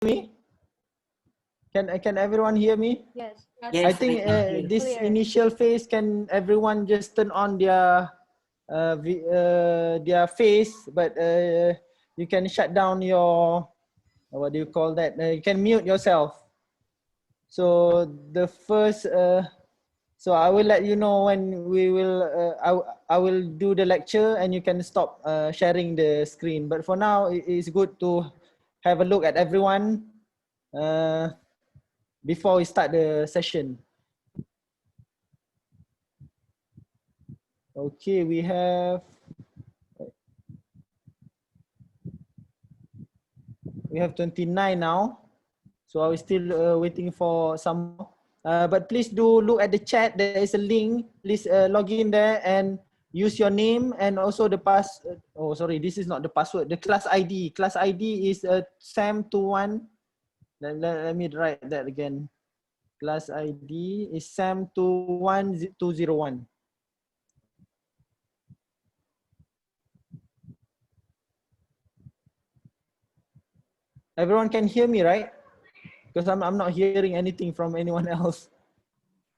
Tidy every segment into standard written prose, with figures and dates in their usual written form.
me? Can everyone hear me? Yes. Yes, I think this Clear. initial phase, can everyone just turn on their face, but you can shut down your, what do you call that? You can mute yourself. So the first, so I will let you know when we will, I will do the lecture and you can stop sharing the screen. But for now, it's good to have a look at everyone before we start the session. Okay, we have 29 now. So I was still waiting for some more. But please do look at the chat. There is a link. Please log in there and use your name and also the oh, sorry, this is not the password. The class ID. Class ID is SAM21. Let me write that again. Class ID is SAM21201. Everyone can hear me, right? Because I'm not hearing anything from anyone else.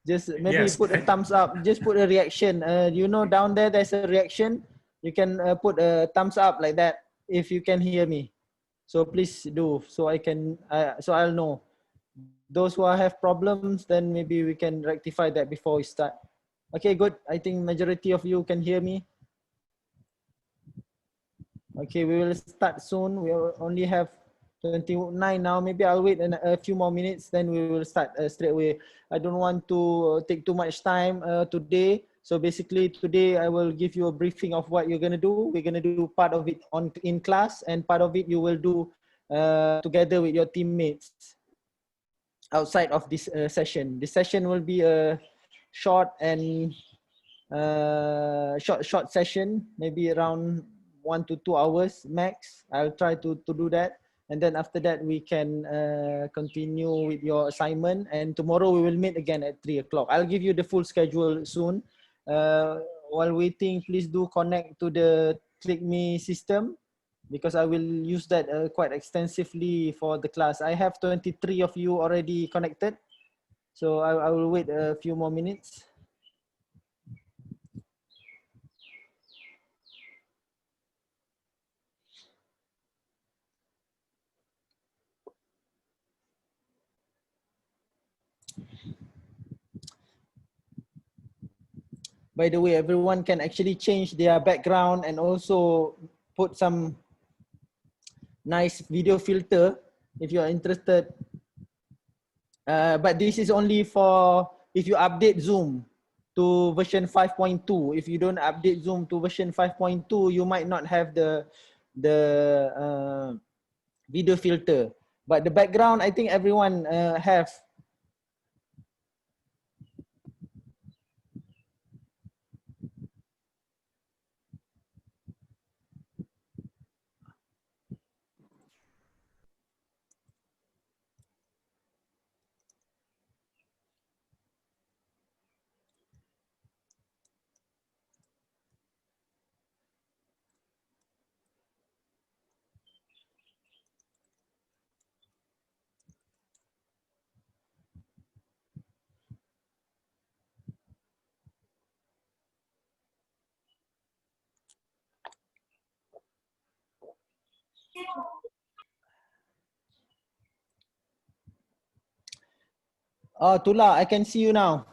Just maybe Yes. put a thumbs up. Just put a reaction. You know, down there, there's a reaction. You can put a thumbs up like that if you can hear me. So please do, so I can, so I'll know. Those who have problems, then maybe we can rectify that before we start. Okay, good. I think majority of you can hear me. Okay, we will start soon. We only have 29 now. Maybe I'll wait a few more minutes, then we will start straight away. I don't want to take too much time today. So basically today I will give you a briefing of what you're going to do. We're going to do part of it in class, and part of it you will do together with your teammates outside of this session. This session will be a short and short session, maybe around 1 to 2 hours max. I'll try to do that. And then after that, we can continue with your assignment. And tomorrow we will meet again at 3 o'clock. I'll give you the full schedule soon. While waiting, please do connect to the ClickMe system, because I will use that quite extensively for the class. I have 23 of you already connected. So I will wait a few more minutes. By the way, everyone can actually change their background and also put some nice video filter if you are interested. But this is only for if you update Zoom to version 5.2. If you don't update Zoom to version 5.2, you might not have the video filter. But the background, I think everyone have. Oh, Tula, I can see you now.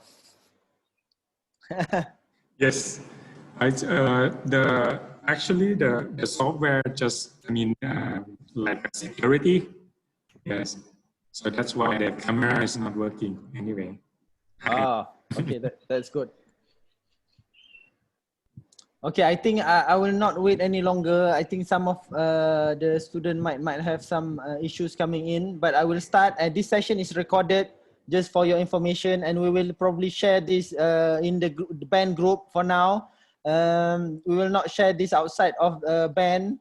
Yes. Actually the software just, like security. Yes. So that's why the camera is not working anyway. Ah, okay, that's good. Okay, I think I will not wait any longer. I think some of the student might have some issues coming in, but I will start. This session is recorded just for your information, and we will probably share this in the band group for now. We will not share this outside of the band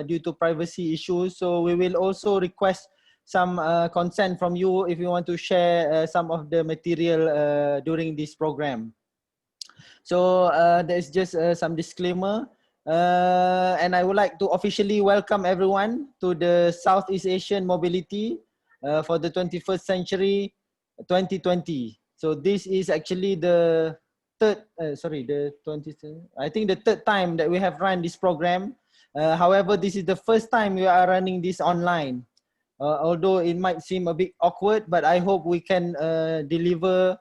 due to privacy issues. So we will also request some consent from you if you want to share some of the material during this program. So there's just some disclaimer. And I would like to officially welcome everyone to the Southeast Asian Mobility for the 21st Century 2020. So this is actually the third, I think the third time that we have run this program. However, this is the first time we are running this online. Although it might seem a bit awkward, but I hope we can deliver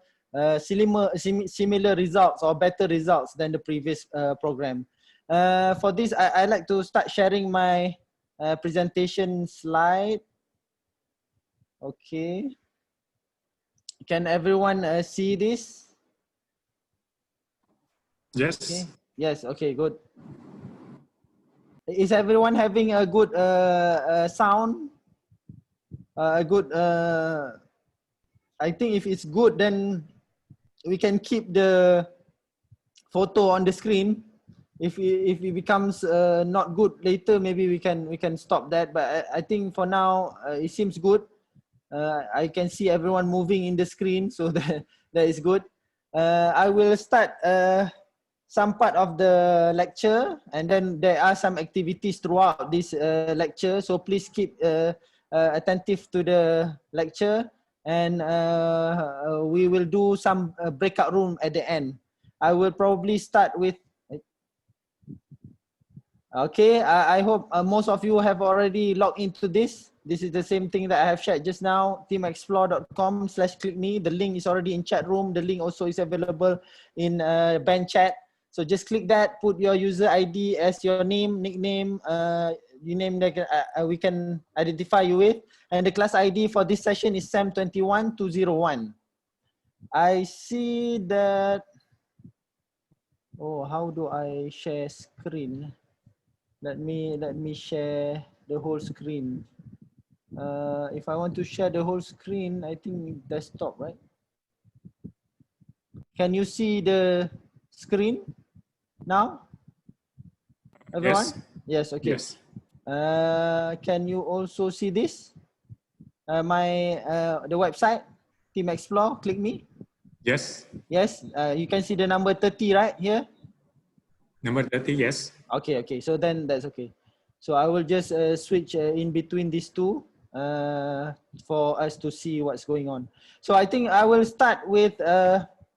similar results or better results than the previous program. For this, I like to start sharing my presentation slide. Okay. Can everyone see this? Yes. Okay. Yes. Okay. Good. Is everyone having a good sound? A good. I think if it's good, then we can keep the photo on the screen. If it becomes not good later, maybe we can stop that. But I think for now it seems good. I can see everyone moving in the screen, so that is good. I will start some part of the lecture, and then there are some activities throughout this lecture. So please keep attentive to the lecture, and we will do some breakout room at the end. I will probably start with. Okay, I hope most of you have already logged into this. This is the same thing that I have shared just now, teamexplore.com/clickme. The link is already in chat room. The link also is available in band chat. So just click that, put your user ID as your name, nickname, you name that we can identify you with. And the class ID for this session is SAM21201. I see that, oh, how do I share screen? Let me share the whole screen. If I want to share the whole screen, I think desktop, right? Can you see the screen now? Everyone? Yes. Yes, okay. Yes. Can you also see this? The website, Team Explore, click me. Yes. Yes, you can see the number 30 right here. Number 30, yes. Okay, so then that's okay. So I will just switch in between these two for us to see what's going on. So I think I will start with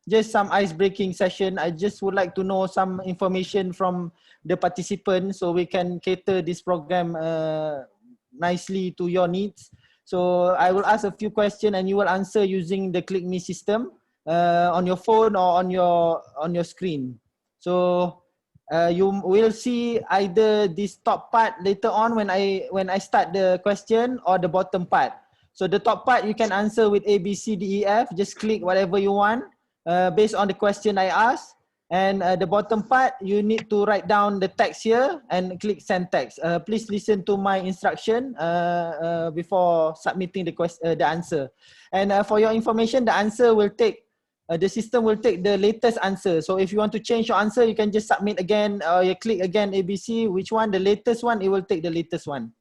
just some ice-breaking session. I just would like to know some information from the participants so we can cater this program nicely to your needs. So I will ask a few questions and you will answer using the Click Me system on your phone or on your screen. So you will see either this top part later on when I start the question, or the bottom part. So the top part you can answer with A, B, C, D, E, F. Just click whatever you want based on the question I asked. And the bottom part, you need to write down the text here and click send text. Please listen to my instruction before submitting the answer. And for your information, the answer will take the system will take the latest answer. So if you want to change your answer, you can just submit again, or you click again ABC, which one, the latest one, it will take the latest one.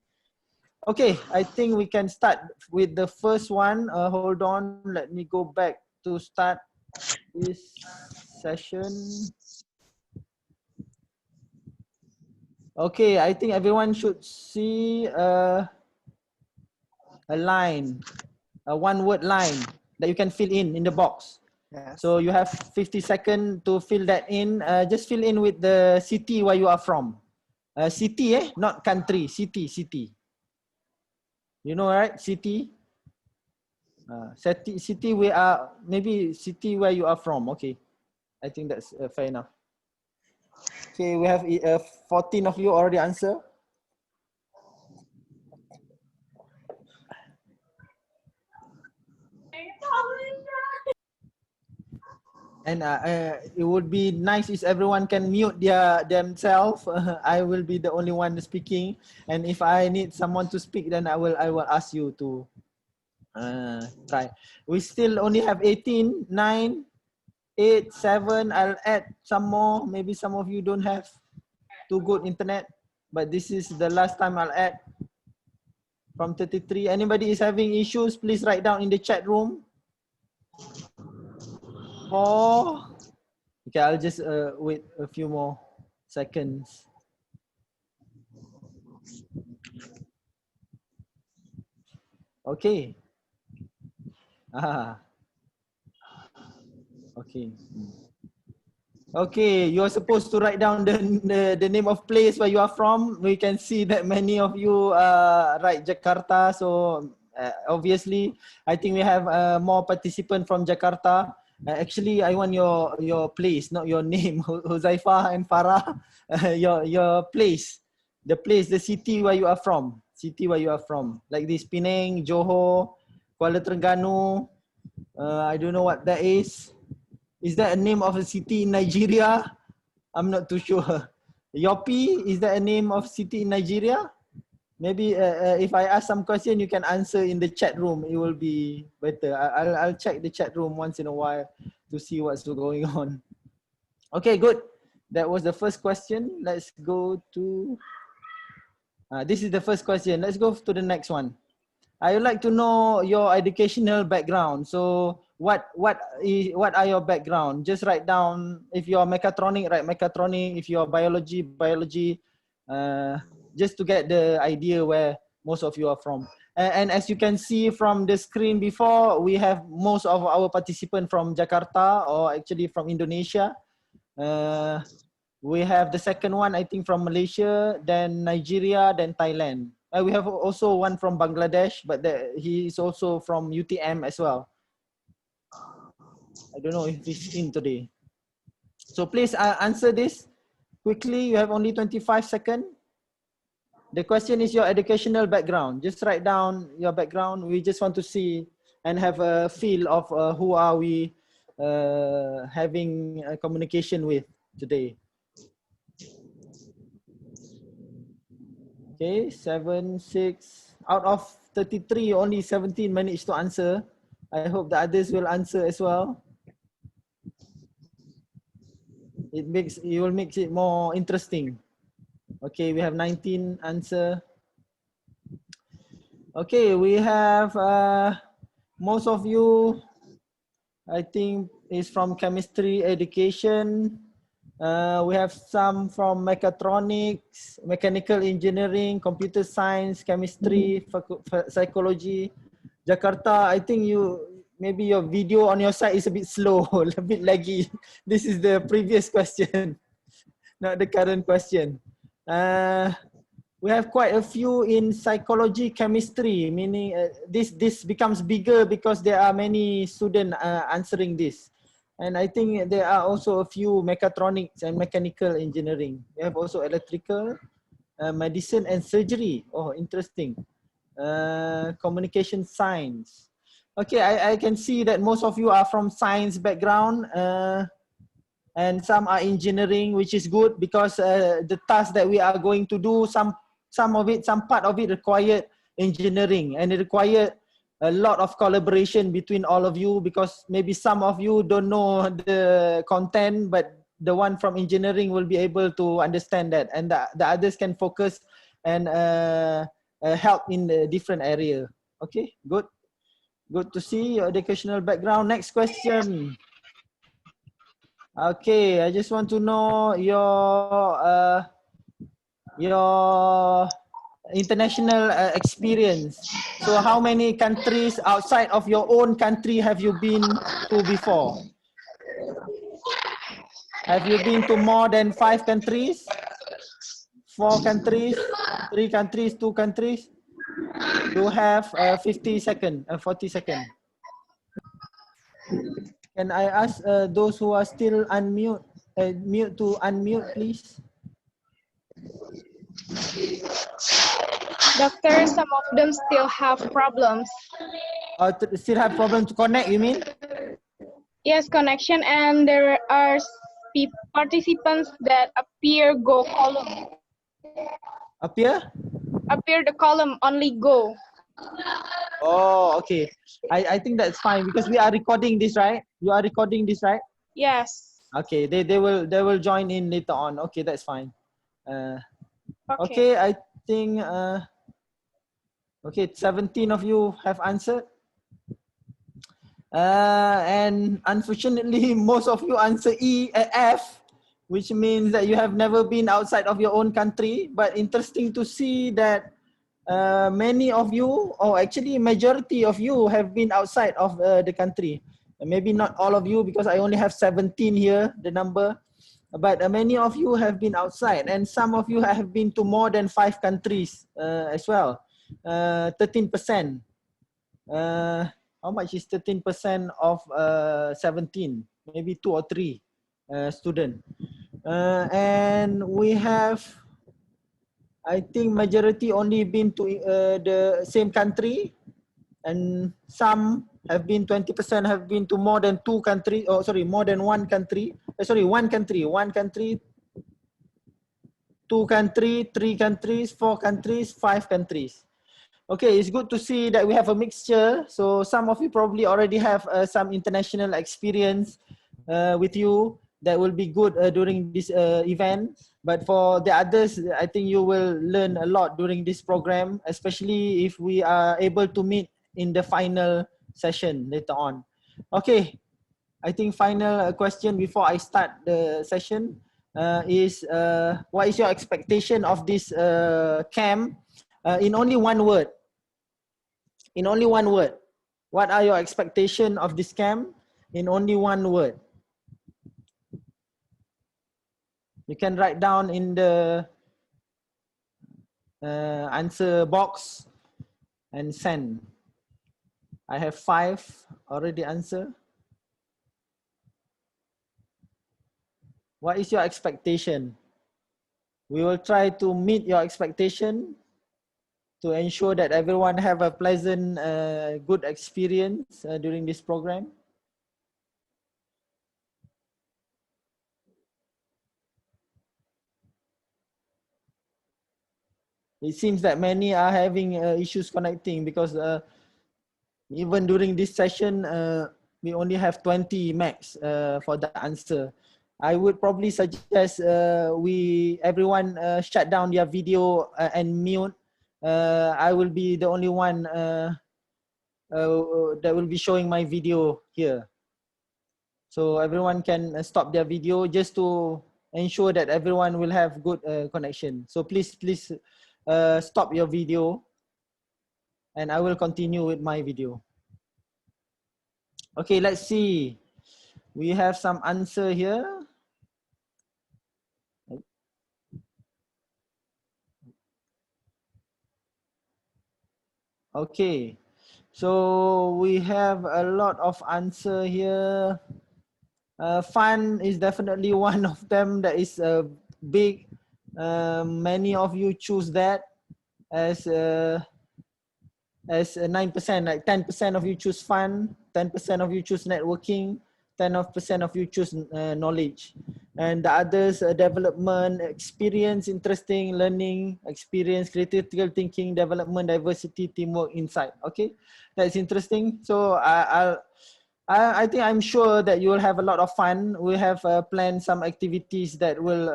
Okay, I think we can start with the first one. Hold on, let me go back to start this session. Okay, I think everyone should see a line, a one-word line that you can fill in the box. Yes. So you have 50 seconds to fill that in. Just fill in with the city where you are from. City, not country. City. You know, right? City. City. We are maybe city where you are from. Okay, I think that's fair enough. Okay, we have 14 of you already answer. And it would be nice if everyone can mute themselves. I will be the only one speaking, and if I need someone to speak, then I will ask you to try. We still only have 18, 9, 8, 7. I'll add some more. Maybe some of you don't have too good internet, but this is the last time I'll add. From 33. Anybody is having issues, please write down in the chat room. 4. Okay, I'll just wait a few more seconds. Okay. Ah. Okay. Okay, you're supposed to write down the name of place where you are from. We can see that many of you write Jakarta. So obviously, I think we have more participants from Jakarta. Actually, I want your place, not your name, Huzaifah and Farah. Your place, the city where you are from. City where you are from. Like this, Penang, Johor, Kuala Terengganu. I don't know what that is. Is that a name of a city in Nigeria? I'm not too sure. Yopi, is that a name of city in Nigeria? Maybe if I ask some question, you can answer in the chat room. It will be better. I'll check the chat room once in a while to see what's going on. Okay, good. That was the first question. Let's go to, this is the first question. Let's go to the next one. I would like to know your educational background. So what are your background? Just write down. If you're mechatronic, write mechatronic. If you're biology, just to get the idea where most of you are from. And as you can see from the screen before, we have most of our participants from Jakarta, or actually from Indonesia. We have the second one, I think, from Malaysia, then Nigeria, then Thailand. We have also one from Bangladesh, but he is also from UTM as well. I don't know if he's in today. So please answer this quickly. You have only 25 seconds. The question is your educational background. Just write down your background. We just want to see and have a feel of who are we having a communication with today. Okay, 7, 6. Out of 33, only 17 managed to answer. I hope the others will answer as well. It will make it more interesting. Okay, we have 19 answer. Okay, we have most of you, I think, is from chemistry education. We have some from mechatronics, mechanical engineering, computer science, chemistry, psychology. Jakarta, I think maybe your video on your side is a bit slow, a bit laggy. This is the previous question, not the current question. We have quite a few in psychology, chemistry, meaning this becomes bigger because there are many students answering this. And I think there are also a few mechatronics and mechanical engineering. We have also electrical, medicine and surgery. Oh, interesting. Communication science. Okay, I can see that most of you are from science background and some are engineering, which is good because the task that we are going to do, some part of it required engineering, and it required a lot of collaboration between all of you, because maybe some of you don't know the content, but the one from engineering will be able to understand that, and the others can focus and help in the different area. Okay, good to see your educational background. Next question. Okay, I just want to know your international experience. So how many countries outside of your own country have you been to before? Have you been to more than 5 countries? 4 countries? 3 countries? 2 countries? You have 50 seconds, 40 seconds. Can I ask those who are still unmute, mute to unmute, please? Doctor, some of them still have problems. Still have problem to connect, you mean? Yes, connection, and there are participants that appear go column. Appear? Appear the column only go. Oh, okay. I think that's fine because we are recording this, right? You are recording this, right? Yes. Okay, they will join in later on. Okay, that's fine. Okay, I think okay, 17 of you have answered. And unfortunately, most of you answer F, which means that you have never been outside of your own country. But interesting to see that many of you, or actually majority of you, have been outside of the country. Maybe not all of you, because I only have 17 here, the number. But many of you have been outside, and some of you have been to more than 5 countries as well. 13%. How much is 13% of 17? Maybe 2 or 3 students. And we have, I think, majority only been to the same country, and some have been, 20% have been to more than 2 countries, oh sorry, more than 1 country. Sorry, 1 country, 2 countries, 3 countries, 4 countries, 5 countries. Okay, it's good to see that we have a mixture. So some of you probably already have some international experience with you. That will be good during this event. But for the others, I think you will learn a lot during this program, especially if we are able to meet in the final session later on. Okay, I think final question before I start the session is what is your expectation of this camp in only one word? In only one word. What are your expectations of this camp in only one word? You can write down in the answer box and send. I have 5 already answered. What is your expectation? We will try to meet your expectation to ensure that everyone have a pleasant, good experience during this program. It seems that many are having issues connecting, because even during this session, we only have 20 max for the answer. I would probably suggest everyone shut down their video and mute. I will be the only one that will be showing my video here. So everyone can stop their video just to ensure that everyone will have good connection. So please stop your video, and I will continue with my video. Okay, let's see. We have some answer here. Okay, so we have a lot of answer here. Fun is definitely one of them. That is big. Many of you choose that as 9%, like 10% of you choose fun, 10% of you choose networking, 10% of you choose knowledge, and the others development, experience, interesting, learning, experience, critical thinking, development, diversity, teamwork, insight. Okay, that's interesting. So I think I'm sure that you will have a lot of fun. We have planned some activities that will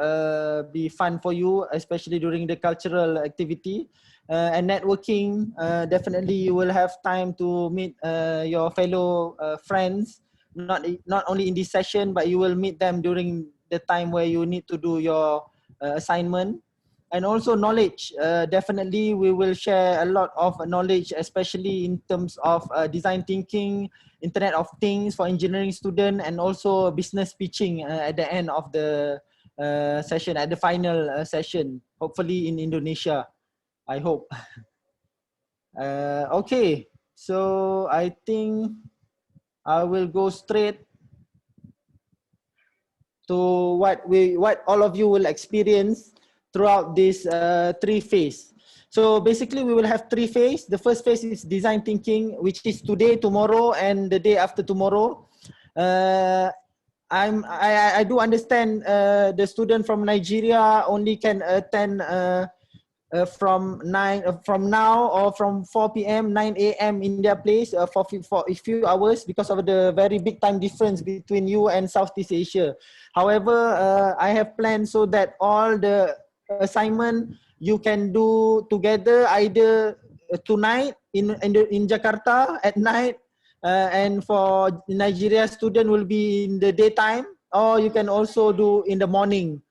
be fun for you, especially during the cultural activity. And networking, definitely you will have time to meet your fellow friends, not only in this session, but you will meet them during the time where you need to do your assignment. And also knowledge, definitely we will share a lot of knowledge, especially in terms of design thinking, Internet of Things for engineering student, and also business pitching at the end of the session, at the final session, hopefully in Indonesia, I hope. Okay, so I think I will go straight to what all of you will experience throughout this 3 phase. So basically we will have 3 phases. The first phase is design thinking, which is today, tomorrow, and the day after tomorrow. I do understand the student from Nigeria only can attend from now, or from 4 p.m. 9 a.m. in their place for a few hours, because of the very big time difference between you and Southeast Asia. However, I have planned so that all the assignment you can do together, either tonight in Jakarta at night, and for Nigeria student will be in the daytime, or you can also do in the morning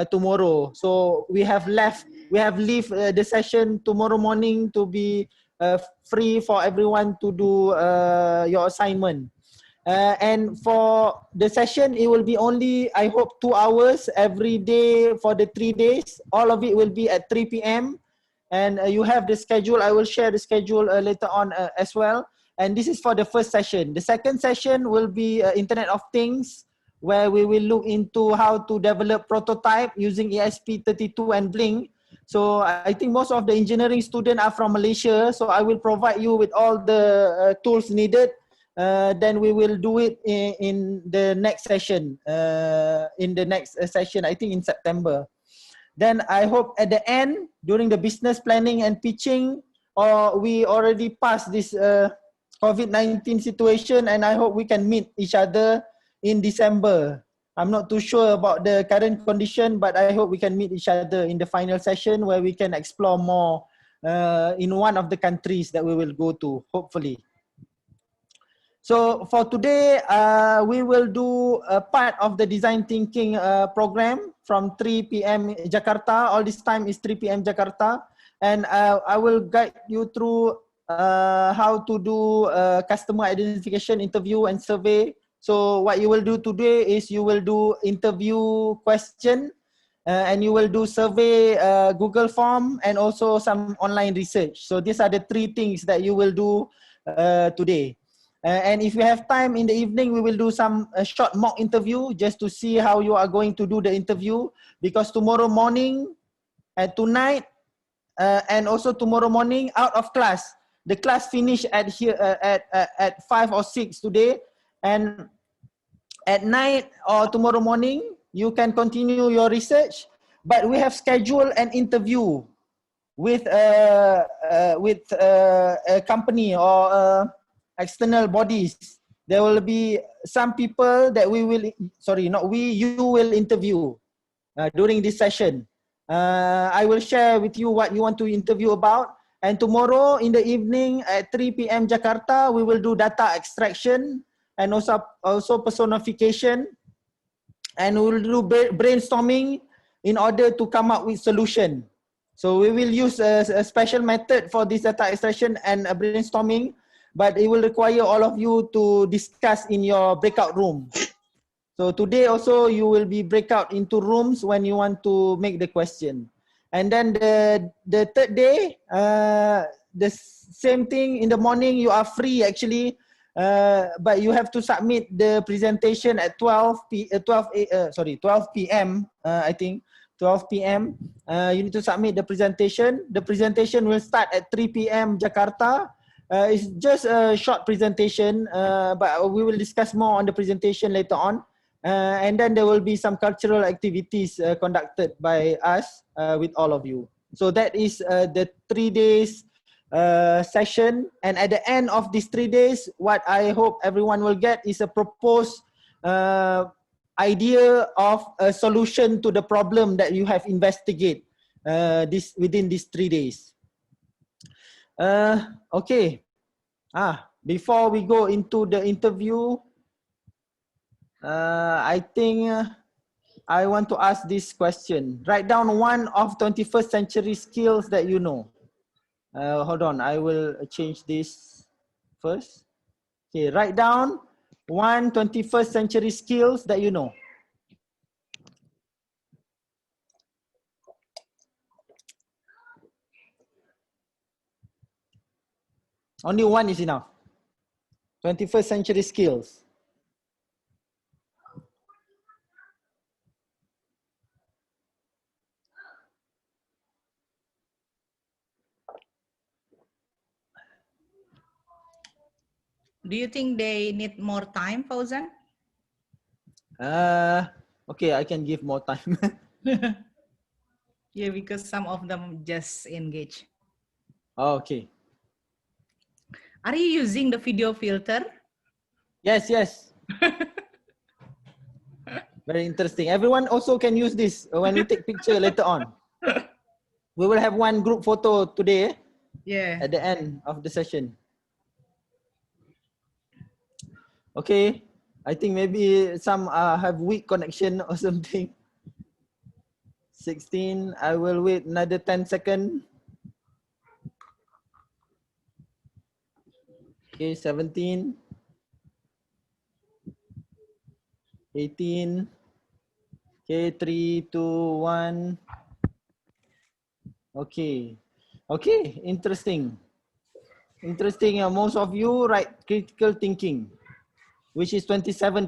tomorrow. So we have leave the session tomorrow morning to be free for everyone to do your assignment. And for the session, it will be only, I hope, 2 hours every day for the 3 days. All of it will be at 3 p.m. And you have the schedule. I will share the schedule later on as well. And this is for the first session. The second session will be Internet of Things, where we will look into how to develop prototype using ESP32 and Blink. So I think most of the engineering students are from Malaysia. So I will provide you with all the tools needed. Then we will do it in the next session, I think in September. Then I hope at the end, during the business planning and pitching, we already passed this COVID-19 situation, and I hope we can meet each other in December. I'm not too sure about the current condition, but I hope we can meet each other in the final session where we can explore more in one of the countries that we will go to, hopefully. So for today, we will do a part of the design thinking program from 3 p.m. Jakarta. All this time is 3 p.m. Jakarta. And I will guide you through how to do customer identification interview and survey. So what you will do today is you will do interview question and you will do survey Google form and also some online research. So these are the 3 things that you will do today. And if you have time in the evening, we will do some short mock interview just to see how you are going to do the interview. Because tomorrow morning, tonight, and also tomorrow morning out of class, the class finish at here at 5 or 6 today, and at night or tomorrow morning you can continue your research. But we have scheduled an interview with a company or external bodies. There will be some people that we will, you will interview during this session. I will share with you what you want to interview about. And tomorrow in the evening at 3 p.m. Jakarta, we will do data extraction and also personification. And we will do brainstorming in order to come up with solution. So we will use a special method for this data extraction and brainstorming, but it will require all of you to discuss in your breakout room. So today also you will be breakout into rooms when you want to make the question. And then the third day, the same thing in the morning, you are free actually, but you have to submit the presentation at 12 p.m. I think 12 p.m. You need to submit the presentation. The presentation will start at 3 p.m. Jakarta. It's just a short presentation, but we will discuss more on the presentation later on. And then there will be some cultural activities conducted by us with all of you. So that is the 3 days session. And at the end of these 3 days, what I hope everyone will get is a proposed idea of a solution to the problem that you have investigated within these 3 days. Okay. Before we go into the interview, I think I want to ask this question. Write down one of 21st century skills that you know. Hold on, I will change this first. Okay, write down one 21st century skills that you know. Only one is enough. 21st century skills. Do you think they need more time, Fauzan? Okay, I can give more time. Yeah, because some of them just engage. Okay. Are you using the video filter? Yes, yes. Very interesting. Everyone also can use this when we take picture later on. We will have one group photo today. Yeah. At the end of the session. Okay. I think maybe some have weak connection or something. 16. I will wait another 10 seconds. Okay, 17. 18. Okay, 3, 2, 1. Okay. Okay, interesting. Interesting. Most of you write critical thinking, which is 27%.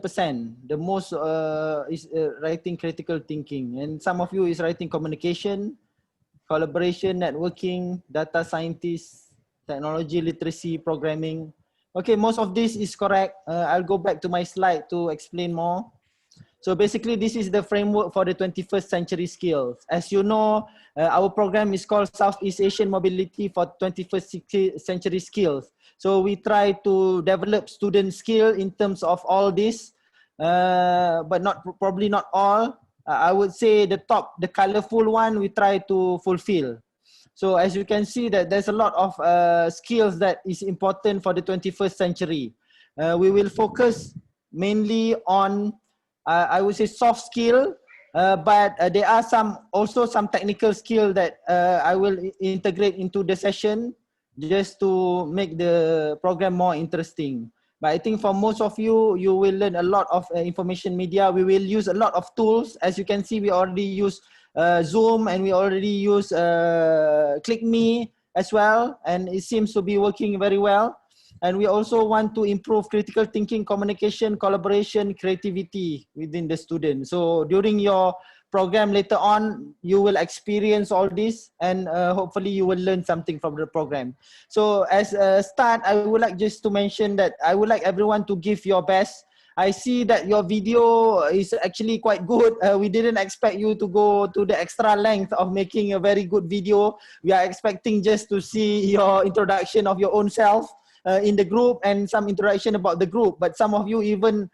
The most is writing critical thinking. And some of you is writing communication, collaboration, networking, data scientists, technology literacy, programming. Okay, most of this is correct. I'll go back to my slide to explain more. So basically, this is the framework for the 21st century skills. As you know, our program is called Southeast Asian Mobility for 21st century skills. So we try to develop student skill in terms of all this, but probably not all. I would say the colorful one, we try to fulfill. So as you can see that there's a lot of skills that is important for the 21st century. We will focus mainly on I would say soft skill, but there are also some technical skill that I will integrate into the session just to make the program more interesting. But I think for most of you, you will learn a lot of information media. We will use a lot of tools. As you can see, we already use Zoom and we already use ClickMe as well. And it seems to be working very well. And we also want to improve critical thinking, communication, collaboration, creativity within the student. So during your program later on, you will experience all this and hopefully you will learn something from the program. So as a start, I would like just to mention that I would like everyone to give your best. I see that your video is actually quite good. We didn't expect you to go to the extra length of making a very good video. We are expecting just to see your introduction of your own self in the group and some interaction about the group, but some of you even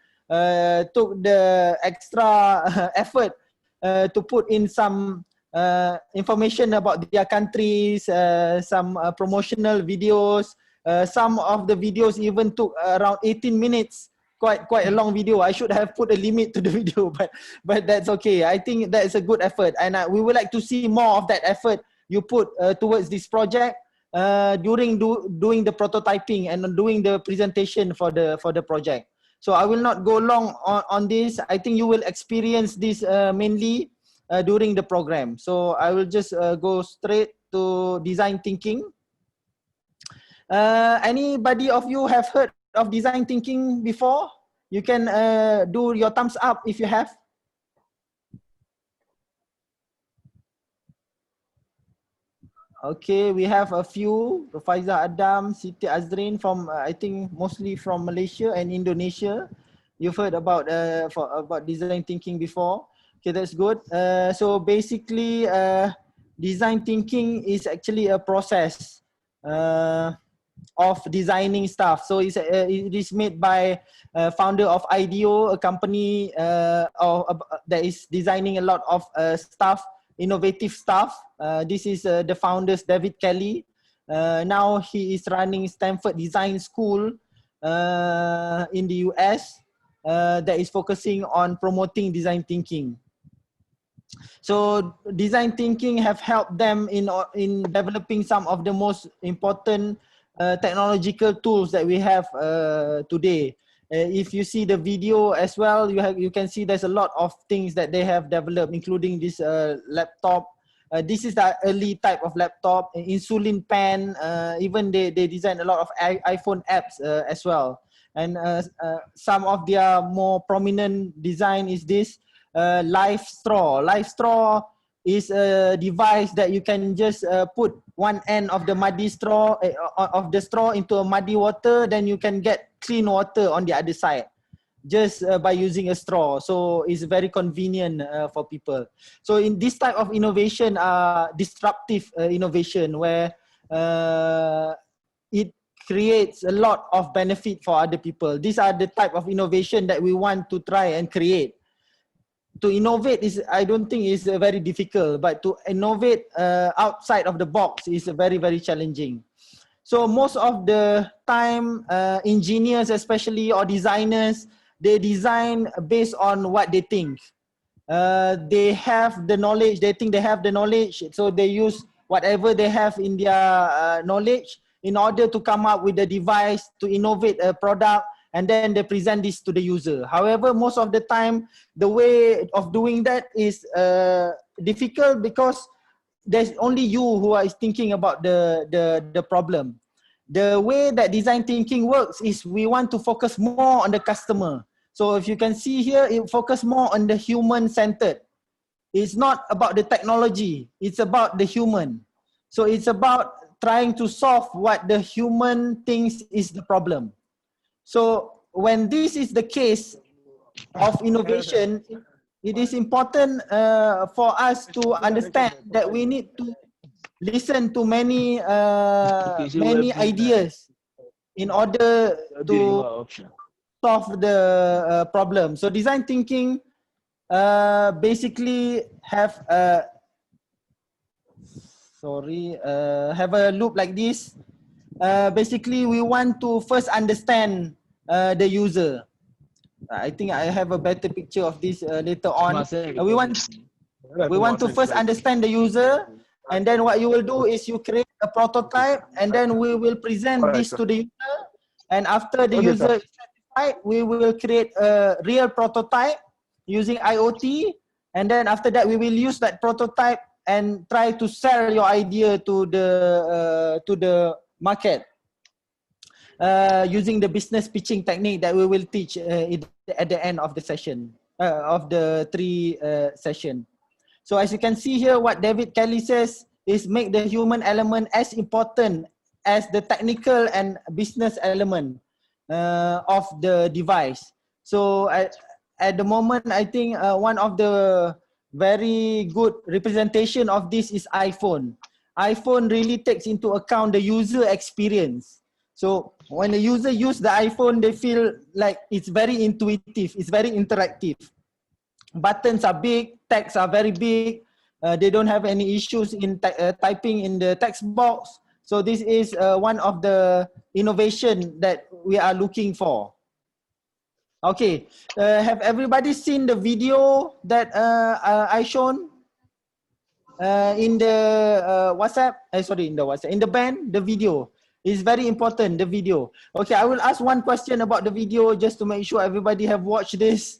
took the extra effort to put in some information about their countries, some promotional videos. Some of the videos even took around 18 minutes, quite a long video. I should have put a limit to the video, but that's okay. I think that's a good effort, and we would like to see more of that effort you put towards this project. During doing the prototyping and doing the presentation for the project. So I will not go long on this. I think you will experience this mainly during the program. So I will just go straight to design thinking. Anybody of you have heard of design thinking before? You can do your thumbs up if you have. Okay, we have a few. Faizah Adam, Siti Azrin from I think mostly from Malaysia and Indonesia. You've heard about about design thinking before. Okay, that's good. So basically, design thinking is actually a process of designing stuff. So it is made by founder of IDEO, a company that is designing a lot of stuff. Innovative stuff. This is the founders, David Kelly. Now he is running Stanford Design School in the US that is focusing on promoting design thinking. So design thinking have helped them in developing some of the most important technological tools that we have today. If you see the video as well, you can see there's a lot of things that they have developed, including this laptop. This is the early type of laptop, insulin pen. Even they design a lot of iPhone apps as well. And some of their more prominent design is this Life Straw. Life Straw is a device that you can just put one end of the muddy straw of the straw into a muddy water, then you can get clean water on the other side just by using a straw. So it's very convenient for people. So in this type of innovation, disruptive innovation where it creates a lot of benefit for other people. These are the type of innovation that we want to try and create. To innovate is, I don't think is very difficult, but to innovate outside of the box is very, very challenging. So most of the time, engineers especially or designers, they design based on what they think. they have the knowledge, they think they have the knowledge, so they use whatever they have in their knowledge in order to come up with a device to innovate a product, and then they present this to the user. However, most of the time, the way of doing that is difficult because there's only you who is thinking about the problem. The way that design thinking works is we want to focus more on the customer. So if you can see here, it focus more on the human-centered. It's not about the technology, it's about the human. So it's about trying to solve what the human thinks is the problem. So when this is the case of innovation, it is important for us to understand that we need to listen to many ideas in order to solve the problem. So design thinking basically have a loop like this. Basically, we want to first understand the user. I think I have a better picture of this later on. We want to first understand the user, and then what you will do is you create a prototype, and then we will present this to the user. And after the user is satisfied, we will create a real prototype using IoT. And then after that, we will use that prototype and try to sell your idea to the market using the business pitching technique that we will teach at the end of the session, of the 3 session. So as you can see here, what David Kelly says is make the human element as important as the technical and business element of the device. So at the moment, I think one of the very good representation of this is iPhone. iPhone really takes into account the user experience. So when the user use the iPhone, they feel like it's very intuitive, it's very interactive. Buttons are big, text are very big. They don't have any issues in typing in the text box. So this is one of the innovation that we are looking for. Okay, have everybody seen the video that I shown in the WhatsApp? In the band, the video is very important, the video. Okay, I will ask one question about the video just to make sure everybody have watched this.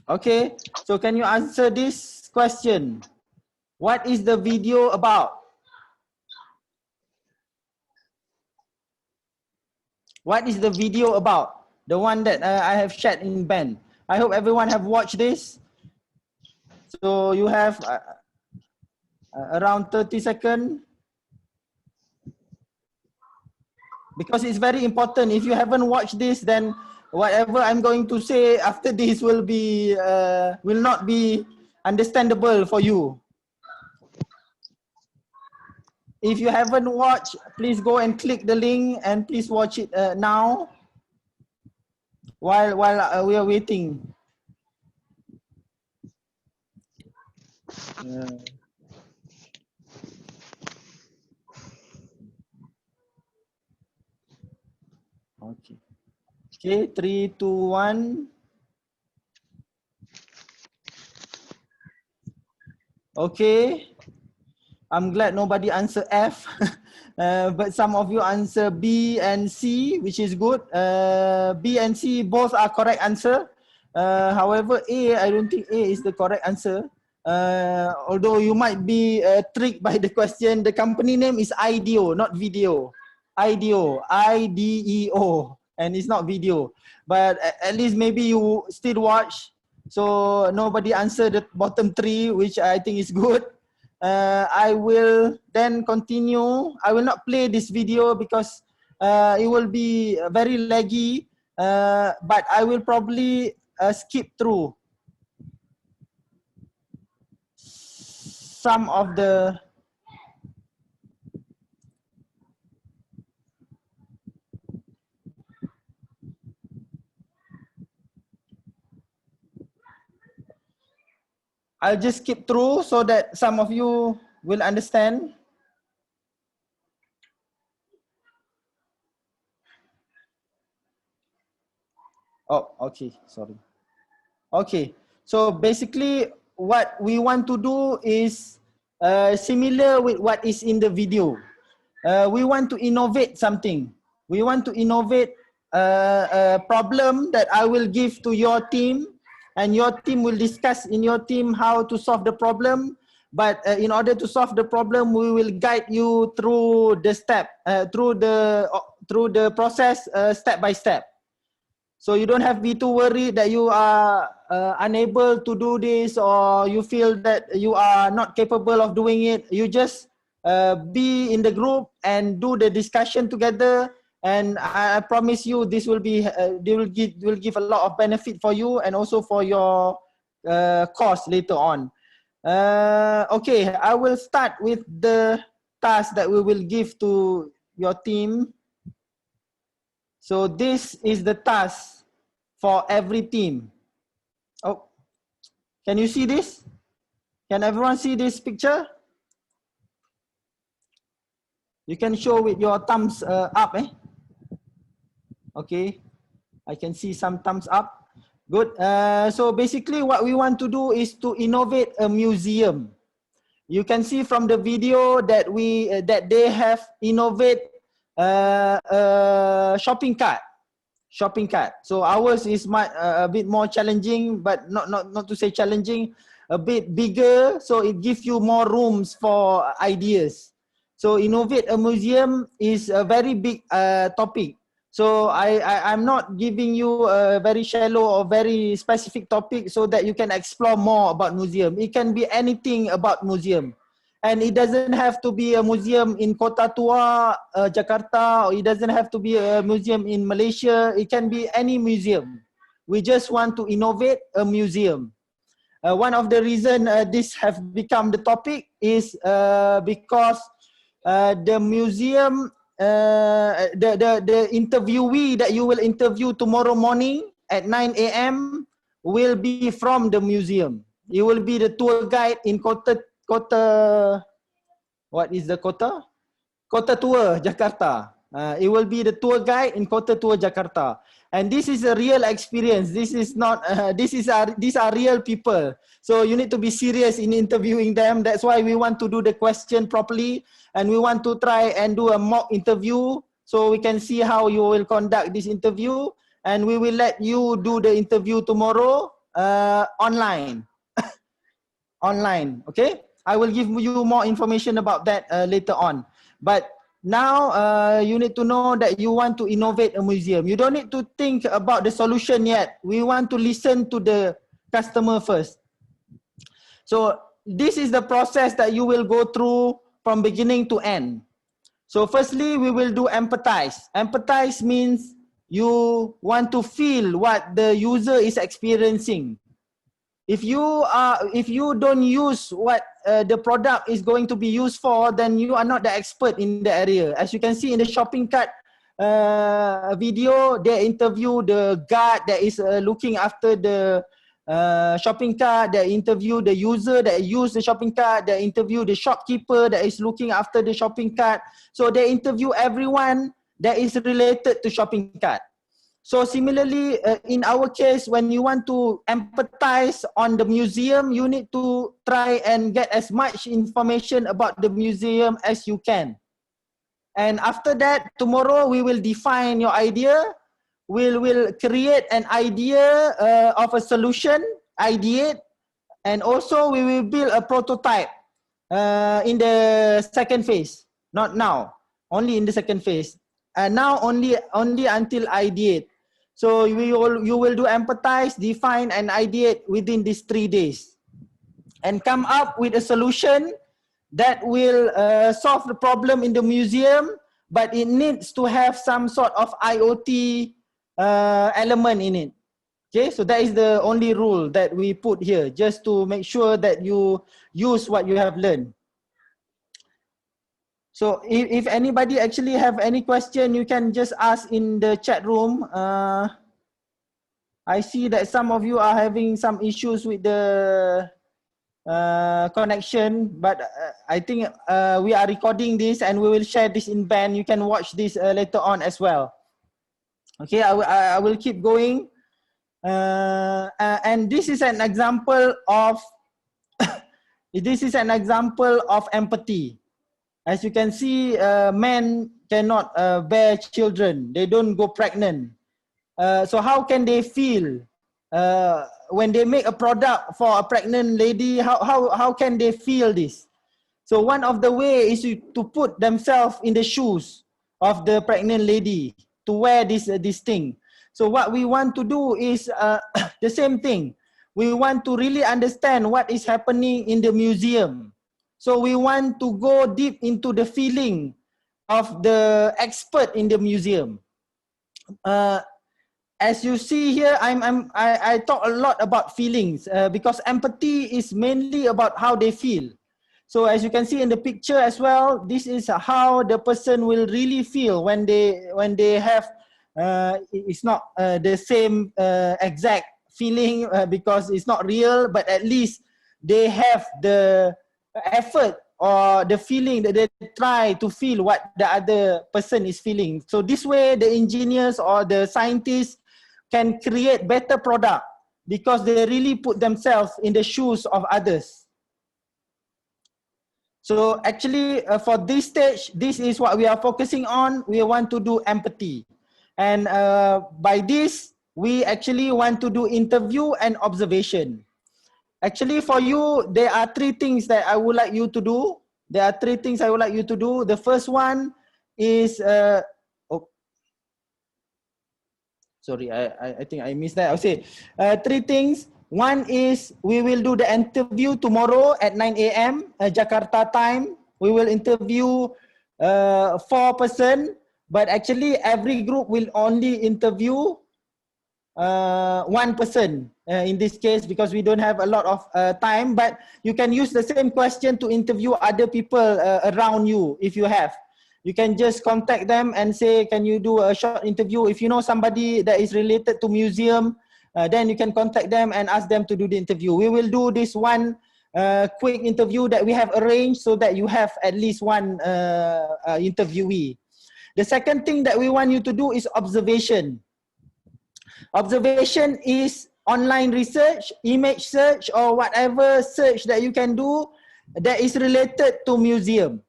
Okay, so can you answer this question? What is the video about? What is the video about? The one that I have shared in band. I hope everyone have watched this. So you have around 30 seconds. Because it's very important. If you haven't watched this, then whatever I'm going to say after this will not be understandable for you. If you haven't watched, please go and click the link and please watch it now while we are waiting. Okay. Okay, 3, 2, 1. Okay. I'm glad nobody answered F, but some of you answer B and C, which is good. B and C both are correct answer. However, A, I don't think A is the correct answer. Although you might be tricked by the question. The company name is IDEO, not video. IDEO, IDEO, and it's not video. But at least maybe you still watch. So nobody answered the bottom 3, which I think is good. I will then continue. I will not play this video because it will be very laggy, but I will probably skip through some of the I'll just skip through so that some of you will understand. Oh, okay, sorry. Okay, so basically what we want to do is similar with what is in the video. We want to innovate something. We want to innovate a problem that I will give to your team, and your team will discuss in your team how to solve the problem. But in order to solve the problem, we will guide you through the through the process step by step. So you don't have to be too worried that you are unable to do this, or you feel that you are not capable of doing it. You just be in the group and do the discussion together. And I promise you, this will be will give a lot of benefit for you and also for your course later on. Okay, I will start with the task that we will give to your team. So this is the task for every team. Oh, can you see this? Can everyone see this picture? You can show with your thumbs up. Okay, I can see some thumbs up. Good. So basically what we want to do is to innovate a museum. You can see from the video that they have innovate shopping cart. So ours is a bit more challenging, but not to say challenging, a bit bigger. So it gives you more rooms for ideas. So innovate a museum is a very big topic. So I'm not giving you a very shallow or very specific topic so that you can explore more about museum. It can be anything about museum. And it doesn't have to be a museum in Kota Tua, Jakarta, or it doesn't have to be a museum in Malaysia. It can be any museum. We just want to innovate a museum. One of the reasons this have become the topic is because the museum, the interviewee that you will interview tomorrow morning at 9 a.m. will be from the museum. You will be the tour guide in Kota, what is the Kota? Kota Tua, Jakarta. It will be the tour guide in Kota Tua, Jakarta. And this is a real experience. This is not, these are real people. So you need to be serious in interviewing them. That's why we want to do the question properly. And we want to try and do a mock interview so we can see how you will conduct this interview. And we will let you do the interview tomorrow online. Online, okay? I will give you more information about that later on. But now you need to know that you want to innovate a museum. You don't need to think about the solution yet. We want to listen to the customer first. So this is the process that you will go through from beginning to end. So firstly, we will do empathize. Empathize means you want to feel what the user is experiencing. If you don't use what the product is going to be used for, then you are not the expert in the area. As you can see in the shopping cart video, they interview the guard that is looking after the shopping cart. They interview the user that use the shopping cart. They interview the shopkeeper that is looking after the shopping cart. So they interview everyone that is related to shopping cart. So similarly, in our case, when you want to empathize on the museum, you need to try and get as much information about the museum as you can. And after that, tomorrow we will define your idea. We'll create an idea of a solution, ideate, and also we will build a prototype in the second phase. Not now, only in the second phase. And now only until ideate. So you will do empathize, define, and ideate within these 3 days, and come up with a solution that will solve the problem in the museum, but it needs to have some sort of IoT element in it. Okay, so that is the only rule that we put here, just to make sure that you use what you have learned. So if anybody actually have any question, you can just ask in the chat room. I see that some of you are having some issues with the connection, but I think we are recording this and we will share this in band. You can watch this later on as well. Okay, I will keep going. And this is an example of empathy. As you can see, men cannot bear children. They don't go pregnant. So how can they feel when they make a product for a pregnant lady? How can they feel this? So one of the way is to put themselves in the shoes of the pregnant lady to wear this thing. So what we want to do is the same thing. We want to really understand what is happening in the museum. So we want to go deep into the feeling of the expert in the museum. As you see here, I talk a lot about feelings because empathy is mainly about how they feel. So as you can see in the picture as well, this is how the person will really feel when they have. It's not the same exact feeling because it's not real, but at least they have the effort or the feeling that they try to feel what the other person is feeling. So this way, the engineers or the scientists can create better product because they really put themselves in the shoes of others. So actually for this stage, this is what we are focusing on. We want to do empathy. And by this, we actually want to do interview and observation. Actually for you, there are three things that I would like you to do. The first one is, sorry, I think I missed that. I'll say three things. One is we will do the interview tomorrow at 9 a.m. Jakarta time. We will interview 4 person, but actually every group will only interview 1 person in this case because we don't have a lot of time, but you can use the same question to interview other people around you if you have. You can just contact them and say, can you do a short interview? If you know somebody that is related to museum, then you can contact them and ask them to do the interview. We will do this one quick interview that we have arranged so that you have at least one interviewee. The second thing that we want you to do is observation. Observation is online research, image search, or whatever search that you can do that is related to museum.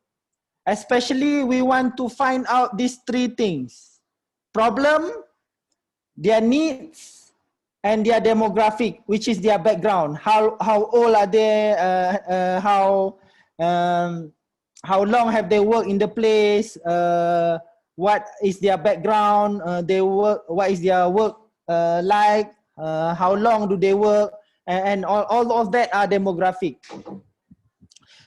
Especially, we want to find out these three things: problem, their needs, and their demographic, which is their background. How old are they? How long have they worked in the place? What is their background? What is their work like? How long do they work? And all of that are demographic.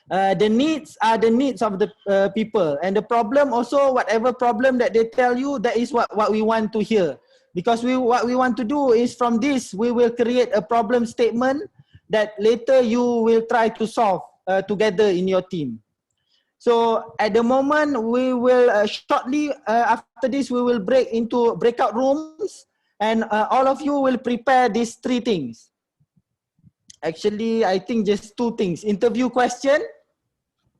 The needs are the needs of the people, and the problem also, whatever problem that they tell you, that is what we want to hear. Because what we want to do is from this, we will create a problem statement that later you will try to solve together in your team. So at the moment, we will shortly after this, we will break into breakout rooms, and all of you will prepare these three things. Actually, I think just 2 things: interview question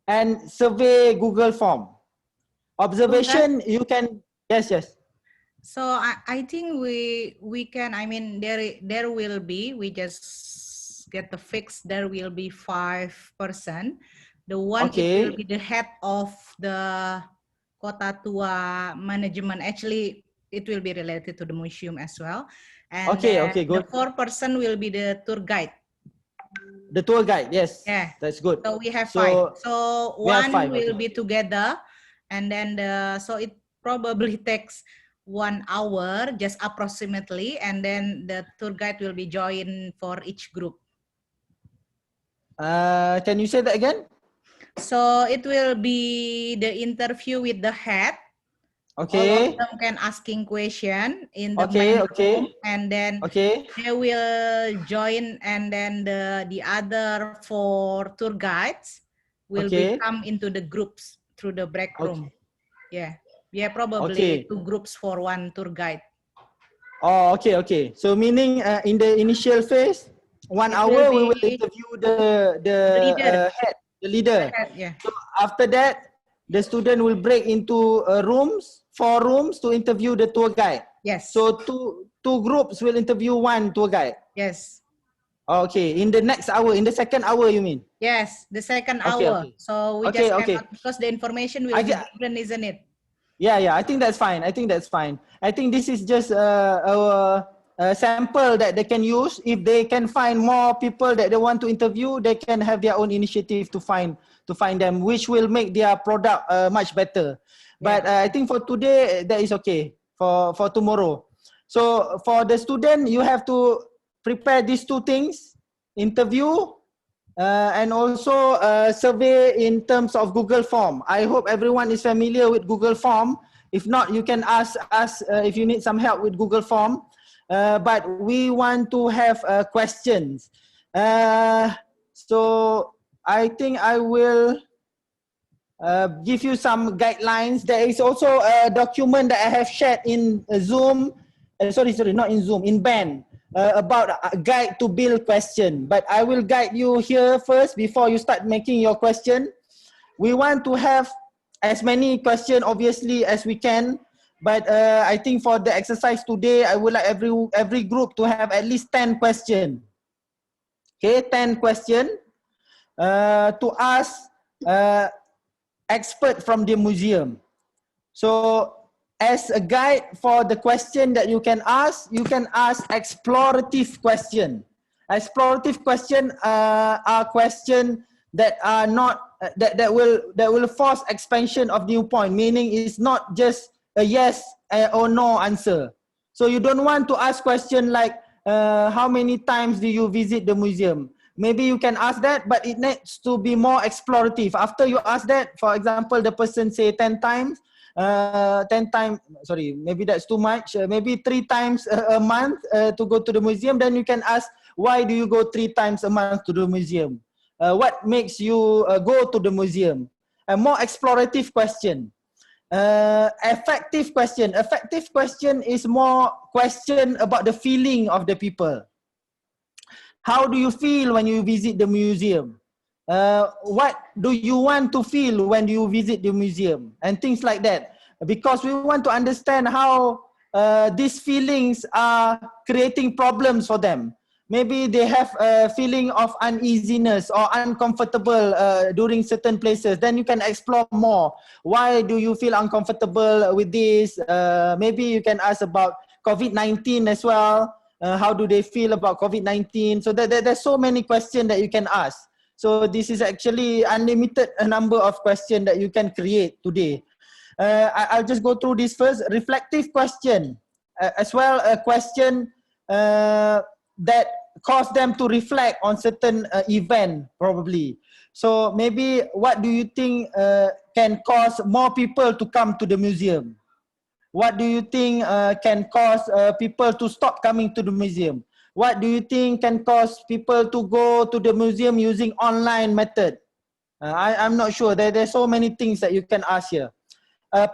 and survey Google form. Observation, you can, yes. So I think we can, I mean, there will be, we just get the fix, there will be 5 person. The one, Okay. it will be the head of the Kota Tua management. Actually, it will be related to the museum as well. And Okay, good. the 4 person will be the tour guide. The tour guide, yes. Yeah. That's good. So we have So 5. So we have 5, one will okay. be together, and then so it probably takes 1 hour, just approximately, and then the tour guide will be joined for each group. Can you say that again? So it will be the interview with the head. Okay. All of them can asking question in the main room, and then they will join, and then the other 4 tour guides will become into the groups through the break room. Yeah, probably 2 groups for 1 tour guide. Oh, okay. So meaning in the initial phase, 1 hour we will interview the leader. Head, the leader. Yeah. So after that, the student will break into rooms, 4 rooms to interview the tour guide. Yes. So two two groups will interview one tour guide. Yes. Okay, in the next hour, in the second hour, you mean? Yes, the second Okay, hour. okay. So we Okay, just okay. cannot, because the information will be different, isn't it? Yeah, I think that's fine. I think that's fine. I think this is just a sample that they can use. If they can find more people that they want to interview, they can have their own initiative to find them, which will make their product much better. But I think for today, that is okay. For tomorrow. So for the student, you have to prepare these two things: interview and also survey in terms of Google Form. I hope everyone is familiar with Google Form. If not, you can ask us if you need some help with Google Form. But we want to have questions. So I think I will give you some guidelines. There is also a document that I have shared in Zoom. Sorry, not in Zoom, in Band. About a guide to build question. But I will guide you here first before you start making your question. We want to have as many questions obviously as we can. But I think for the exercise today, I would like every group to have at least 10 questions. Okay, 10 questions to ask expert from the museum. So as a guide for the question that you can ask explorative question. Explorative question are questions that are not that will force expansion of new point, meaning it's not just a yes or no answer. So you don't want to ask question like how many times do you visit the museum? Maybe you can ask that, but it needs to be more explorative. After you ask that, for example, the person say 10 times, 10 times, sorry, maybe that's too much. Maybe 3 times a month to go to the museum. Then you can ask, why do you go 3 times a month to the museum? What makes you go to the museum? A more explorative question. Effective question. Effective question is more question about the feeling of the people. How do you feel when you visit the museum? What do you want to feel when you visit the museum? And things like that. Because we want to understand how these feelings are creating problems for them. Maybe they have a feeling of uneasiness or uncomfortable during certain places. Then you can explore more. Why do you feel uncomfortable with this? Maybe you can ask about COVID-19 as well. How do they feel about COVID-19? So there's so many questions that you can ask. So this is actually unlimited number of questions that you can create today. I'll just go through this first. Reflective question, as well a question that cause them to reflect on certain event probably. So maybe what do you think can cause more people to come to the museum? What do you think can cause people to stop coming to the museum? What do you think can cause people to go to the museum using online method? I'm not sure. There's so many things that you can ask here.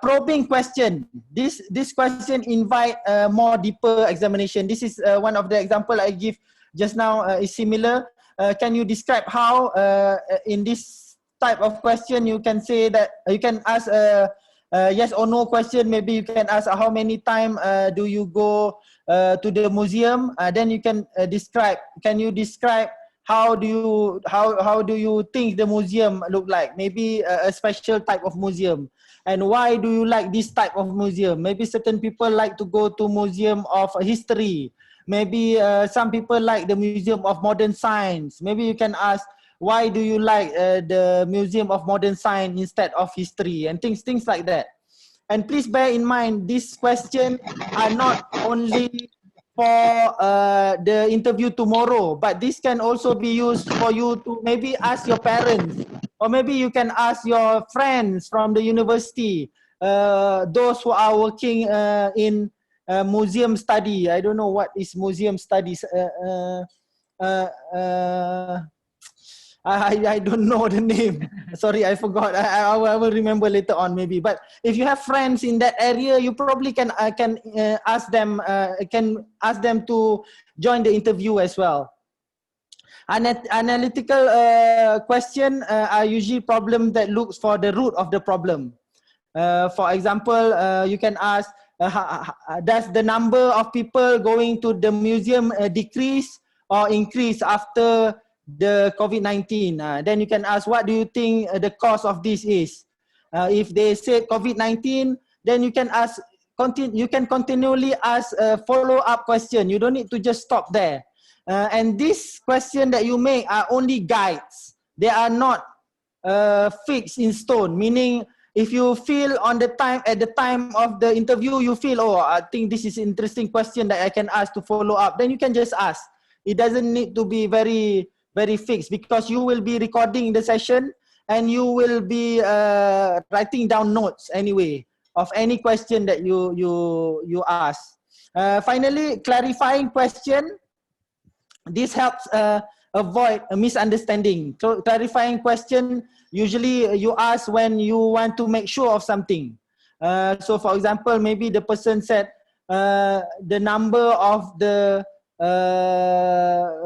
Probing question. This question invite more deeper examination. This is one of the example I give just now is similar. Can you describe how in this type of question you can say that you can ask yes or no question? Maybe you can ask how many times do you go to the museum? Then you can describe. Can you describe how do you think the museum look like? Maybe a special type of museum. And why do you like this type of museum? Maybe certain people like to go to museum of history. Maybe some people like the museum of modern science. Maybe you can ask, why do you like the museum of modern science instead of history? And things like that. And please bear in mind, these questions are not only for the interview tomorrow, but this can also be used for you to maybe ask your parents, or maybe you can ask your friends from the university, those who are working in museum study. I don't know what is museum studies. I don't know the name. Sorry, I forgot. I will remember later on maybe. But if you have friends in that area, you probably can ask them to join the interview as well. Analytical question are usually problem that looks for the root of the problem. For example, you can ask, does the number of people going to the museum decrease or increase after the COVID-19? Then you can ask, what do you think the cause of this is? If they say COVID-19, then you can ask, you can continually ask a follow-up question. You don't need to just stop there. And this question that you make are only guides. They are not fixed in stone, meaning if you feel at the time of the interview, you feel, oh, I think this is an interesting question that I can ask to follow up, then you can just ask. It doesn't need to be very, very fixed, because you will be recording the session and you will be writing down notes anyway of any question that you ask. Finally, clarifying question. This helps avoid a misunderstanding. So clarifying question, usually you ask when you want to make sure of something. So for example, maybe the person said the number of the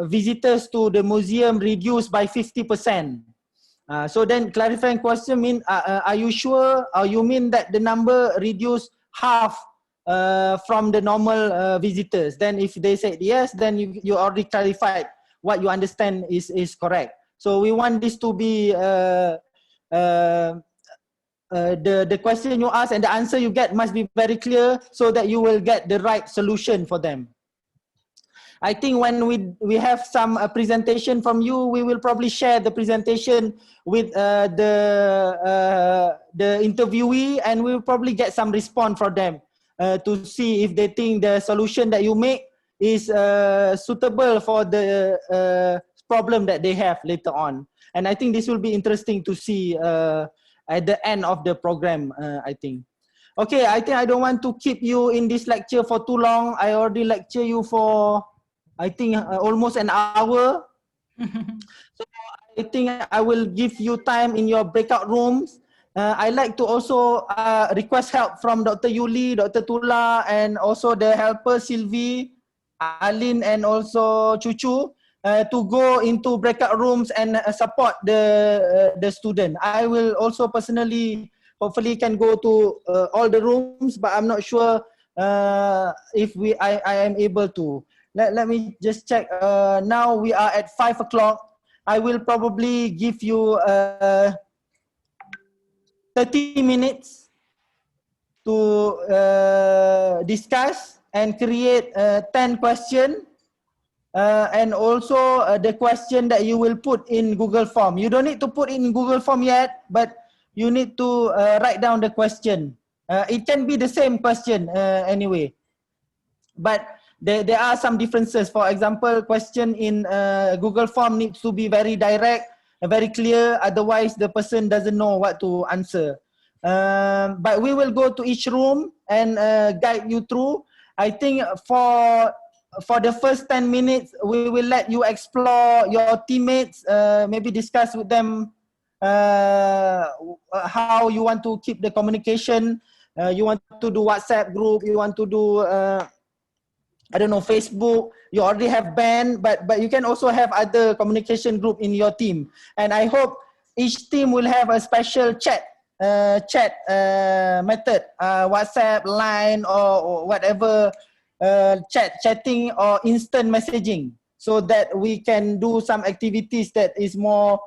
visitors to the museum reduced by 50%. So then clarifying question mean, are you sure, or you mean that the number reduced half from the normal visitors? Then if they said yes, then you already clarified what you understand is correct. So we want this to be the question you ask and the answer you get must be very clear, so that you will get the right solution for them. I think when we have some presentation from you, we will probably share the presentation with the interviewee, and we will probably get some response from them to see if they think the solution that you make is suitable for the problem that they have later on. And I think this will be interesting to see at the end of the program, I think. Okay, I think I don't want to keep you in this lecture for too long. I already lecture you for, I think, almost an hour. So I think I will give you time in your breakout rooms. I like to also request help from Dr. Yuli, Dr. Tula, and also the helper Sylvie, Alin, and also Chuchu to go into breakout rooms and support the student. I will also personally, hopefully, can go to all the rooms, but I'm not sure if I am able to. Let me just check. Now we are at 5 o'clock. I will probably give you 30 minutes to discuss and create 10 questions. And also the question that you will put in Google Form. You don't need to put in Google Form yet, but you need to write down the question. It can be the same question anyway. But there are some differences. For example, question in Google Form needs to be very direct, very clear. Otherwise, the person doesn't know what to answer. But we will go to each room and guide you through. I think for the first 10 minutes, we will let you explore your teammates, maybe discuss with them how you want to keep the communication. You want to do WhatsApp group, you want to do I don't know, Facebook. You already have band, but you can also have other communication group in your team. And I hope each team will have a special chat method, WhatsApp, Line, or whatever, chatting or instant messaging, so that we can do some activities that is more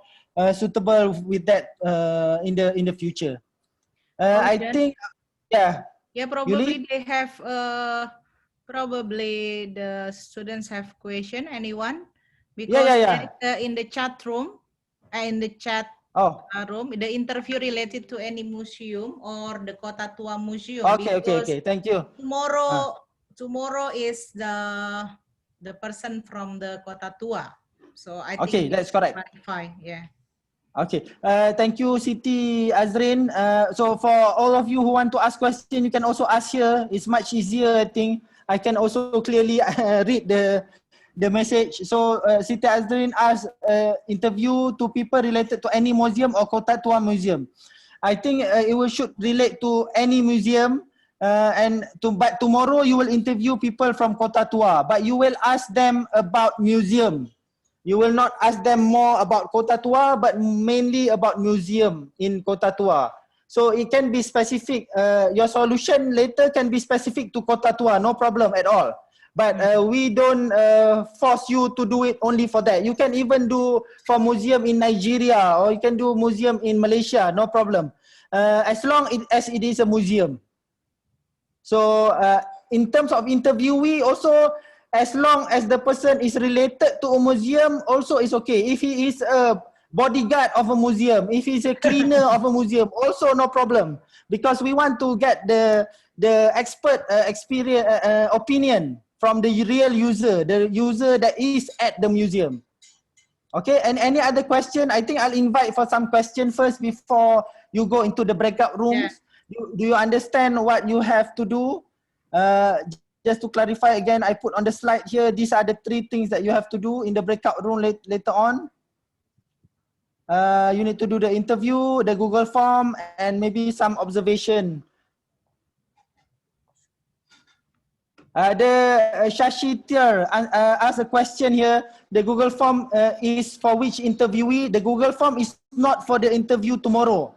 suitable with that in the future. I think, yeah. Yeah, probably Yuli? they have. Probably the students have question. Anyone? Because in the chat room, in the chat room, the interview related to any museum or the Kota Tua Museum. Okay. Thank you. Tomorrow is the person from the Kota Tua. So I think okay, that's correct. Fine. Yeah. Okay. Thank you, Siti Azrin. So for all of you who want to ask questions, you can also ask here. It's much easier, I think. I can also clearly read the message. So Siti Azrin asked interview to people related to any museum or Kota Tua Museum. I think it should relate to any museum. But tomorrow you will interview people from Kota Tua, but you will ask them about museum. You will not ask them more about Kota Tua, but mainly about museum in Kota Tua. So it can be specific. Your solution later can be specific to Kota Tua, no problem at all. But we don't force you to do it only for that. You can even do for museum in Nigeria, or you can do museum in Malaysia, no problem. As long as it is a museum. So in terms of interviewee also, as long as the person is related to a museum, also is okay. If he is a bodyguard of a museum, if he's a cleaner of a museum, also no problem. Because we want to get the expert experience opinion from the real user, the user that is at the museum. Okay, and any other question? I think I'll invite for some question first before you go into the breakout rooms. Yeah. Do you understand what you have to do? Just to clarify again, I put on the slide here, these are the 3 things that you have to do in the breakout room later on. You need to do the interview, the Google form, and maybe some observation. The Shashi Tier asked a question here. The Google form is for which interviewee? The Google form is not for the interview tomorrow.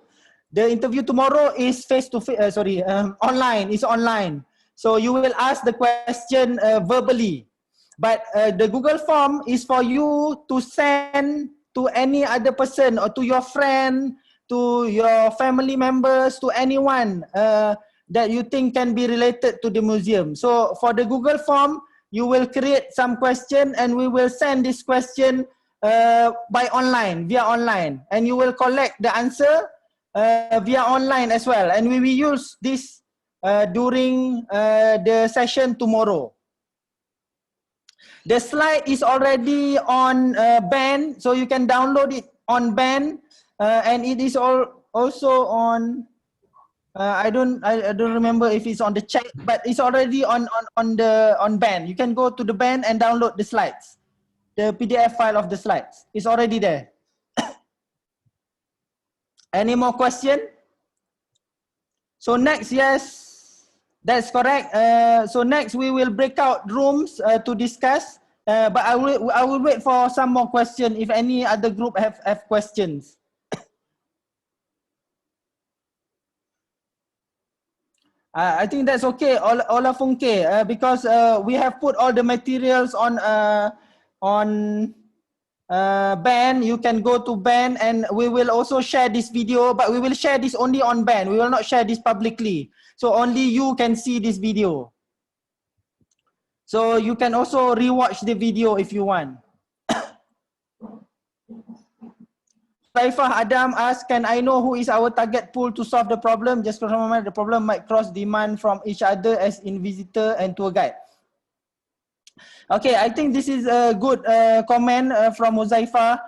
The interview tomorrow is face-to-face, online, it's online. So you will ask the question verbally. But the Google form is for you to send to any other person or to your friend, to your family members, to anyone that you think can be related to the museum. So for the Google form, you will create some question and we will send this question by online, via online. And you will collect the answer via online as well. And we will use this during the session tomorrow. The slide is already on BAN, so you can download it on BAN, and it is also on. I don't remember if it's on the chat, but it's already on BAN. You can go to the BAN and download the slides, the PDF file of the slides. It's already there. Any more question? So next, yes. That's correct. So next we will break out rooms to discuss. But I will wait for some more questions if any other group have questions. I think that's okay, Ola Funke, because we have put all the materials on BAN. You can go to BAN, and we will also share this video, but we will share this only on BAN. We will not share this publicly. So only you can see this video. So you can also rewatch the video if you want. Saifah Adam asks, can I know who is our target pool to solve the problem? Just because the problem might cross demand from each other as in visitor and tour guide. Okay, I think this is a good comment from Muzaifah.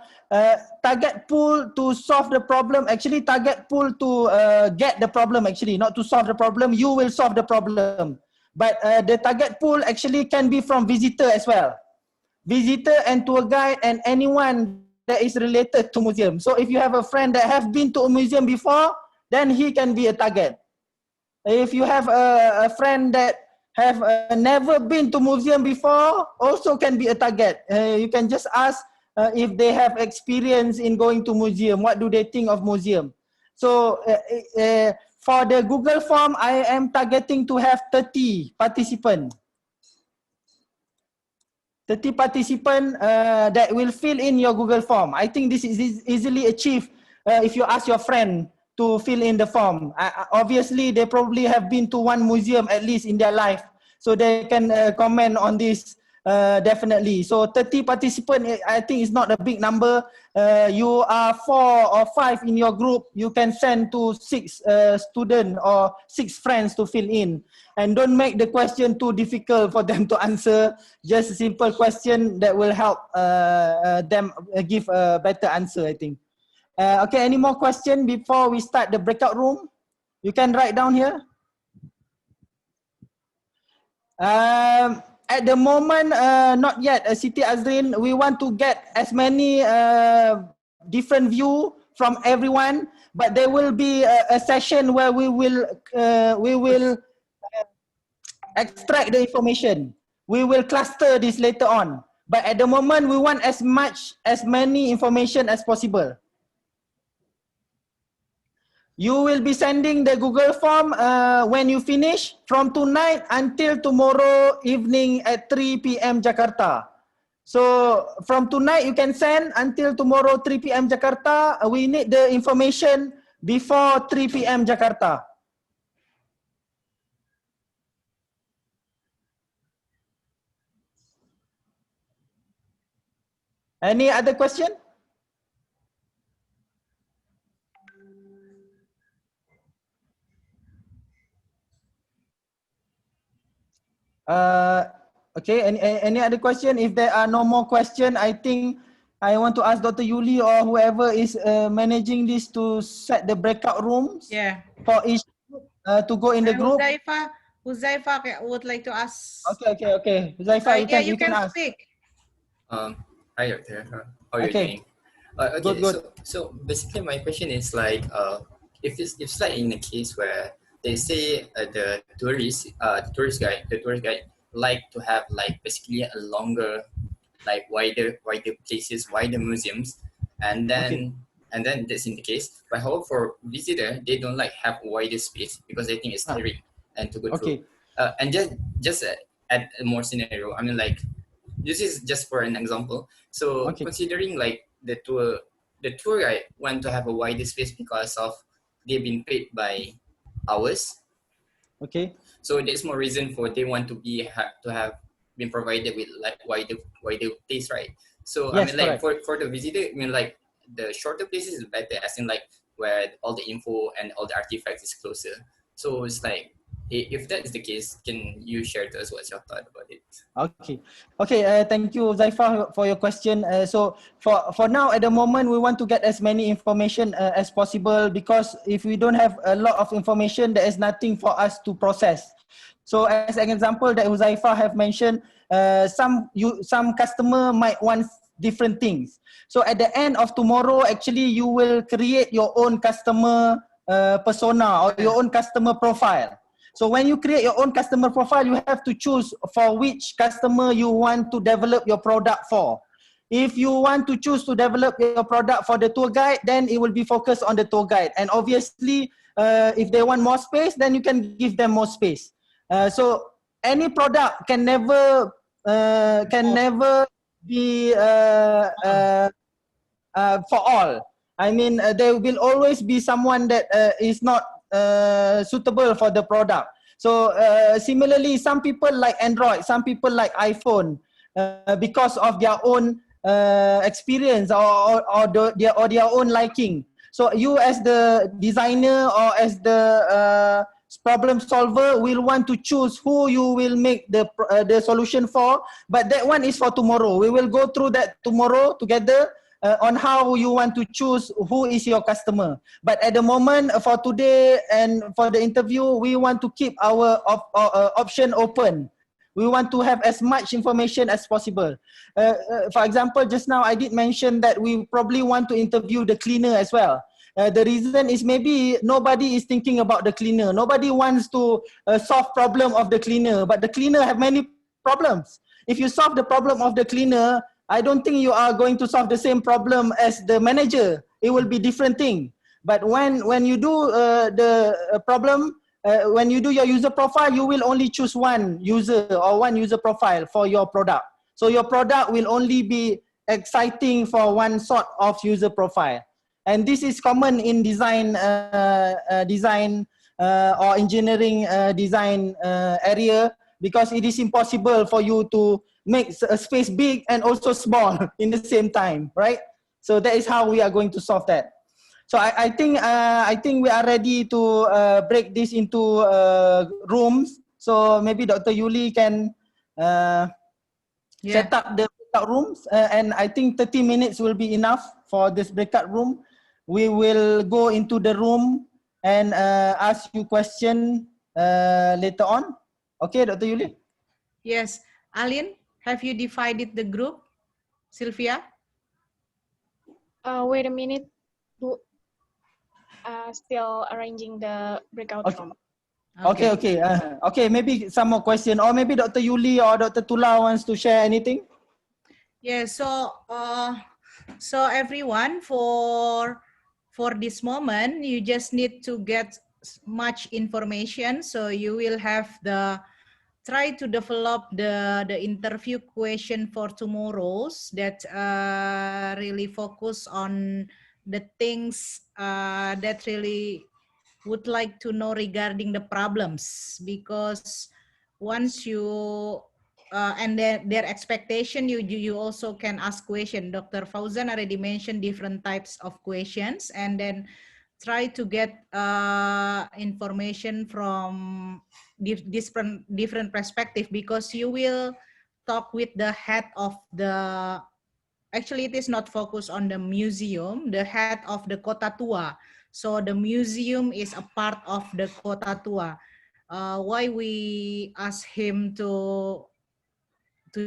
Target pool to solve the problem, actually target pool to get the problem, actually not to solve the problem. You will solve the problem, but the target pool actually can be from visitor as well, visitor and tour guide and anyone that is related to museum. So if you have a friend that have been to a museum before, then he can be a target. If you have a friend that have never been to museum before, also can be a target. You can just ask if they have experience in going to museum, what do they think of museum. So for the Google form, I am targeting to have 30 participants. 30 participants that will fill in your Google form. I think this is easily achieved if you ask your friend to fill in the form. Obviously, they probably have been to one museum at least in their life, so they can comment on this definitely. So 30 participants, I think is not a big number. You are 4 or 5 in your group, you can send to 6 students or 6 friends to fill in. And don't make the question too difficult for them to answer. Just a simple question that will help them give a better answer, I think. Okay, any more questions before we start the breakout room? You can write down here. At the moment, not yet, Siti Azrin. We want to get as many different view from everyone, but there will be a session where we will extract the information. We will cluster this later on. But at the moment, we want as many information as possible. You will be sending the Google form when you finish from tonight until tomorrow evening at 3 p.m. Jakarta. So from tonight you can send until tomorrow 3 p.m. Jakarta. We need the information before 3 p.m. Jakarta. Any other question? Okay, any other question? If there are no more questions, I think I want to ask Dr. Yuli or whoever is managing this to set the breakout rooms for each to go in the group. Huzaifa would like to ask. Okay. Huzaifa, you can ask. Speak. Hi, Doctor. How are you doing? Okay, good. So basically my question is like, if it's like in a case where they say the tourist guide like to have like basically a longer, like wider places, wider museums, and then that's in the case. But however, for visitor, they don't like have a wider space because they think it's tiring and to go through. And just add a more scenario. I mean, like, this is just for an example. So considering like the tour guide want to have a wider space because of they've been paid by hours. Okay. So there's more reason for they want to have been provided with like wider place, right? So yes, I mean, like for the visitor, I mean, like the shorter places is better, as in like where all the info and all the artifacts is closer. So it's like, if that is the case, can you share to us what's your thought about it? Okay. Thank you, Zaifa, for your question. So for now, at the moment, we want to get as many information as possible, because if we don't have a lot of information, there is nothing for us to process. So as an example that Huzaifa have mentioned, some customer might want different things. So at the end of tomorrow, actually, you will create your own customer persona or your own customer profile. So when you create your own customer profile, you have to choose for which customer you want to develop your product for. If you want to choose to develop your product for the tour guide, then it will be focused on the tour guide. And obviously, if they want more space, then you can give them more space. So any product can never be for all. I mean, there will always be someone that is not suitable for the product. So similarly, some people like Android, some people like iPhone because of their own experience or their own liking. So you as the designer or as the problem solver will want to choose who you will make the solution for, but that one is for tomorrow. We will go through that tomorrow together. On how you want to choose who is your customer. But at the moment, for today and for the interview, we want to keep our option open. We want to have as much information as possible. For example, just now I did mention that we probably want to interview the cleaner as well. The reason is maybe nobody is thinking about the cleaner. Nobody wants to solve problem of the cleaner, but the cleaner have many problems. If you solve the problem of the cleaner, I don't think you are going to solve the same problem as the manager. It will be different thing. But when you do the problem, when you do your user profile, you will only choose one user or one user profile for your product. So your product will only be exciting for one sort of user profile. And this is common in design or engineering design area, because it is impossible for you to make a space big and also small in the same time, right? So that is how we are going to solve that. So I think we are ready to break this into rooms. So maybe Dr. Yuli can set up the breakout rooms, and I think 30 minutes will be enough for this breakout room. We will go into the room and ask you question later on. Okay, Dr. Yuli? Yes. Alin, have you divided the group? Sylvia? Wait a minute. Still arranging the breakout room. Okay. Maybe some more question, or maybe Dr. Yuli or Dr. Tula wants to share anything. Yeah. So everyone, for for this moment, you just need to get much information. So you will have try to develop the interview question for tomorrow's that really focus on the things that really would like to know regarding the problems, because once you and their expectation, you also can ask question. Dr. Fauzan already mentioned different types of questions, and then try to get information from different perspective, because you will talk with the head of the, actually it is not focused on the museum, the head of the Kota Tua. So the museum is a part of the Kota Tua. Why we ask him to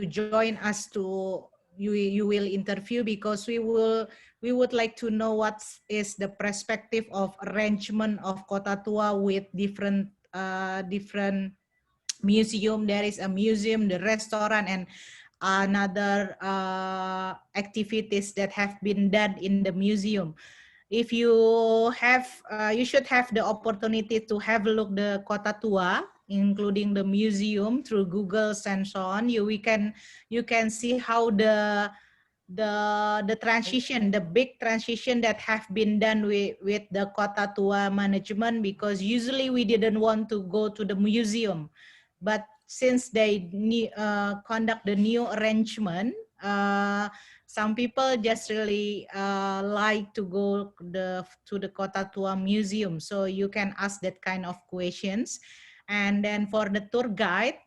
join us to you will interview, because we would like to know what is the perspective of arrangement of Kota Tua with different museum. There is a museum, the restaurant, and another activities that have been done in the museum. If you have, you should have the opportunity to have a look the Kota Tua, including the museum, through Google and so on. You can see how the transition, the big transition that have been done with the Kota Tua management, because usually we didn't want to go to the museum, but since they conduct the new arrangement, some people just really like to go to the Kota Tua museum. So you can ask that kind of questions. And then for the tour guide,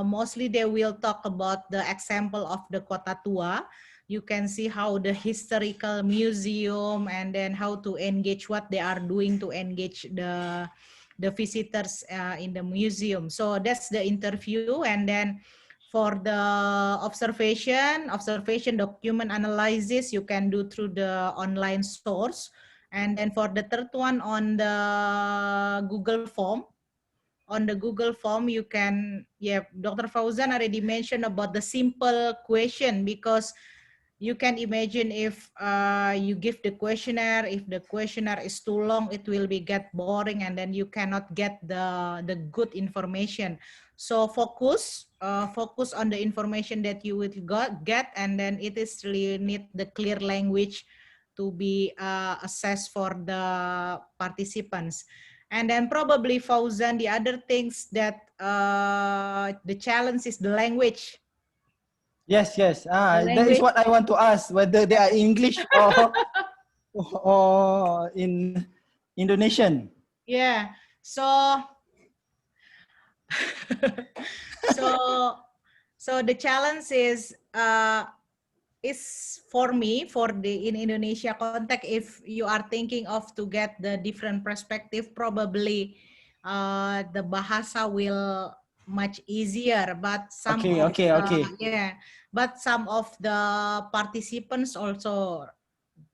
mostly they will talk about the example of the Kota Tua. You can see how the historical museum, and then how to engage, what they are doing to engage the visitors in the museum. So that's the interview. And then for the observation document analysis, you can do through the online source. And then for the third one, on the Google form, you can, Dr. Fauzan already mentioned about the simple question, because you can imagine if you give the questionnaire, if the questionnaire is too long, it will get boring, and then you cannot get the good information. So focus on the information that you will get, and then it is really need the clear language to be assessed for the participants. And then probably, Fauzan, the other things that the challenge is the language. Yes. That is what I want to ask, whether they are English or in Indonesian. Yeah. So the challenge is for me, in Indonesia context, if you are thinking of to get the different perspective, probably the bahasa will much easier, but some but some of the participants also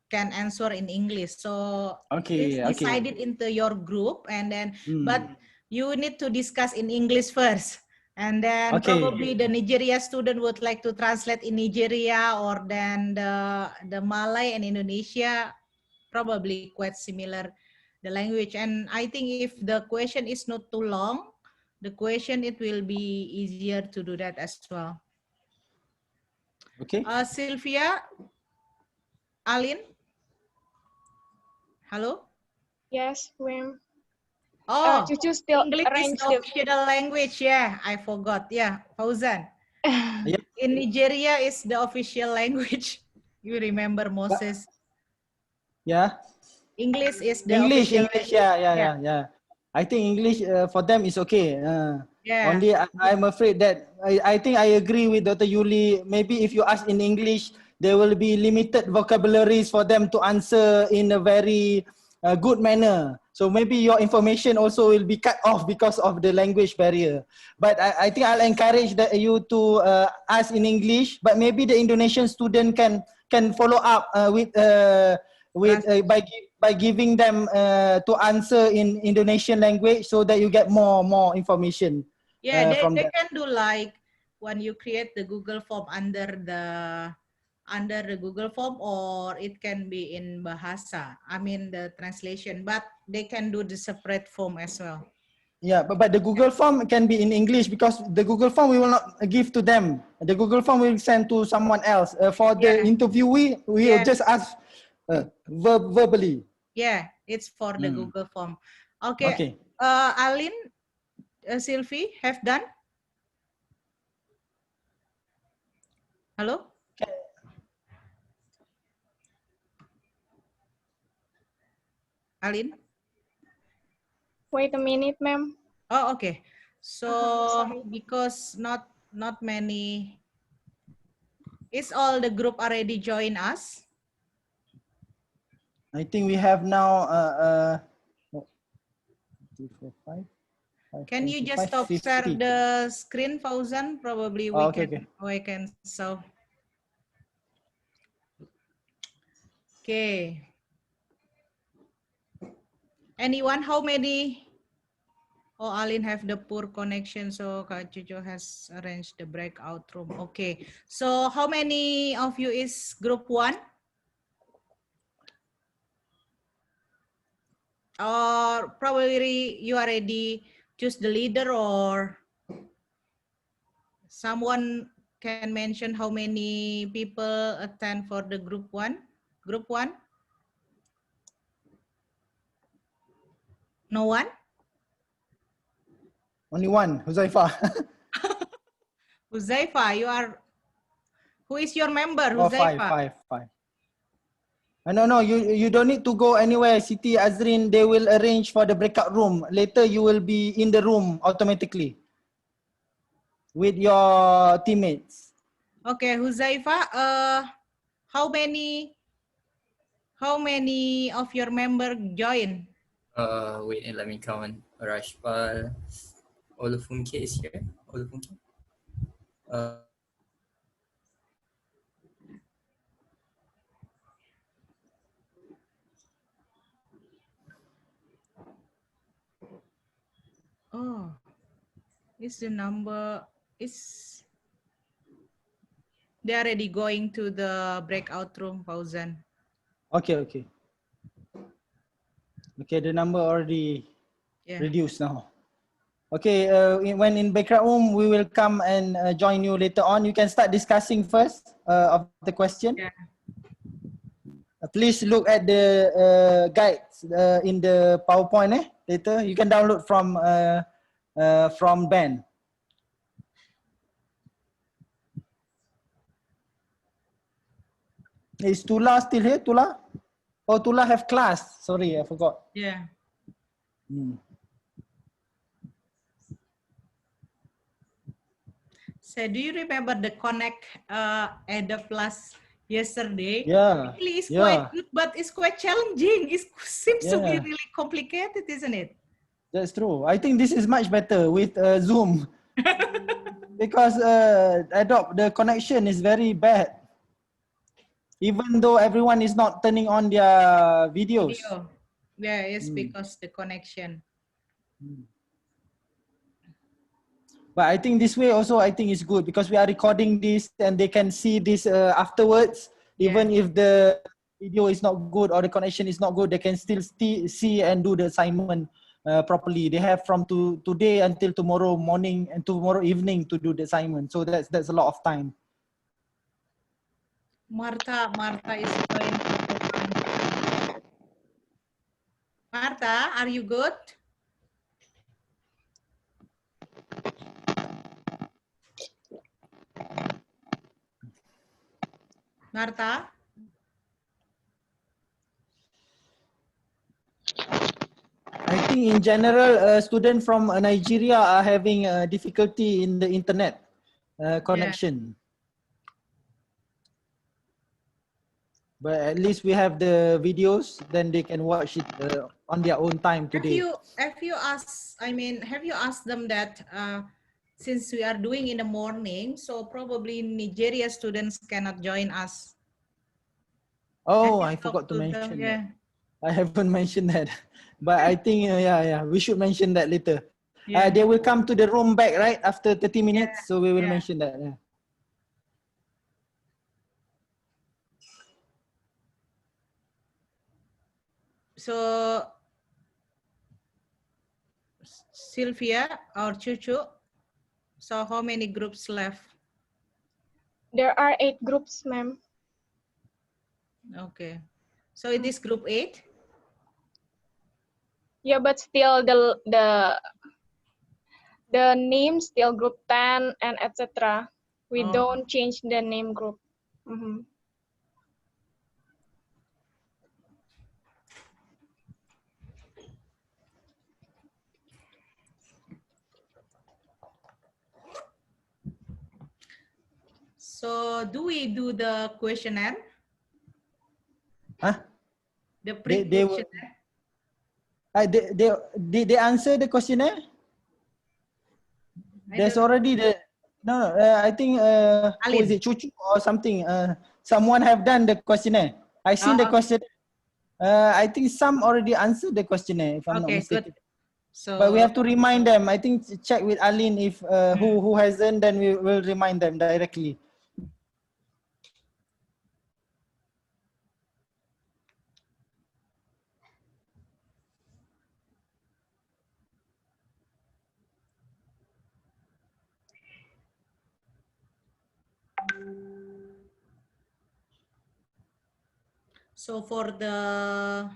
can answer in English. So please decide it into your group, and then but you need to discuss in English first. And then probably the Nigeria student would like to translate in Nigeria, or then the Malay and Indonesia, probably quite similar the language. And I think if the question is not too long, the question, it will be easier to do that as well. Okay. Sylvia, Alin, hello. Yes, Wim. Oh, Cucu still English is the official language. Yeah, I forgot. Yeah, Fauzan. In Nigeria is the official language. You remember, Moses? Yeah. English is the English. language. Yeah. I think English for them is okay. Only I'm afraid that I think I agree with Dr. Yuli. Maybe if you ask in English, there will be limited vocabularies for them to answer in a very good manner. So maybe your information also will be cut off because of the language barrier. But I think I'll encourage you to ask in English. But maybe the Indonesian student can follow up by giving them to answer in Indonesian language, so that you get more information. Yeah, they can do like when you create the Google form under under the Google form, or it can be in Bahasa. I mean the translation, but they can do the separate form as well. Yeah, but the Google form can be in English, because the Google form we will not give to them. The Google form we will send to someone else. For the interviewee, we will just ask verbally. Yeah, it's for the Google form. Okay. Alin, Sylvie, have done? Hello? Alin? Wait a minute, ma'am. Oh, okay. So Sorry. because not many, is all the group already join us? I think we have now 2, 4, 5. Can you just stop share the screen, Fauzan? Probably we can solve. Okay. Anyone? How many? Oh, Alin have the poor connection, so Kak Jojo has arranged the breakout room. Okay. So how many of you is group 1? Or probably you already choose the leader, or someone can mention how many people attend for the group 1? Group 1? No one? Only one, Huzaifa. Huzaifa, you are, who is your member, Huzaifa? Five. No, you don't need to go anywhere, Siti, Azrin. They will arrange for the breakout room. Later you will be in the room automatically with your teammates. Okay, Huzaifa, how many of your member join? Wait, let me count. Rashpal, Olufunke is here. Olufunke. Oh, is the number is they already going to the breakout room, Fauzan? Okay, the number already reduced now. Okay, when in breakout room, we will come and join you later on. You can start discussing first of the question. Yeah. Please look at the guides in the PowerPoint. Later, you can download from Ben. Is Tula still here? Tula? Oh, Tula have class. Sorry, I forgot. Yeah. So do you remember the Connect Ada Plus yesterday? Yeah. Actually, it's quite good, but it's quite challenging. It seems to be really complicated, isn't it? That's true. I think this is much better with Zoom because Adobe, the connection is very bad. Even though everyone is not turning on their videos. Yeah, it's because the connection. But I think this way also, I think is good because we are recording this and they can see this afterwards. Even if the video is not good or the connection is not good, they can still see and do the assignment properly. They have from today until tomorrow morning and tomorrow evening to do the assignment. So that's a lot of time. Martha is going to Martha, are you good? Martha? I think in general, students from Nigeria are having difficulty in the internet connection. But at least we have the videos, then they can watch it on their own time today. Have you asked them that since we are doing in the morning, so probably Nigeria students cannot join us? Oh, I forgot to mention that. I haven't mentioned that. But I think, we should mention that later. They will come to the room back, right? After 30 minutes. So we will mention that. So Sylvia or Chuchu, so how many groups left? There are 8 groups, ma'am. Okay. So it is group 8? Yeah, but still the name still group 10 and etc. We don't change the name group. So do we do the questionnaire? Huh? The pre-questionnaire? Did they answer the questionnaire? There's already the I think who is it, Chuchu or something? Someone have done the questionnaire. I seen the questionnaire. I think some already answered the questionnaire, if I'm not mistaken. Good. So, but we have to remind them. I think check with Aline if who hasn't, then we will remind them directly. So for the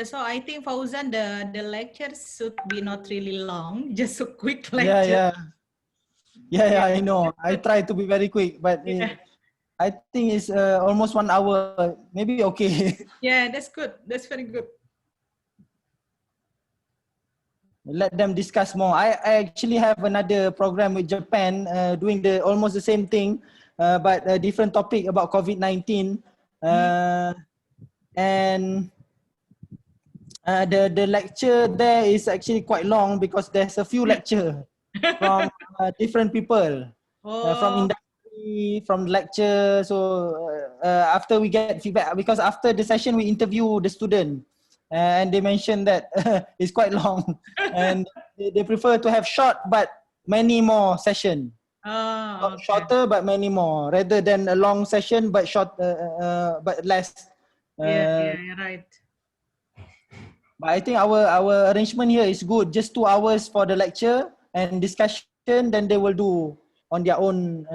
so I think Fauzan, the lectures should be not really long, just a quick lecture. Yeah, I know. I try to be very quick, but I think it's almost 1 hour. Maybe okay. Yeah, that's good. That's very good. Let them discuss more. I actually have another program with Japan doing almost the same thing, but a different topic about COVID-19. And the lecture there is actually quite long because there's a few lectures from different people from industry, from lecture. So after we get feedback, because after the session we interview the student. And they mentioned that it's quite long, and they prefer to have short but many more session. Shorter but many more, rather than a long session but short but less. Right. But I think our arrangement here is good. Just 2 hours for the lecture and discussion. Then they will do on their own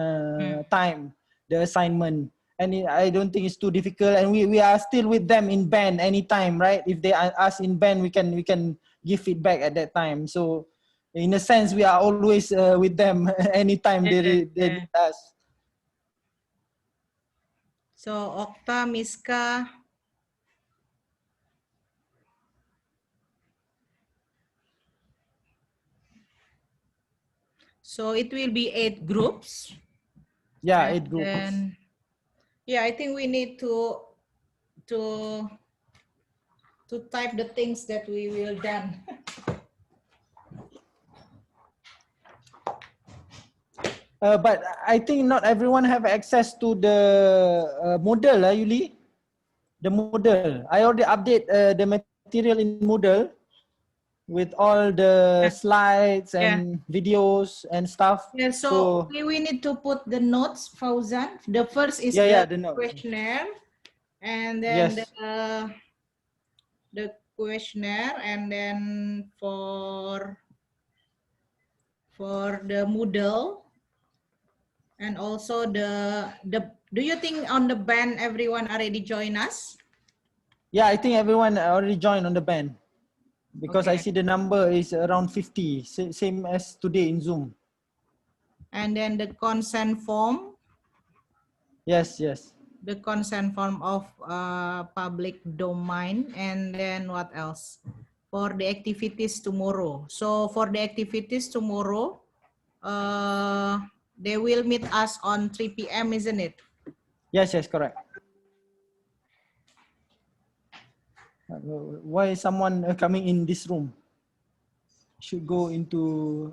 time the assignment. And I don't think it's too difficult, and we are still with them in band anytime, right? If they ask in band, we can give feedback at that time. So in a sense, we are always with them anytime they need us. So Okta, Miska. So it will be 8 groups. Yeah, 8 groups. And yeah, I think we need to type the things that we will done. But I think not everyone have access to the Moodle, Yuli. The Moodle. I already update the material in Moodle with all the slides and videos and stuff. Yeah, so we need to put the notes, Fauzan. The first is the questionnaire, and then the questionnaire, and then for the Moodle, and also the do you think on the band everyone already join us? Yeah, I think everyone already joined on the band, because I see the number is around 50, same as today in Zoom. And then the consent form. Yes. The consent form of public domain, and then what else? For the activities tomorrow. So for the activities tomorrow, they will meet us on 3 p.m., isn't it? Yes, correct. Why is someone coming in this room? Should go into...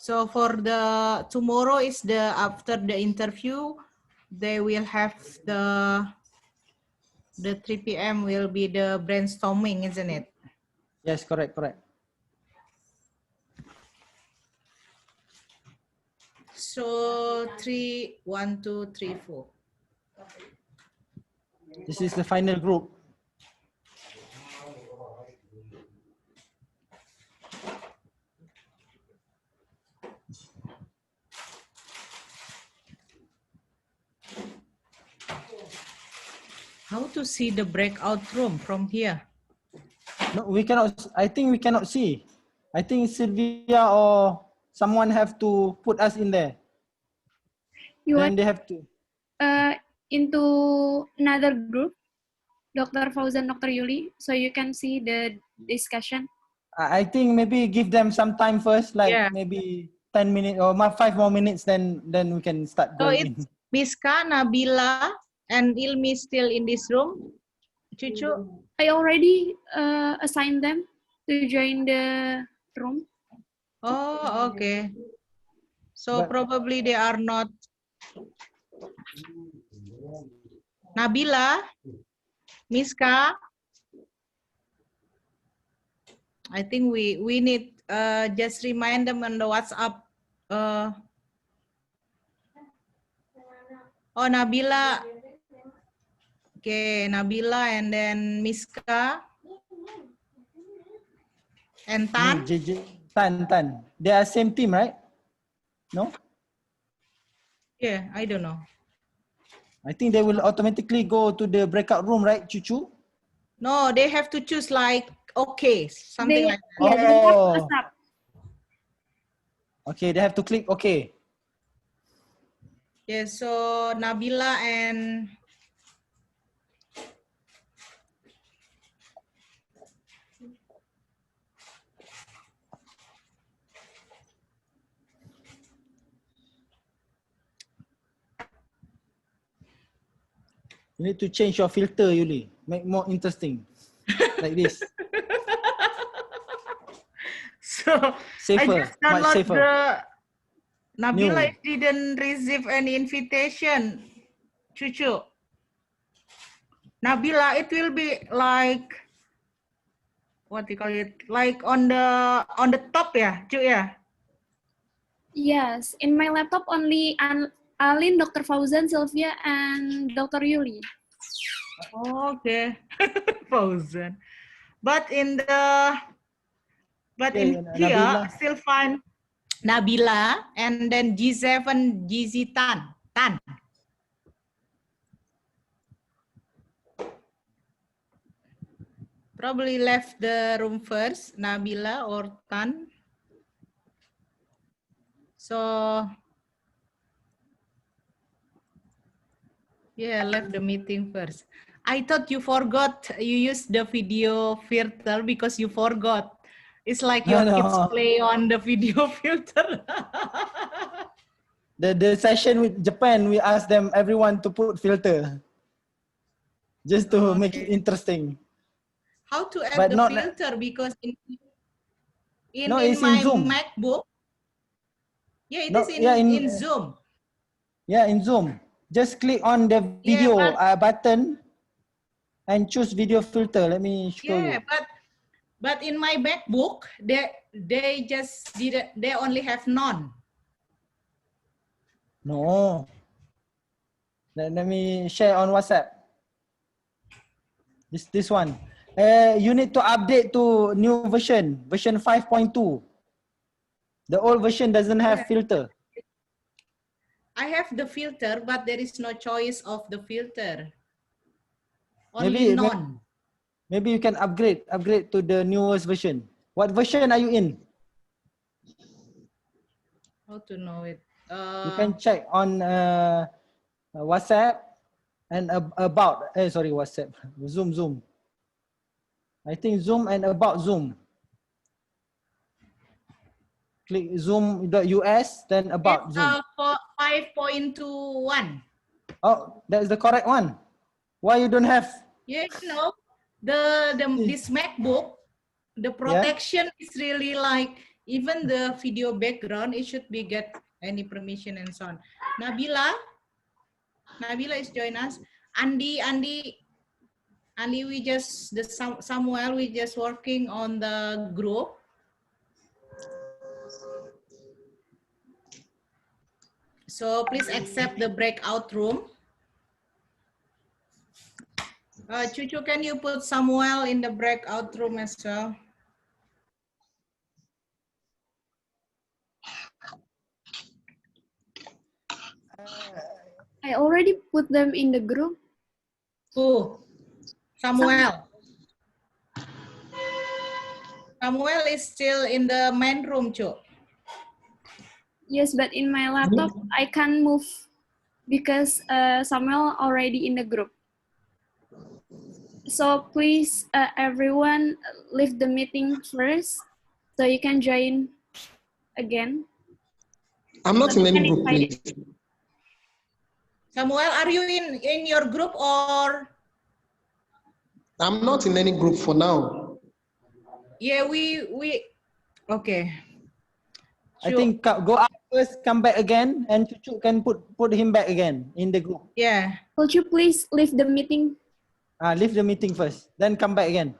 So for the tomorrow is after the interview, they will have the The 3 p.m. will be the brainstorming, isn't it? Yes, correct. So 3, 1, 2, 3, 4. This is the final group. How to see the breakout room from here? No, we cannot. I think we cannot see. I think Sylvia or someone have to put us in there. You Then want they have to. into another group, Dr. Fauzan, Dr. Yuli, so you can see the discussion. I think maybe give them some time first, like Yeah. maybe 10 minutes or 5 more minutes. Then we can start So going it's in. Miska, Nabila, and Ilmi still in this room. Cucu? I already assigned them to join the room. Oh, okay. So But- probably they are not. Nabila, Miska. I think we need just remind them on the WhatsApp. Oh, Nabila. Okay, Nabila and then Miska and Tan. Tan. They are same team, right? No? Yeah, I don't know. I think they will automatically go to the breakout room, right, Cucu? No, they have to choose like okay, something like that. Yeah, they have Oh. WhatsApp. Okay, they have to click okay. Yeah, so Nabila and You need to change your filter, Yuli. Make more interesting. Like this. so Safer, I just much download safer. the Nabila New. didn't receive any invitation. Cucu. Nabila, it will be like what you call it? Like on the top ya, Cu ya? Yes, in my laptop only Alin, Dr. Fauzan, Sylvia, and Dr. Yuli. Oh, okay. Fauzan. But in here Nabila. still find Nabila and then G7 GZ Tan. Probably left the room first, Nabila or Tan. So yeah, left the meeting first. I thought you forgot you used the video filter because you forgot. It's like your kids play on the video filter. The session with Japan, we asked them everyone to put filter. Just to make it interesting. How to add But the not filter? Because in it's my in Zoom. MacBook, yeah, it No, is yeah, in Zoom. Yeah, in Zoom. Just click on the video button and choose video filter. Let me show you. But in my MacBook, they just did they only have none. No. Let me share on WhatsApp. This one. You need to update to new version 5.2. The old version doesn't have filter. I have the filter, but there is no choice of the filter. Only none. Maybe you can upgrade to the newest version. What version are you in? How to know it? You can check on WhatsApp and about. Sorry, WhatsApp. Zoom. I think Zoom and about Zoom. Click zoom.us, then about it's, Zoom. 5.21. Oh, that's the correct one. Why you don't have? Yeah, you know, this MacBook, the protection is really like, even the video background, it should be get any permission and so on. Nabila is join us. Andi, Ali, Samuel, we just working on the group. So please accept the breakout room. Cucu, can you put Samuel in the breakout room as well? I already put them in the group. Who? Samuel. Samuel is still in the main room, Cu. Yes, but in my laptop, I can't move because Samuel already in the group. So please, everyone, leave the meeting first so you can join again. I'm not in any group, please. Samuel, are you in your group or? I'm not in any group for now. Yeah, okay. I think go out first, come back again, and Cucu can put him back again in the group. Yeah. Could you please leave the meeting? Leave the meeting first, then come back again.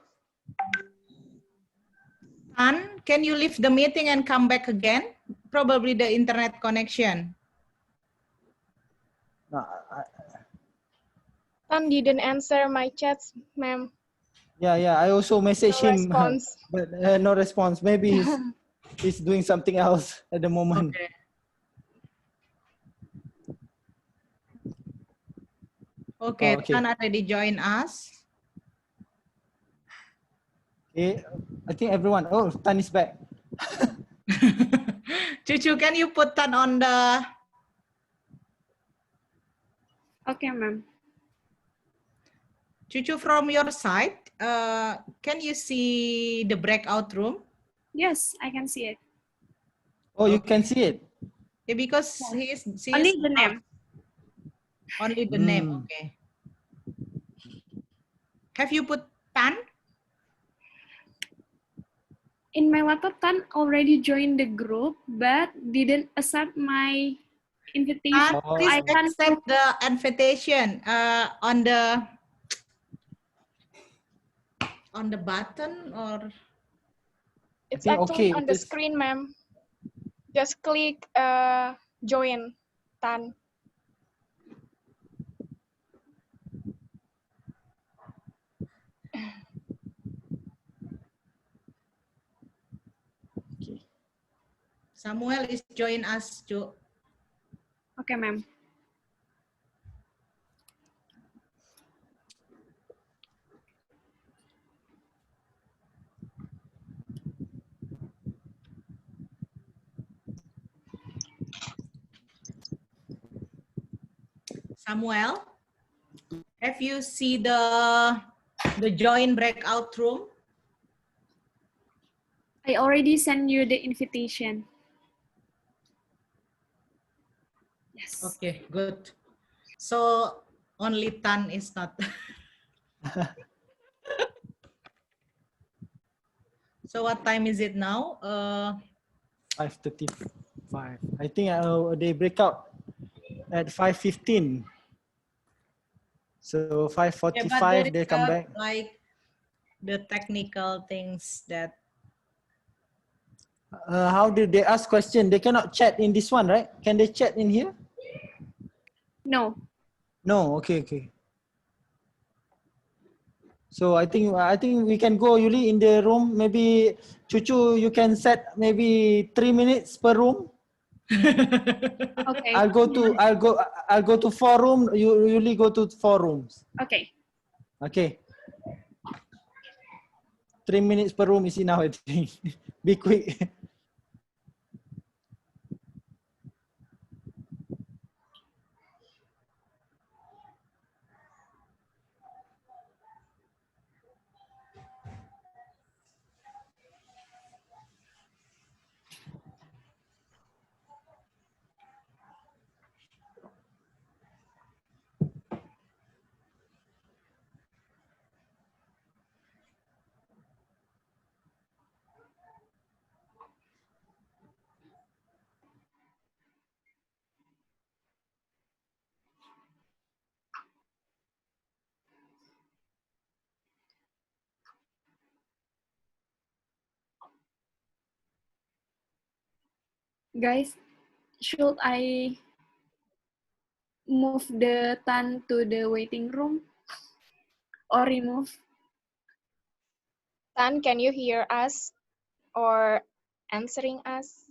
Tan, can you leave the meeting and come back again? Probably the internet connection. Tan didn't answer my chats, ma'am. Yeah. I also messaged him, response. but no response. Maybe he's doing something else at the moment. Okay. Tan already join us. Okay, I think everyone. Oh, Tan is back. Cucu, can you put Tan on the? Okay, ma'am. Cucu, from your side, can you see the breakout room? Yes, I can see it. Oh, you can see it? Yeah, because she only is the name. Only the name, okay. Have you put Tan? In my laptop, Tan already joined the group, but didn't accept my invitation. Please accept the invitation on the button or? It's actually on the screen, ma'am. Just click join, Tan. Samuel is join us, Cu. Okay, ma'am. Samuel, have you see the join breakout room? I already sent you the invitation. Yes. Okay, good. So only Tan is not. So what time is it now? 5:35. I think they break out at 5:15. So 5:45 they come back. Like the technical things that. How did they ask question? They cannot chat in this one, right? Can they chat in here? No. No. Okay. So I think we can go, Yuli, in the room. Maybe Cucu, you can set maybe 3 minutes per room. Okay. I'll go to 4 rooms. You Yuli go to 4 rooms. Okay. Okay. 3 minutes per room is enough, I think. Be quick. Guys, should I move the Tan to the waiting room or remove? Tan, can you hear us or answering us?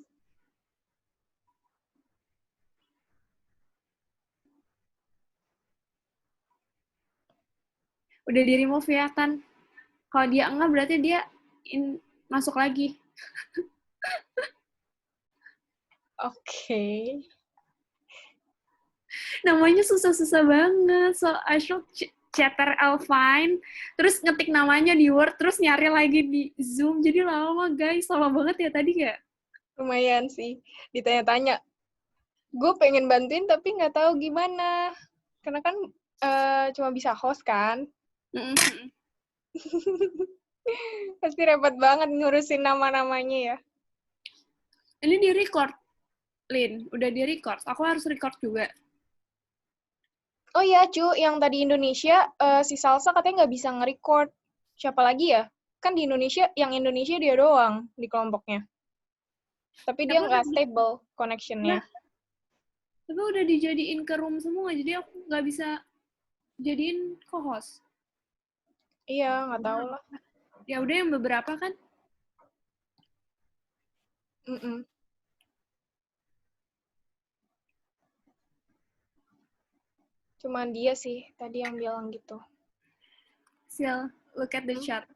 Udah di remove ya, Tan. Kalau dia enggak berarti dia masuk lagi. Oke. Namanya susah-susah banget. So I should chatter Alvine, terus ngetik namanya di Word, terus nyari lagi di Zoom. Jadi lama guys, lama banget ya tadi ya. Lumayan sih, ditanya-tanya. Gue pengen bantuin tapi nggak tahu gimana. Karena kan cuma bisa host kan. Pasti repot banget ngurusin nama-namanya ya. Ini di record, Lin. Udah di record. Aku harus record juga. Oh iya, Cu, yang tadi Indonesia, si Salsa katanya nggak bisa nge-record. Siapa lagi ya? Kan di Indonesia, yang Indonesia dia doang di kelompoknya. Tapi dia nggak stable connection-nya. Tapi udah dijadiin ke room semua, jadi aku nggak bisa jadiin co-host. Iya, nggak tahu lah. Ya udah yang beberapa kan. Cuman dia sih tadi yang bilang gitu. Sil, look at the chat.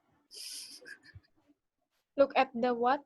Look at the what?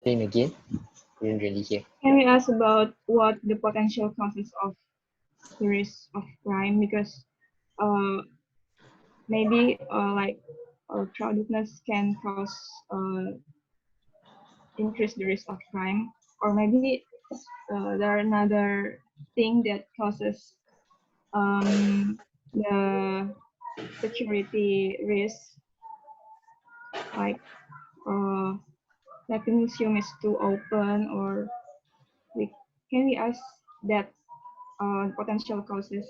Again, didn't really hear. Can we ask about what the potential causes of the risk of crime? Because maybe like crowdedness can cause increase the risk of crime, or maybe there are another thing that causes the security risk, like the museum is too open, or can we ask that potential causes?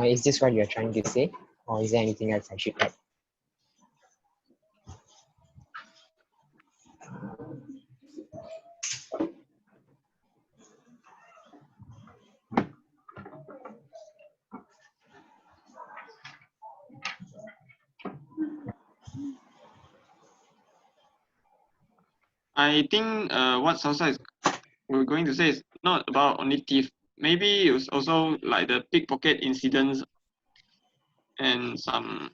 Is this what you're trying to say, or is there anything else I should add? I think what Salsa is we're going to say is not about only thief. Maybe it's also like the pickpocket incidents and something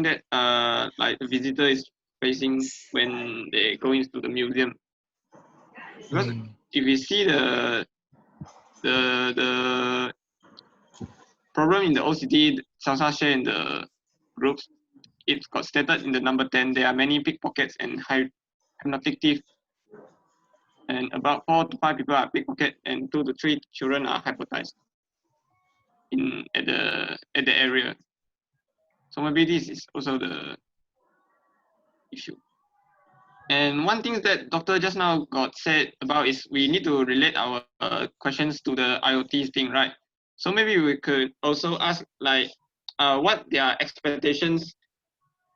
that like the visitor is facing when they go into the museum. Because if we see the problem in the OCT Salsa share in the groups, it got stated in the number 10. There are many pickpockets and hypnotic thief, and about 4 to 5 people are pickpocket, and 2 to 3 children are hypnotized at the area. So maybe this is also the issue. And one thing that doctor just now got said about is we need to relate our questions to the IoT thing, right? So maybe we could also ask like what their expectations,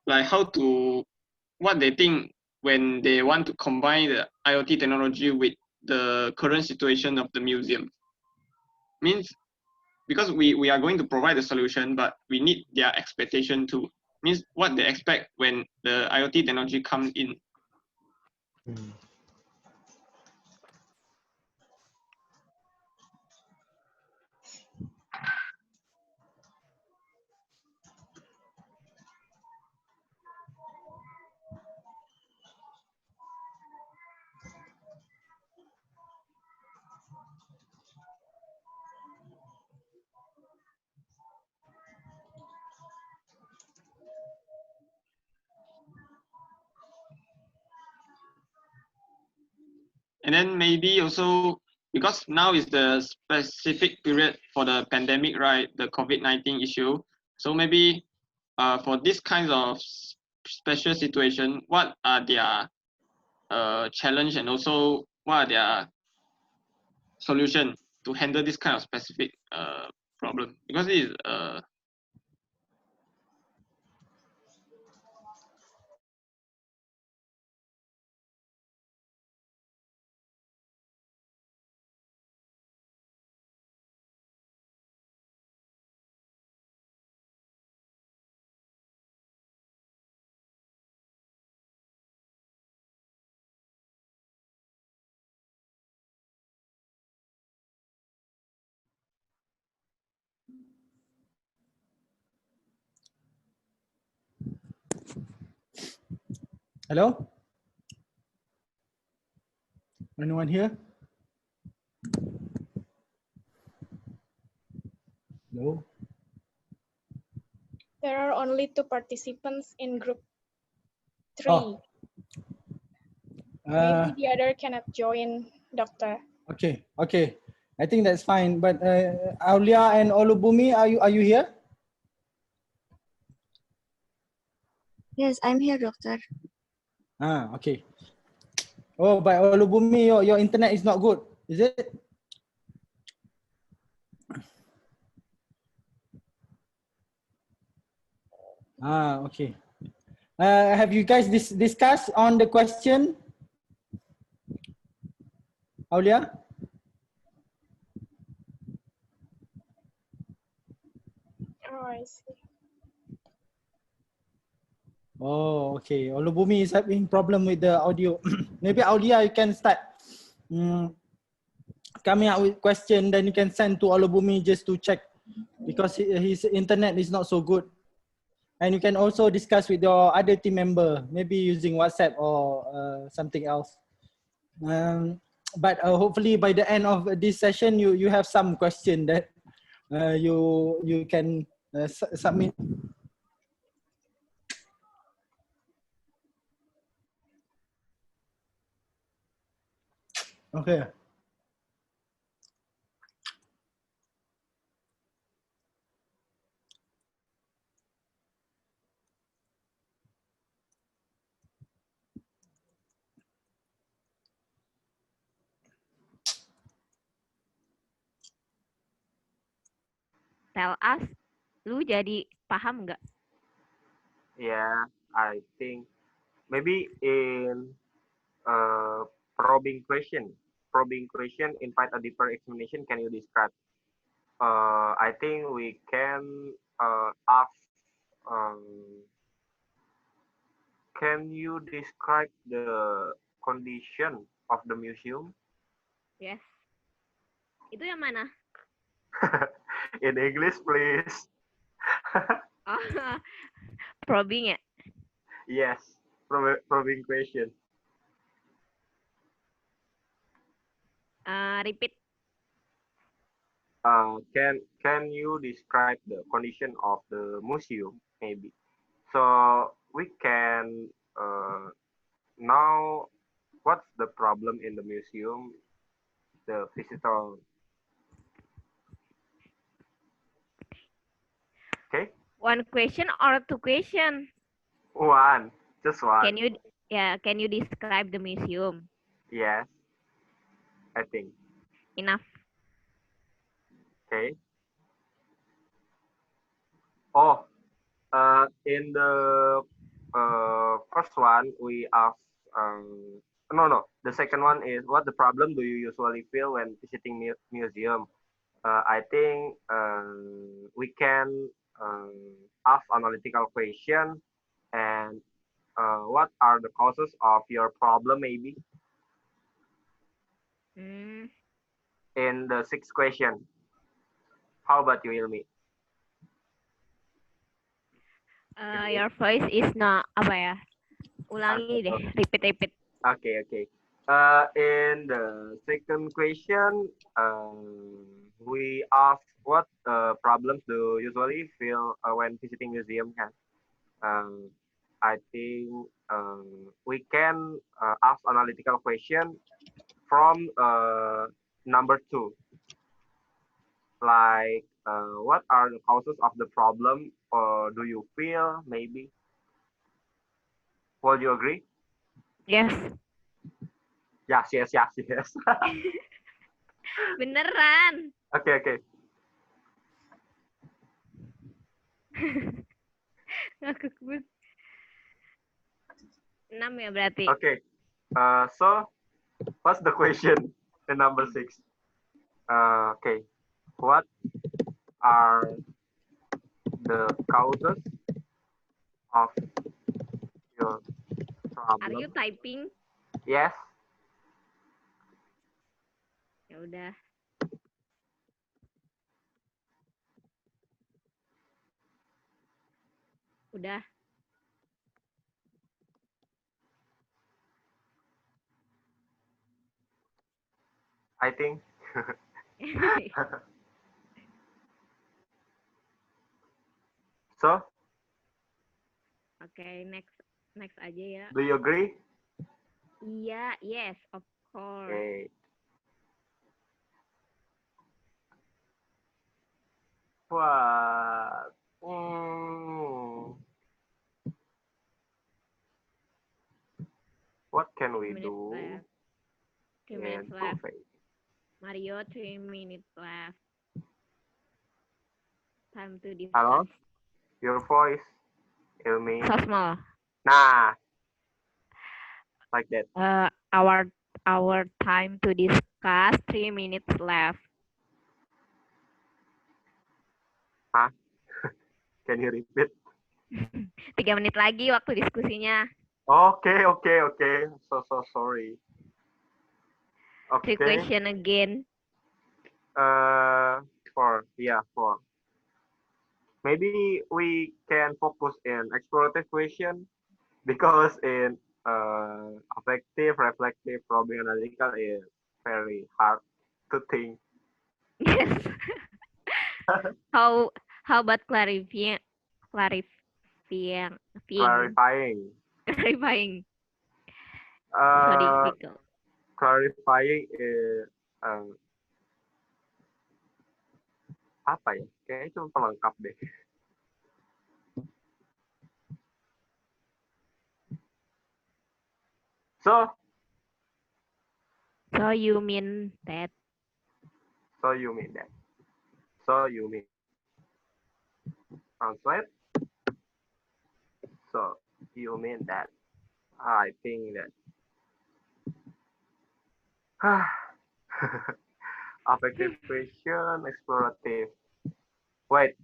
like what they think when they want to combine the IoT technology with the current situation of the museum. Means because we are going to provide the solution, but we need their expectation too. Means what they expect when the IoT technology comes in. And then maybe also, because now is the specific period for the pandemic, right? The COVID-19 issue. So maybe for this kind of special situation, what are their challenge, and also what are their solution to handle this kind of specific problem? Because it is Hello? Anyone here? No. There are only 2 participants in group 3. Oh. Maybe the other cannot join, doctor. Okay, okay. I think that's fine. But Aulia and Olubumi, are you here? Yes, I'm here, doctor. Okay. Oh, but Olubumi, your internet is not good, is it? Okay. Have you guys discussed on the question? Aulia? Oh, I see. Oh, okay. Olubumi is having problem with the audio. Maybe Aulia, you can start coming up with question, then you can send to Olubumi just to check, because his internet is not so good. And you can also discuss with your other team member, maybe using WhatsApp or something else. But hopefully by the end of this session, you have some question that you can submit. Okay. Tell us, lu jadi paham nggak? Yeah, I think maybe in probing question invite a deeper explanation. Can you describe? I think we can ask can you describe the condition of the museum? Yes. Itu yang mana? In English, please. Oh, probing ya? Yes, probing question. Repeat. Can you describe the condition of the museum, maybe? So we can know what's the problem in the museum, the visitor. Okay. One question or two question? One, just one. Can you describe the museum? Yes, I think. Enough. Okay. Oh, in the first one we ask. No. The second one is, what the problem do you usually feel when visiting museum? I think we can ask analytical question, and what are the causes of your problem, maybe? In the sixth question, how about you, Ilmi? Your voice is not apa ya? Ulangi deh, repeat. Okay. In the second question, we ask what problems do you usually feel when visiting museum. I think we can ask analytical question from number 2. Like, what are the causes of the problem, or do you feel, maybe? Would you agree? Yes. Yes. Beneran. Okay. Ngakak banget. 6 ya berarti. Okay. So what's the question in number 6? Okay. What are the causes of your problem? Are you typing? Yes. Ya udah. Udah. I think. So? Okay, next aja ya. Do you agree? Iya, yes, of course. Okay. What? What can we do? 2 minutes left. Mario, 3 minutes left. Time to discuss. Hello? Your voice, Ilmi. So small. Nah. Like that. Our time to discuss, 3 minutes left. Hah? Can you repeat? 3 menit lagi waktu diskusinya. Okay. So sorry. Okay. 3 question again. 4. Maybe we can focus in explorative question, because in affective, reflective, probing, analytical is very hard to think. Yes. How about clarifying? So difficult. Clarifying is apa ya? Kayaknya cuma pelengkap deh. So you mean that? Translate. So you mean that? I think that. Affective question, explorative. Wait.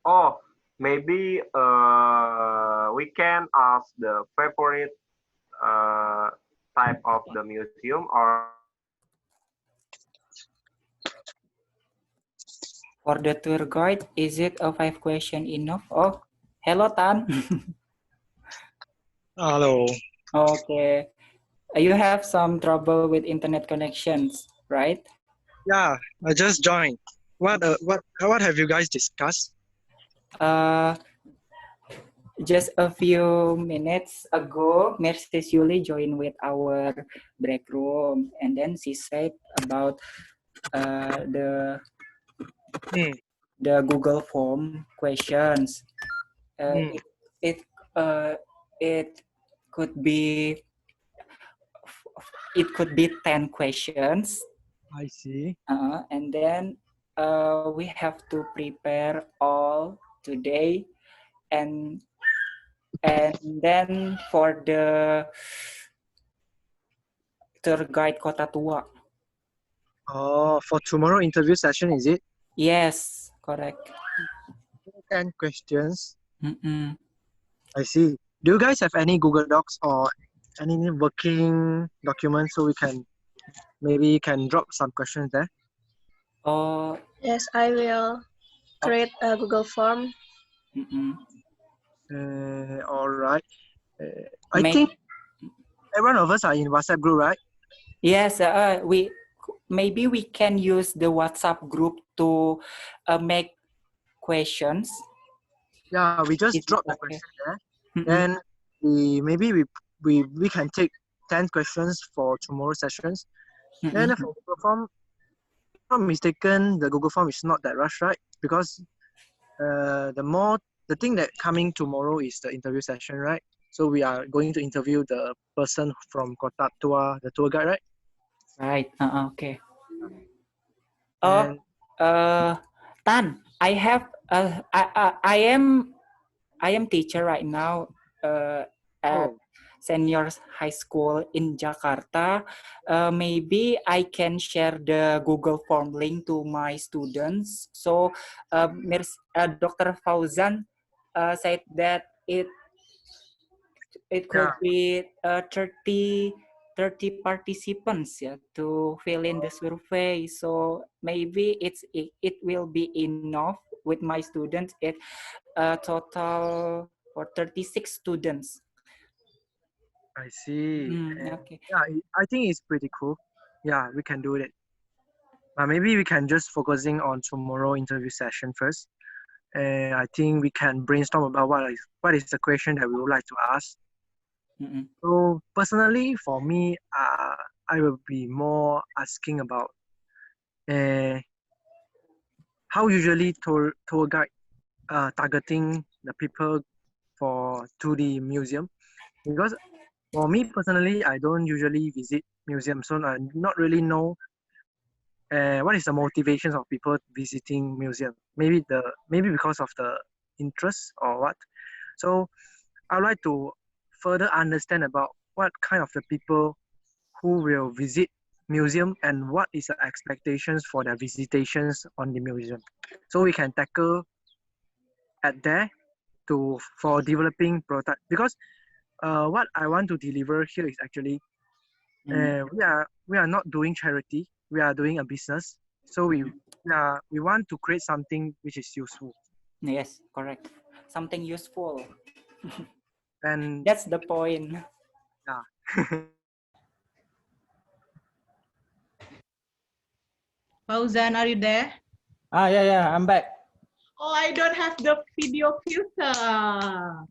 Oh, maybe we can ask the favorite type of the museum, or for the tour guide, is it a 5 question enough? Oh, hello Tan. Hello. Okay. You have some trouble with internet connections, right? Yeah, I just joined. What have you guys discussed? Just a few minutes ago, Mrs. Yuli joined with our break room, and then she said about the Google Form questions. It could be 10 questions. I see. And then we have to prepare all today, and then for the tour guide Kota Tua. Oh, for tomorrow interview session, is it? Yes, correct. 10 questions. Mm-mm. I see. Do you guys have any Google Docs or any working documents so we can maybe drop some questions there? Oh. Yes, I will create a Google form. All right. I think every one of us are in WhatsApp group, right? Yes, maybe we can use the WhatsApp group to make questions. Yeah, we just drop the question there. Then we can take 10 questions for tomorrow's sessions. Then for Google Form, if I'm not mistaken, the Google Form is not that rush, right? Because the thing that coming tomorrow is the interview session, right? So we are going to interview the person from Kota Tua, the tour guide, right? Right. Okay. Oh, Tan, I have I am teacher right now at senior high school in Jakarta. Maybe I can share the Google Form link to my students. So Dr. Fauzan said that it could be 30 participants to fill in the survey. So maybe it will be enough with my students. It total for 36 students. I see. Okay. Yeah, I think it's pretty cool. Yeah, we can do it. Maybe we can just focusing on tomorrow interview session first. I think we can brainstorm about what is the question that we would like to ask. So personally, for me, I will be more asking about how usually tour guide targeting the people to the museum. Because for me personally, I don't usually visit museums, so I not really know what is the motivations of people visiting museum. Maybe because of the interest or what. So I would like to further understand about what kind of the people who will visit museum and what is the expectations for their visitations on the museum. So we can tackle at there for developing product, because what I want to deliver here is actually we are not doing charity, we are doing a business. So we want to create something which is useful. Yes, correct. Something useful. And that's the point. Yeah. Fauzan, are you there? Yeah, I'm back. Oh, I don't have the video filter.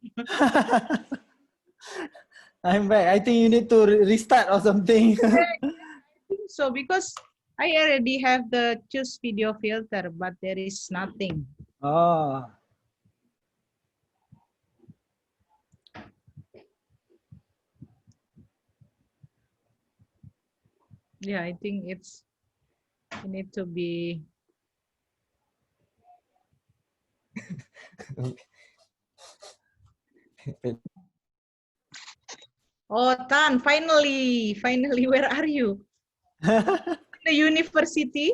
I'm back. I think you need to restart or something. I think so, because I already have the choose video filter, but there is nothing. Oh. Yeah, I think it need to be. Oh, Tan, finally, where are you? The university?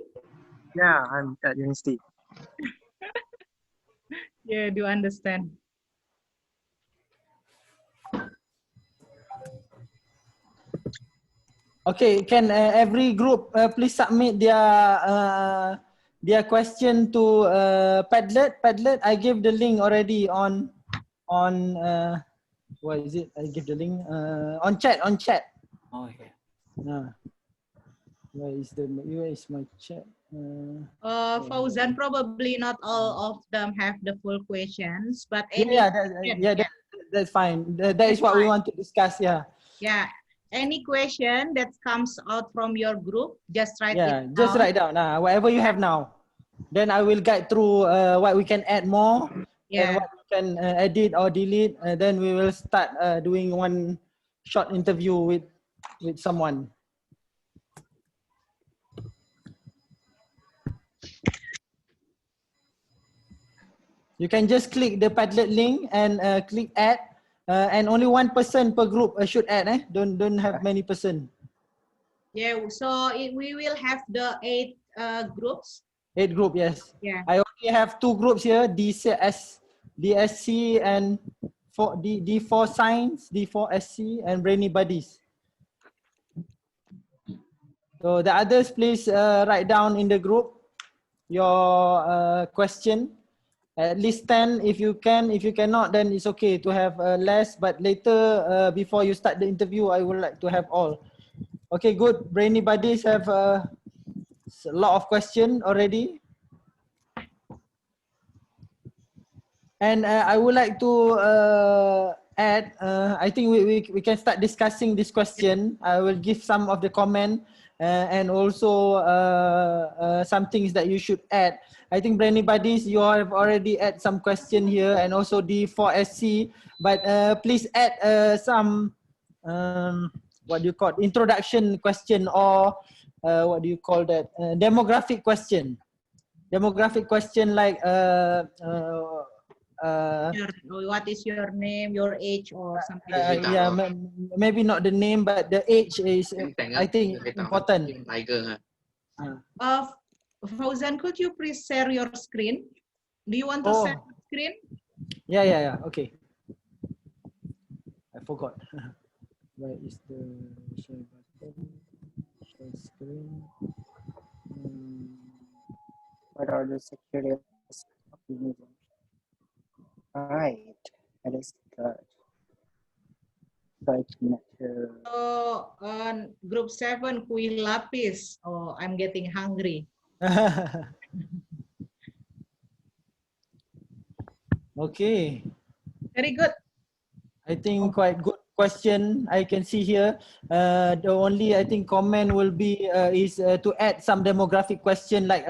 Yeah, I'm at university. Yeah, do understand. Okay, can every group please submit their question to Padlet. Padlet, I gave the link already on what is it? I give the link on chat. Oh yeah. Where is my chat? Fauzan, probably not all of them have the full questions, but that's fine. That is what we want to discuss. Yeah. Yeah. Any question that comes out from your group, just write it down. Just write down whatever you have now. Then I will guide through what we can add more and what we can edit or delete. Then we will start doing one short interview with someone. You can just click the Padlet link and click add. And only one person per group should add. Don't have many person. Yeah, so we will have the 8 groups. 8 group, yes. Yeah. I only have 2 groups here, DSC and D4 Science, D4 SC, and Brainy Buddies. So the others, please write down in the group your question. At least 10 if you can. If you cannot, then it's okay to have less. But later, before you start the interview, I would like to have all. Okay, good. Brainy Buddies have a lot of questions already. And I would like to add, I think we can start discussing this question. I will give some of the comment and also some things that you should add. I think Brainy Buddies, you have already add some question here and also D4SC, but please add some, what do you call, introduction question or what do you call that, demographic question. Demographic question like, what is your name, your age, or something? Yeah, maybe not the name, but the age is, I think, important. Fauzan, could you please share your screen? Do you want to share the screen? Yeah. Okay. I forgot. Where is the share button? Share screen. What are the security of the museum? Right, that is good. So on group 7, kuih lapis. Oh, I'm getting hungry. Okay. Very good. I think quite good question I can see here. The only I think comment will be is to add some demographic question like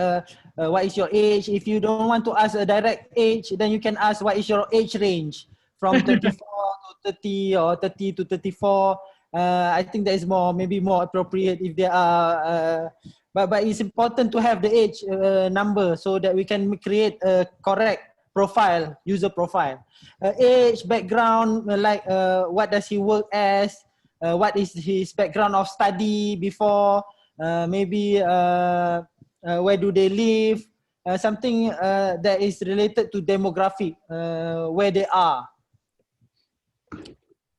what is your age? If you don't want to ask a direct age, then you can ask what is your age range from 34 to 30 or 30 to 34. I think that is maybe more appropriate if there are. But it's important to have the age number so that we can create a correct profile, user profile. Age, background, like what does he work as, what is his background of study before, maybe where do they live, something that is related to demographic, where they are.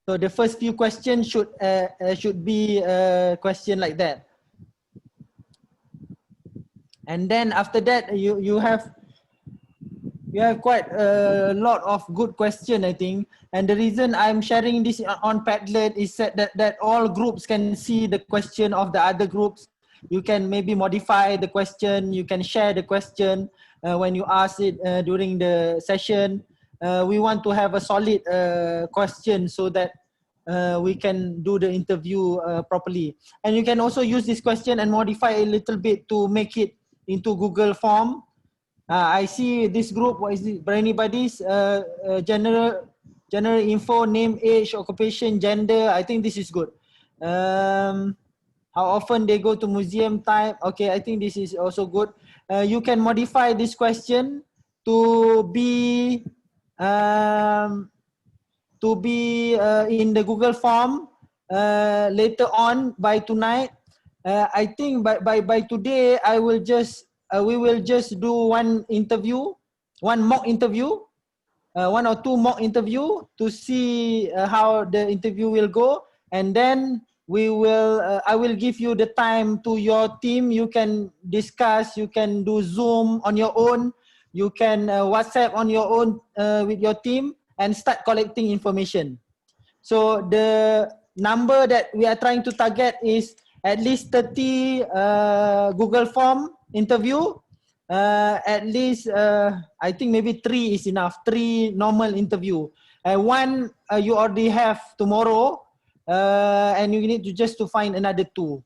So the first few questions should be a question like that. And then after that, you have quite a lot of good questions, I think. And the reason I'm sharing this on Padlet is that all groups can see the question of the other groups. You can maybe modify the question. You can share the question when you ask it during the session. We want to have a solid question so that we can do the interview properly. And you can also use this question and modify a little bit to make it into Google form. I see this group, what is it? Brainy Buddies, general info, name, age, occupation, gender. I think this is good. How often they go to museum type. Okay, I think this is also good. You can modify this question to be in the Google form later on by tonight. I think by today I will just we will just do one mock interview one or two mock interview to see how the interview will go, and then we will. I will give you the time to your team. You can discuss. You can do Zoom on your own. You can WhatsApp on your own with your team and start collecting information. So the number that we are trying to target is at least 30 Google Form interview. At least I think maybe 3 is enough. 3 normal interview. One you already have tomorrow, and you need to just to find another 2.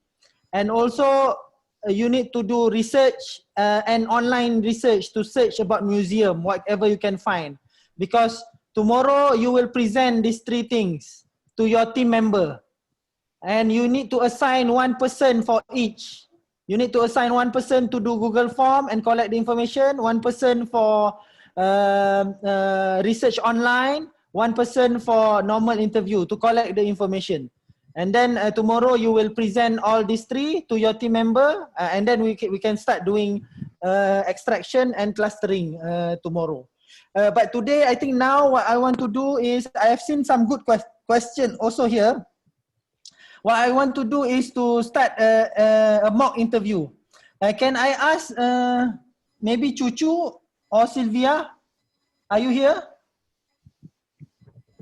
And also you need to do research and online research to search about museum, whatever you can find, because tomorrow you will present these 3 things to your team member, and you need to assign 1 person for each. You need to assign 1 person to do Google Form and collect the information, 1 person for research online, 1 person for normal interview to collect the information. And then tomorrow you will present all these 3 to your team member, and then we can start doing extraction and clustering tomorrow. But today, I think now what I want to do is, I have seen some good question also here. What I want to do is to start a mock interview. Can I ask maybe Cucu or Sylvia? Are you here?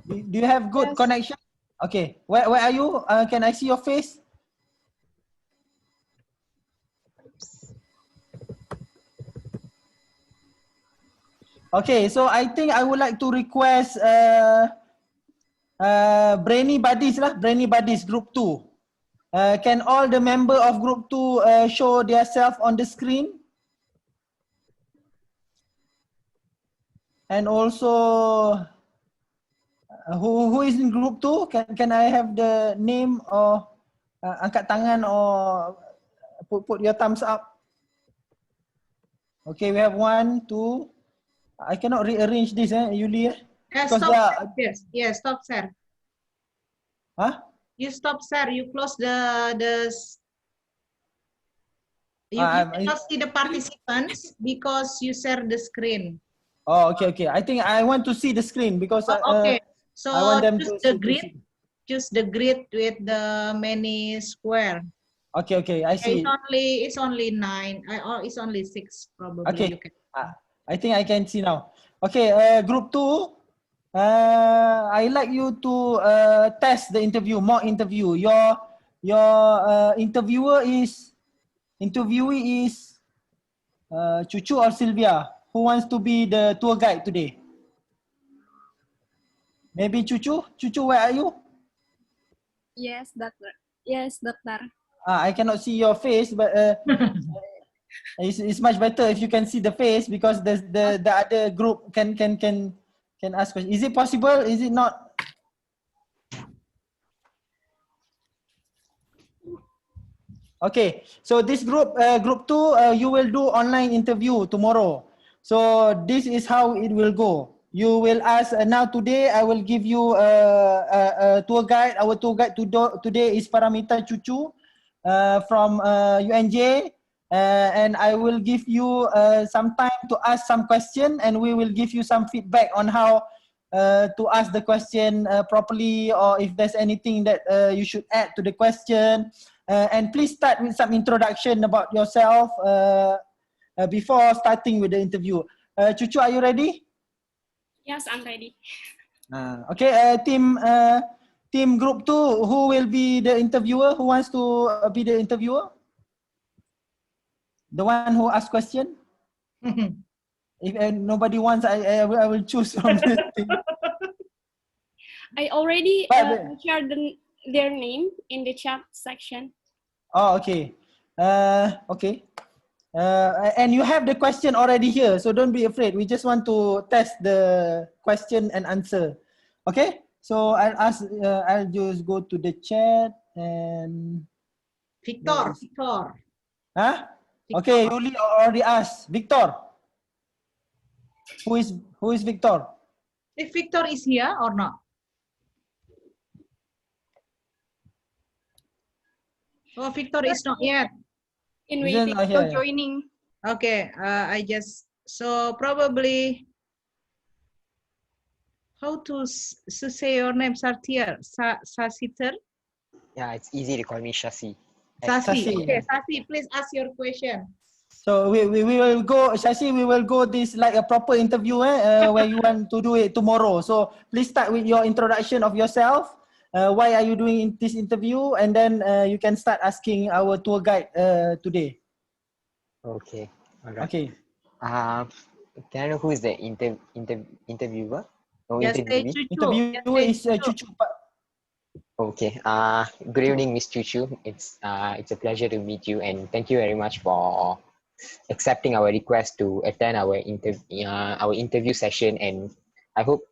Do you have good connection? Okay, where are you? Can I see your face? Okay, so I think I would like to request Brainy Buddies lah, Brainy Buddies Group 2. Can all the member of Group 2 show their self on the screen? And also, who is in Group 2? Can I have the name or angkat tangan or put your thumbs up? Okay, we have 1, 2. I cannot rearrange this, Yuli. Stop, yes, stop, sir. Huh? You stop, sir. You close you cannot see the participants because you share the screen. Oh, okay. I think I want to see the screen because okay. So I want them choose to the grid. Choose the grid with the many square. Okay. I see. It's only 9. Or it's only 6 probably. Okay. You can. I think I can see now. Okay, Group 2. I like you to test the interview, mock interview. Your interviewee is Cucu or Sylvia. Who wants to be the tour guide today? Maybe Cucu. Cucu, where are you? Yes, doctor. Yes, doctor. I cannot see your face, but it's much better if you can see the face, because the other group can ask questions. Is it possible? Is it not? Okay, so this group 2, you will do online interview tomorrow. So this is how it will go. You will ask now today. I will give you a tour guide. Our tour guide today is Paramita Cucu from UNJ. And I will give you some time to ask some question, and we will give you some feedback on how to ask the question properly, or if there's anything that you should add to the question. And please start with some introduction about yourself before starting with the interview. Cucu, are you ready? Yes, I'm ready. Okay, team Group 2, who will be the interviewer? Who wants to be the interviewer? The one who asks question? If nobody wants, I will choose from the team. I already shared their name in the chat section. Oh, okay. Okay. And you have the question already here, so don't be afraid. We just want to test the question and answer. Okay? So I'll just go to the chat and... Victor. Huh? Okay, Yuli already asked. Victor. Who is Victor? If Victor is here or not? Oh, Victor is not yet. In waiting, still joining. Okay, I just, so probably how to say your name, Sartir? Sasiter? Yeah, it's easy to call me Shasi. Sasi. Sasi. Okay, Sasi, please ask your question. So we will go, Shashi, we will go this like a proper interview where you want to do it tomorrow. So please start with your introduction of yourself. Why are you doing this interview? And then you can start asking our tour guide today. Okay. All right. Okay. Can I know who is the interviewer? Or Yes, interviewee? Interviewer is Chuchu. Okay. Good evening, Miss Chuchu. It's a pleasure to meet you, and thank you very much for accepting our request to attend our interview session. And I hope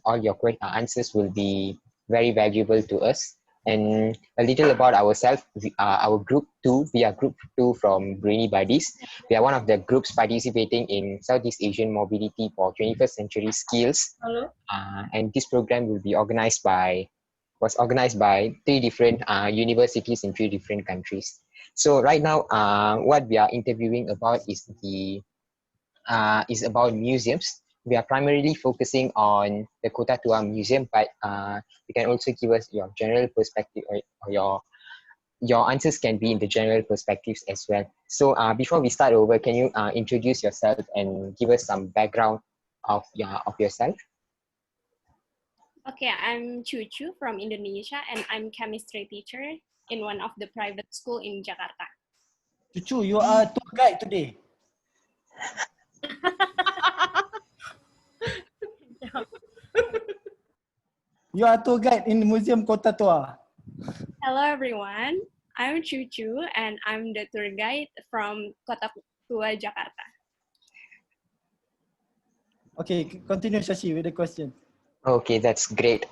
all your answers will be very valuable to us. And a little about ourselves. Our group 2, we are group 2 from Brainy Buddies. We are one of the groups participating in Southeast Asian Mobility for 21st Century Skills. Hello. And this program will be organized by 3 different universities in 3 different countries. So right now, what we are interviewing about is about museums. We are primarily focusing on the Kota Tua Museum, but you can also give us your general perspective, or your answers can be in the general perspectives as well. So before we start over, can you introduce yourself and give us some background of yourself? Okay, I'm Chuchu from Indonesia, and I'm chemistry teacher in one of the private school in Jakarta. Chuchu, you are a tour guide today. You are a tour guide in Museum Kota Tua. Hello everyone, I'm Chuchu, and I'm the tour guide from Kota Tua, Jakarta. Okay, continue, Shashi, with the question. Okay, that's great.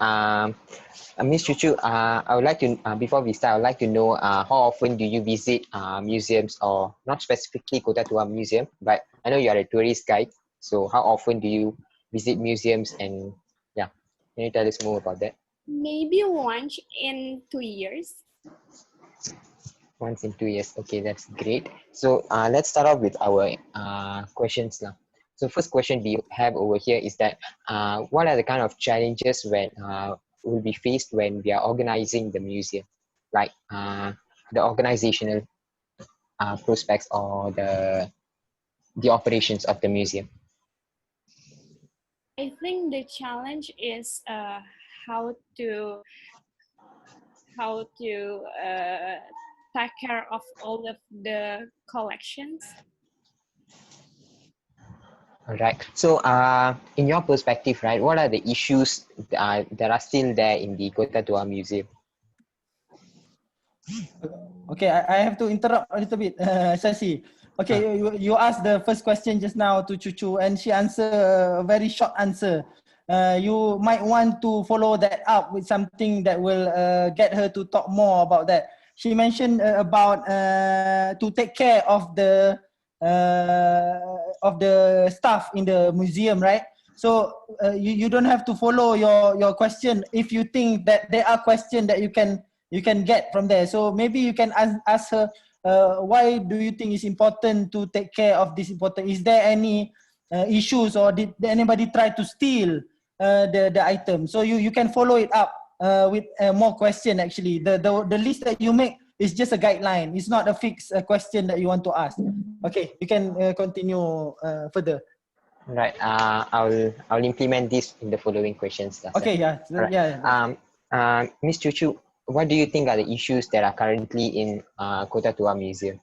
Miss Chuchu, I would like to, before we start, I would like to know how often do you visit museums, or not specifically Kota Tua Museum, but I know you are a tourist guide. So how often do you visit museums, and yeah, can you tell us more about that? Maybe once in 2 years. Once in 2 years. Okay, that's great. So let's start off with our questions now. So first question we have over here is that what are the kind of challenges when will be faced when we are organizing the museum, like the organizational prospects or the operations of the museum? I think the challenge is how to take care of all of the collections. All right. So, in your perspective, right, what are the issues that are still there in the Kota Tua Museum? Okay, I have to interrupt a little bit, Shashi. Okay, you asked the first question just now to Chuchu, and she answered a very short answer. You might want to follow that up with something that will get her to talk more about that. She mentioned about to take care of the staff in the museum, right? So you don't have to follow your question if you think that there are questions that you can get from there. So maybe you can ask her, why do you think it's important to take care of this important? Is there any issues, or did anybody try to steal the item? So you can follow it up with more question. Actually, the list that you make is just a guideline. It's not a fixed question that you want to ask. Okay, you can continue further. Right. I'll implement this in the following questions. Okay. Yeah. Right. Yeah. Miss Chuchu, what do you think are the issues that are currently in Kota Tua Museum?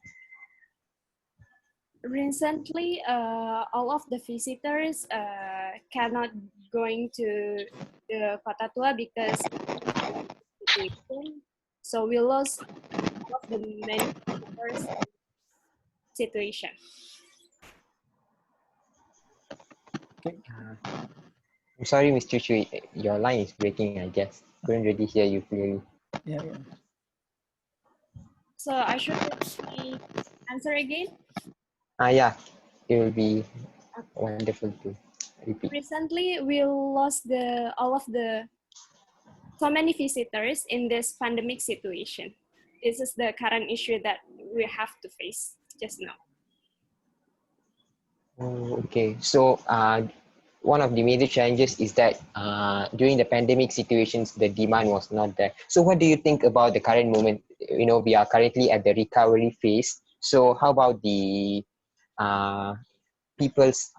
Recently, all of the visitors cannot going to the Kota Tua because of the situation. So we lost all of the many visitors situation. Okay. I'm sorry, Miss Chuchu, your line is breaking, I guess. Couldn't really hear you clearly. Yeah. So I should answer again? Yeah, it will be wonderful to repeat. Recently, we lost so many visitors in this pandemic situation. This is the current issue that we have to face just now. Oh, okay. So one of the major challenges is that during the pandemic situations, the demand was not there. So what do you think about the current moment? You know, we are currently at the recovery phase. So how about the people's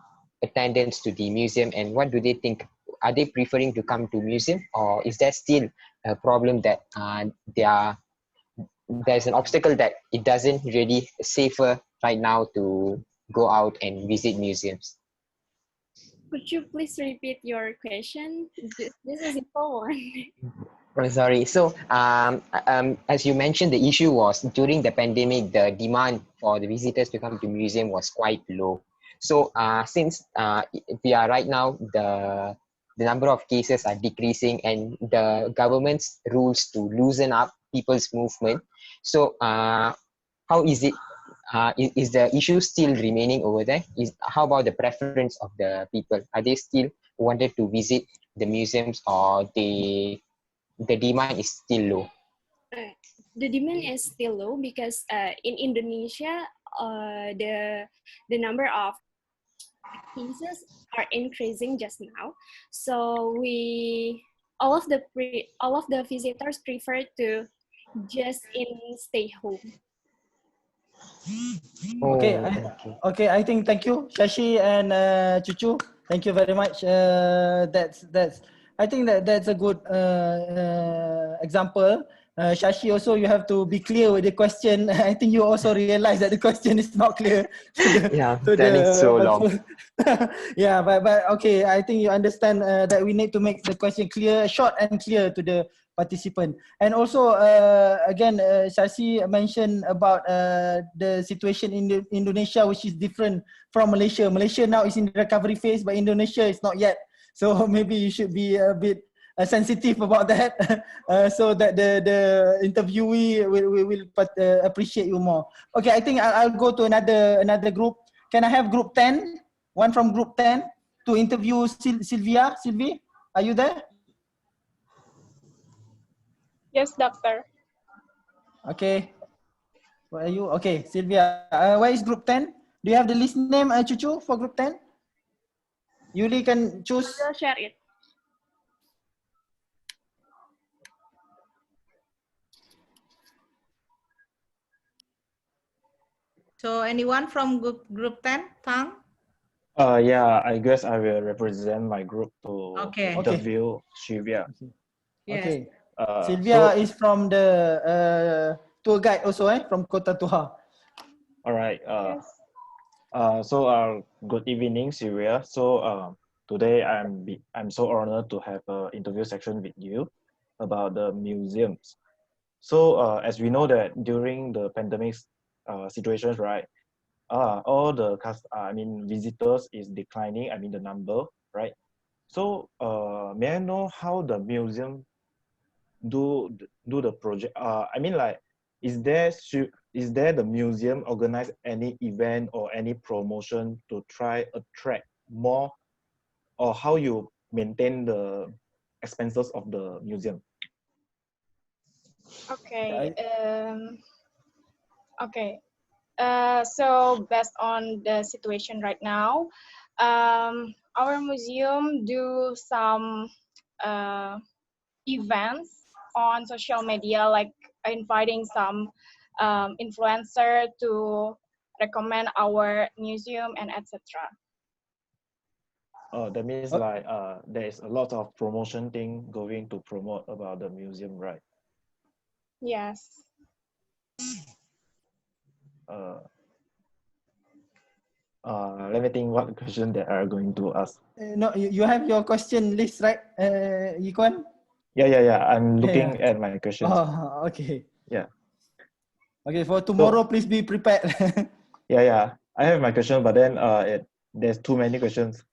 attendance to the museum, and what do they think? Are they preferring to come to museum, or is there still a problem that there's an obstacle that it doesn't really safer right now to go out and visit museums? Could you please repeat your question? This is a simple one. Oh, sorry. So, as you mentioned, the issue was during the pandemic, the demand for the visitors to come to museum was quite low. So, since we are right now, the number of cases are decreasing, and the government's rules to loosen up people's movement. So, how is it? Is the issue still remaining over there? How about the preference of the people? Are they still wanted to visit the museums, or the demand is still low? The demand is still low because in Indonesia, the number of cases are increasing just now. So all of the visitors prefer to just stay home. Okay, okay. I think thank you, Shashi and Chuchu. Thank you very much. That's. I think that's a good example. Shashi, also you have to be clear with the question. I think you also realize that the question is not clear. Planning so long. Yeah, but okay. I think you understand that we need to make the question clear, short and clear to the participant. And also, again, Shashi mentioned about the situation in Indonesia, which is different from Malaysia. Malaysia now is in the recovery phase, but Indonesia is not yet. So maybe you should be a bit sensitive about that, so that the interviewee will appreciate you more. Okay, I think I'll go to another group. Can I have group 10? One from group 10 to interview Sylvia. Sylvie, are you there? Yes, doctor. Okay. Where are you? Okay, Sylvia. Where is group 10? Do you have the list name, Chuchu, for group 10? Yuli can choose. I will share it. So anyone from group 10, Tang? Yeah, I guess I will represent my group to interview Sylvia. Yes. Okay. Sylvia is from the tour guide also, from Kota Tua. All right. Good evening, Sylvia. So today I'm so honored to have an interview section with you about the museums. So as we know that during the pandemic situations, right, all the visitors is declining. I mean the number, right? So may I know how the museum do the project? I mean, like, is there the museum organize any event or any promotion to try attract more, or how you maintain the expenses of the museum? Okay. Okay. So based on the situation right now, our museum do some events on social media, like inviting some influencer to recommend our museum and etc. Oh, that means like there is a lot of promotion thing going to promote about the museum, right? Yes. Let me think what question they are going to ask. No, you have your question list, right, Yikwan? Yeah. I'm looking at my questions. Oh, okay. Yeah. Okay, for tomorrow, please be prepared. Yeah. I have my question, but then there's too many questions.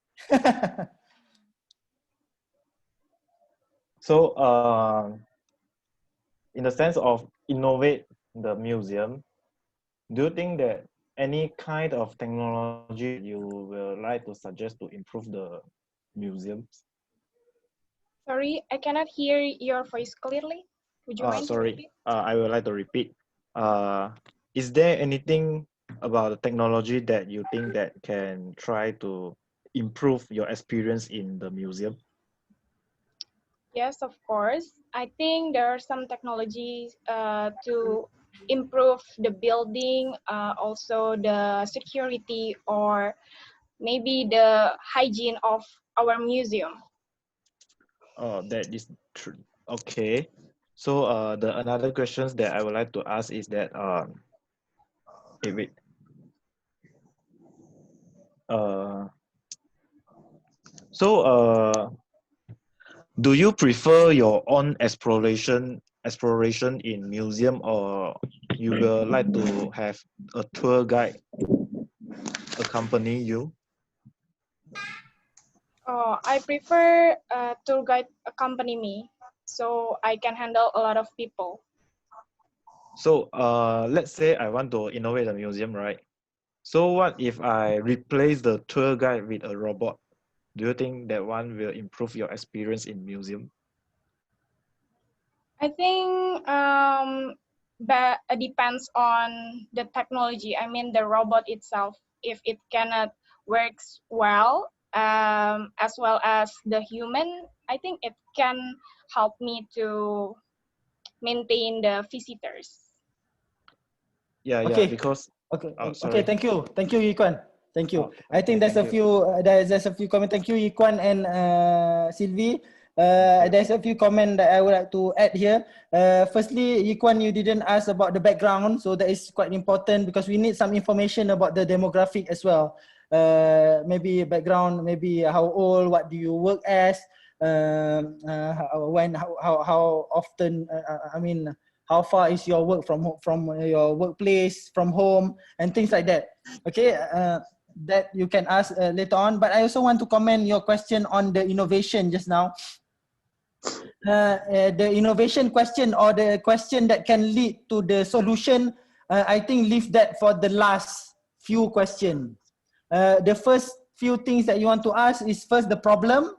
So, in the sense of innovate the museum, do you think that any kind of technology you will like to suggest to improve the museums? Sorry, I cannot hear your voice clearly. Would you mind to Sorry, repeat? I would like to repeat. Is there anything about the technology that you think that can try to improve your experience in the museum? Yes, of course. I think there are some technologies to improve the building, also the security, or maybe the hygiene of our museum. Oh, that is true. Okay. So the another questions that I would like to ask is that wait. So do you prefer your own exploration in museum, or you will like to have a tour guide accompany you? Oh, I prefer a tour guide accompany me, so I can handle a lot of people. So let's say I want to innovate a museum, right? So what if I replace the tour guide with a robot? Do you think that one will improve your experience in museum? I think that depends on the technology. I mean, the robot itself. If it cannot works well, as well as the human, I think it can help me to maintain the visitors. Yeah, Okay. because Okay. sorry. Okay. Thank you, Yikwan. Thank you. Okay, I think there's a few. There's a few comments. Thank you, Yikwan and Sylvie. There's a few comments that I would like to add here. Firstly, Yikwan, you didn't ask about the background, so that is quite important because we need some information about the demographic as well. Maybe background, maybe how old, what do you work as, when, how often. I mean, how far is your work from your workplace, from home, and things like that. Okay, that you can ask later on. But I also want to comment your question on the innovation just now. The innovation question, or the question that can lead to the solution, I think leave that for the last few questions. The first few things that you want to ask is first the problem.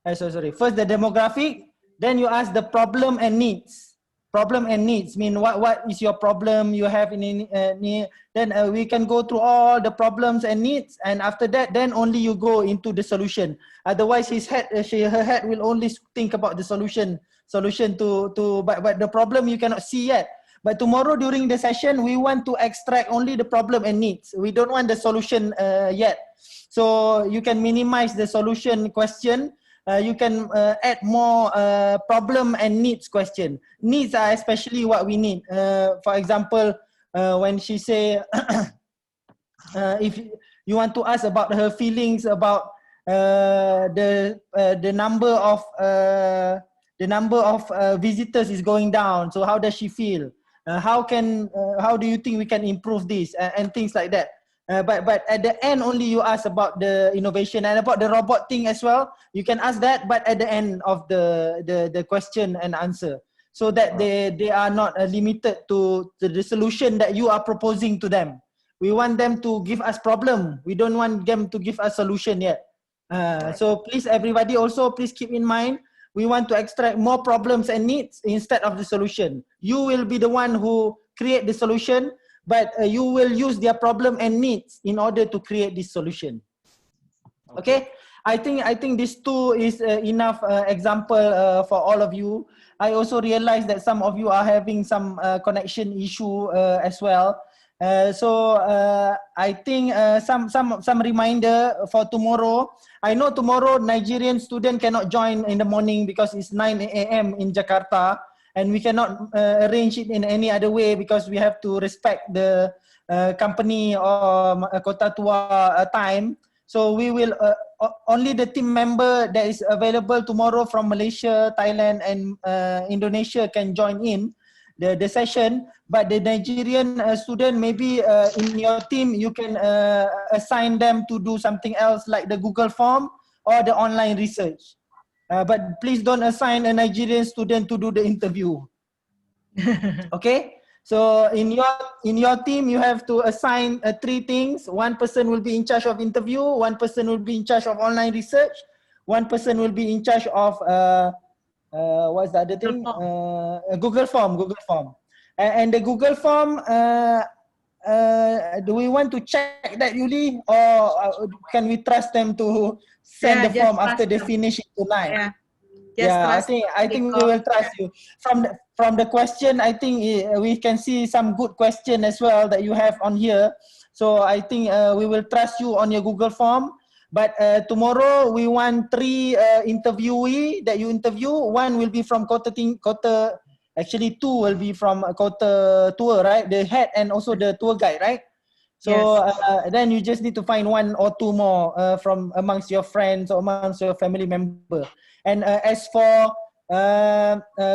First the demographic, then you ask the problem and needs. Problem and needs mean what is your problem you have in need. Then we can go through all the problems and needs, and after that, then only you go into the solution. Otherwise, her head will only think about the solution but the problem you cannot see yet. But tomorrow during the session, we want to extract only the problem and needs. We don't want the solution yet. So you can minimize the solution question. You can add more problem and needs question. Needs are especially what we need. For example, when she say, if you want to ask about her feelings about the number of visitors is going down. So how does she feel? How do you think we can improve this and things like that? But at the end only you ask about the innovation and about the robot thing as well. You can ask that, but at the end of the question and answer, so that they are not limited to the solution that you are proposing to them. We want them to give us problem. We don't want them to give us solution yet. So please, everybody, also please keep in mind, we want to extract more problems and needs instead of the solution. You will be the one who create the solution, but you will use their problem and needs in order to create this solution. Okay, I think this two is enough example for all of you. I also realize that some of you are having some connection issue as well. So I think some reminder for tomorrow. I know tomorrow Nigerian student cannot join in the morning because it's 9 a.m. in Jakarta, and we cannot arrange it in any other way because we have to respect the company or Kota Tua time. So we will only the team member that is available tomorrow from Malaysia, Thailand, and Indonesia can join in the session. But the Nigerian student, maybe in your team, you can assign them to do something else like the Google form or the online research. But please don't assign a Nigerian student to do the interview. Okay? So in your team, you have to assign 3 things. One person will be in charge of interview, one person will be in charge of online research, one person will be in charge of what's the other thing? Google form. And the Google form, do we want to check that, Yuli, or can we trust them to send the form after they finish it tonight? Yeah, I think we will trust you. From the question, I think we can see some good question as well that you have on here. So I think we will trust you on your Google form. But tomorrow we want 3 interviewee that you interview. 1 will be from actually 2 will be from Kota Tour, right? The head and also the tour guide, right? So then you just need to find 1 or 2 more from amongst your friends or amongst your family member. And as for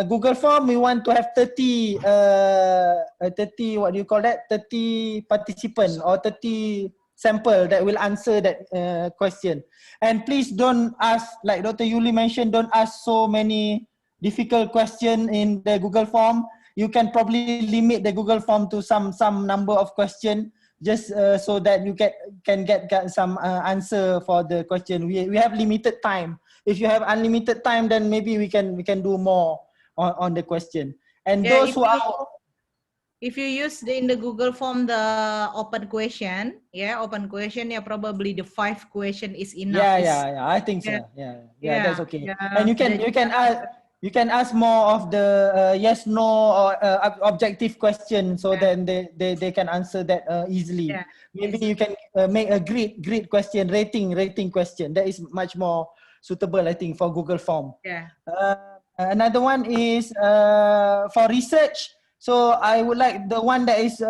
Google form, we want to have 30, 30, what do you call that? 30 participants or 30 sample that will answer that question. And please don't ask, like Dr. Yuli mentioned, don't ask so many difficult questions in the Google form. You can probably limit the Google form to some number of questions, just so that you can get some answer for the question. We have limited time. If you have unlimited time, then maybe we can do more on the question. And those who are, if you use in the Google form the open question, probably the 5 question is enough. Yeah, I think so. Yeah, that's okay. And you can ask more of the yes, no, or objective question, so then they can answer that easily. Maybe you can make a grid question, rating question. That is much more suitable, I think, for Google form. Another one is for research. So I would like the one that is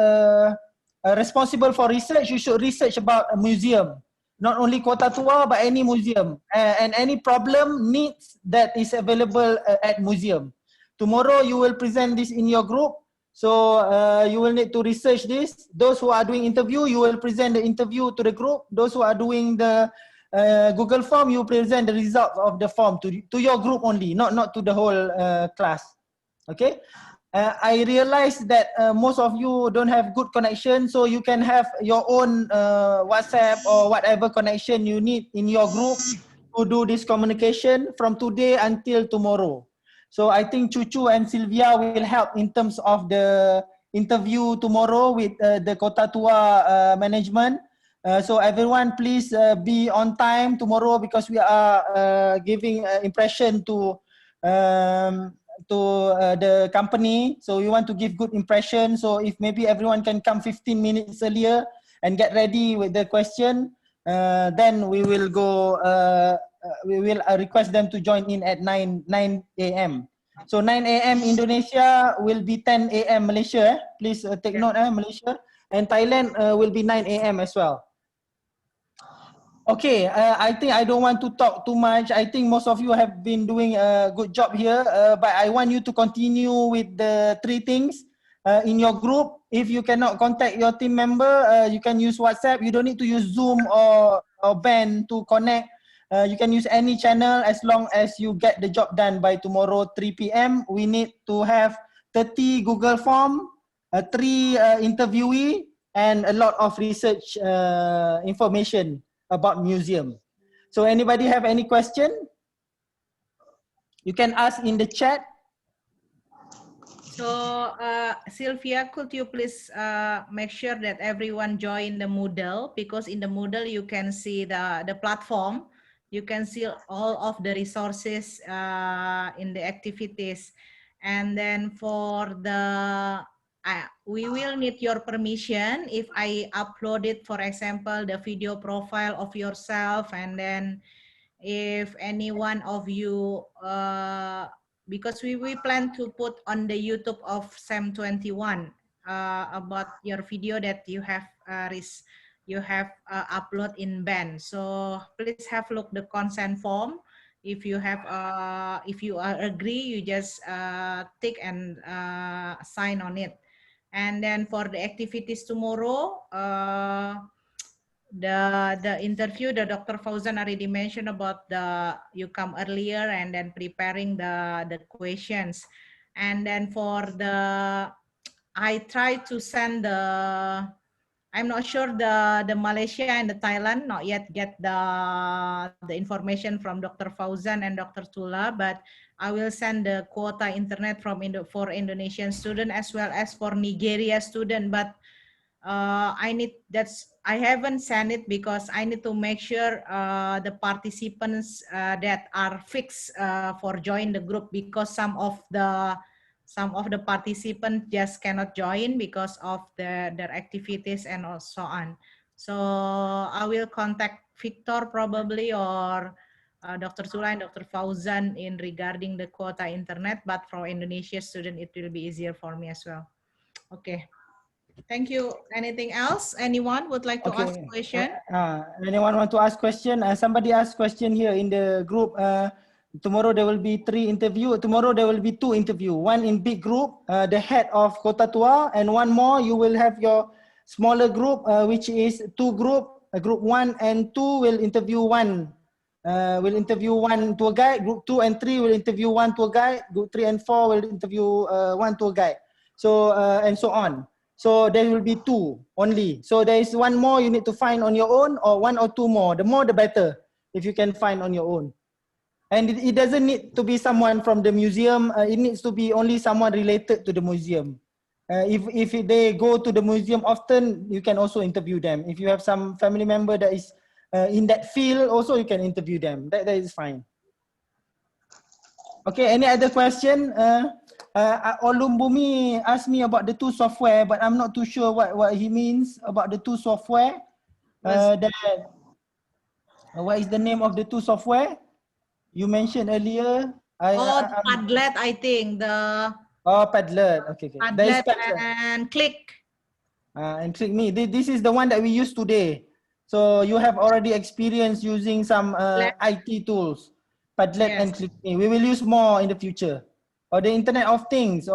responsible for research. You should research about a museum, not only Kota Tua, but any museum and any problem needs that is available at museum. Tomorrow you will present this in your group. So you will need to research this. Those who are doing interview, you will present the interview to the group. Those who are doing the Google form, you present the results of the form to your group only, not to the whole class. Okay. I realize that most of you don't have good connection, so you can have your own WhatsApp or whatever connection you need in your group to do this communication from today until tomorrow. So I think Chuchu and Sylvia will help in terms of the interview tomorrow with the Kota Tua management. So everyone please be on time tomorrow, because we are giving impression to the company. So we want to give good impression. So if maybe everyone can come 15 minutes earlier and get ready with the question, then we will go, we will request them to join in at 9 a.m. So 9 a.m. Indonesia will be 10 a.m. Malaysia. Please take note, Malaysia. And Thailand will be 9 a.m. as well. Okay, I think I don't want to talk too much. I think most of you have been doing a good job here, but I want you to continue with the 3 things in your group. If you cannot contact your team member, you can use WhatsApp. You don't need to use Zoom or Ben to connect. You can use any channel as long as you get the job done by tomorrow 3 p.m. We need to have 30 Google form, 3 interviewee, and a lot of research information about museum. So anybody have any question? You can ask in the chat. So Sylvia, could you please make sure that everyone join the Moodle, because in the Moodle you can see the platform, you can see all of the resources in the activities, and then for the we will need your permission if I upload it, for example, the video profile of yourself, and then if any one of you, because we plan to put on the YouTube of SEM21 about your video that you have upload in Ben. So please have a look the consent form. If you have, if you agree, you just tick and sign on it. And then for the activities tomorrow, the interview, the Dr. Fauzan already mentioned about you come earlier and then preparing the questions. And then for I try to send I'm not sure the Malaysia and the Thailand not yet get the information from Dr. Fauzan and Dr. Tula, but I will send the quota internet from for Indonesian student as well as for Nigeria student. But I haven't sent it because I need to make sure the participants that are fixed for join the group, because some of the participants just cannot join because of their activities and so on. So I will contact Victor probably, or Dr. Sula and Dr. Fauzan in regarding the quota internet, but for Indonesia student it will be easier for me as well. Okay. Thank you. Anything else? Anyone would like to ask a question? Anyone want to ask question? Somebody asked question here in the group. Tomorrow there will be 3 interview. Tomorrow there will be 2 interview. One in big group, the head of Kota Tua, and one more you will have your smaller group, which is 2 group. Group 1 and 2 will interview one. Will interview 1 tour guide. Group 2 and 3 will interview 1 tour guide. Group 3 and 4 will interview 1 tour guide. So and so on. So there will be 2 only. So there is 1 more you need to find on your own, or 1 or 2 more. The more the better if you can find on your own. And it doesn't need to be someone from the museum. It needs to be only someone related to the museum. If they go to the museum often, you can also interview them. If you have some family member that is in that field, also you can interview them. That is fine. Okay, any other question? Olumbumi asked me about the 2 software, but I'm not too sure what he means about the 2 software. What is the name of the 2 software you mentioned earlier? Padlet, I think. Padlet. Okay. Padlet and Click. And Click Me. This is the one that we use today. So you have already experienced using some IT tools, Padlet and Click Me. We will use more in the future. Or the Internet of Things,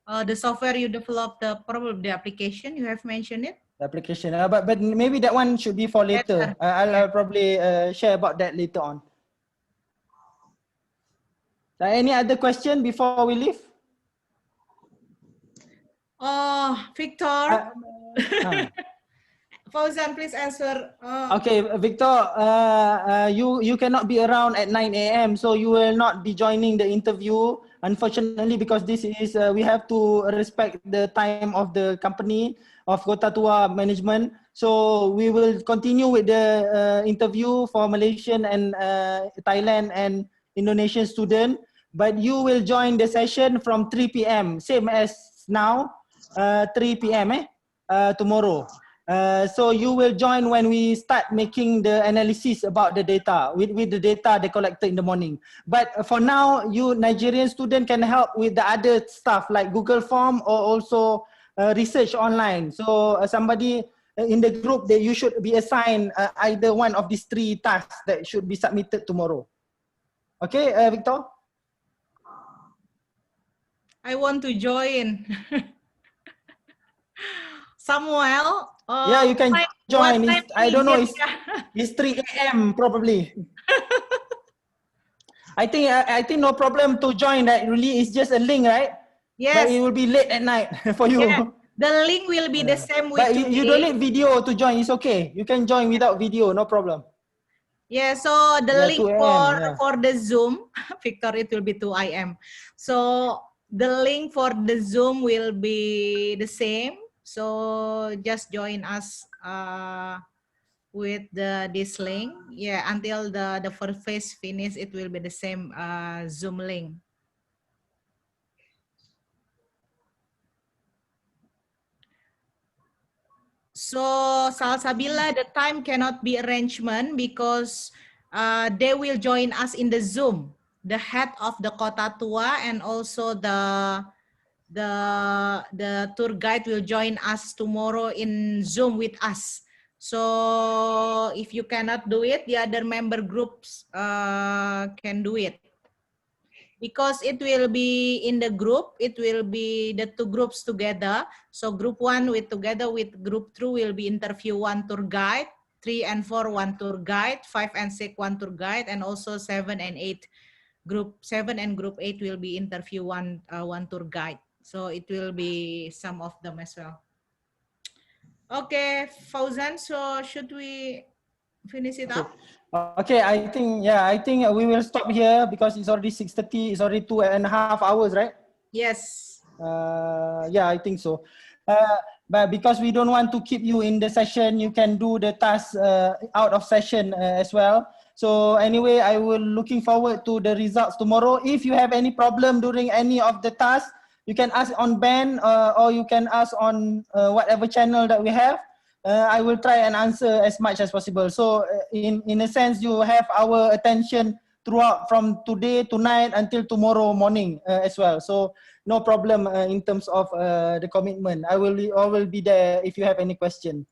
The software you developed, probably the application, you have mentioned it? The application, but maybe that one should be for later. I'll probably share about that later on. Any other question before we leave? Victor. Fauzan, please answer. Okay, Victor, you cannot be around at 9 a.m. so you will not be joining the interview, unfortunately, because this is we have to respect the time of the company of Kota Tua management. So we will continue with the interview for Malaysian and Thailand and Indonesian student, but you will join the session from 3 p.m. same as now, 3 p.m. Tomorrow. So you will join when we start making the analysis about the data with the data they collected in the morning. But for now, you Nigerian student can help with the other stuff like Google Form or also research online. So somebody in the group that you should be assigned either one of these 3 tasks that should be submitted tomorrow. Okay, Victor? I want to join. Samuel? Yeah, you can join. I don't know, it's 3 a.m. probably. I think no problem to join. That really is just a link, right? Yes. But it will be late at night for you. Yeah. The link will be the same with But you don't need video to join. It's okay. You can join without video, no problem. Yeah, so the link for the Zoom, Victor, it will be 2 a.m. So the link for the Zoom will be the same. So just join us with this link. Yeah, until the first phase finish, it will be the same Zoom link. So Salsabila, the time cannot be arrangement because they will join us in the Zoom. The head of the Kota Tua and also the tour guide will join us tomorrow in Zoom with us. So if you cannot do it, the other member groups can do it. Because it will be in the group, it will be the 2 groups together. So group 1 together with group 2 will be interview 1 tour guide, 3 and 4 1 tour guide, 5 and 6 1 tour guide, and also 7 and 8 group 7 and group 8 will be interview 1 tour guide. So it will be some of them as well. Okay, Fauzan, so should we finish it up? Okay, I think we will stop here because it's already 6:30. It's already 2.5 hours, right? Yes. Yeah, I think so. But because we don't want to keep you in the session, you can do the task out of session as well. So anyway, I will looking forward to the results tomorrow. If you have any problem during any of the tasks, you can ask on Ben or you can ask on whatever channel that we have. I will try and answer as much as possible. So in a sense, you have our attention throughout from today, tonight until tomorrow morning as well. So no problem in terms of the commitment. I will be there if you have any question.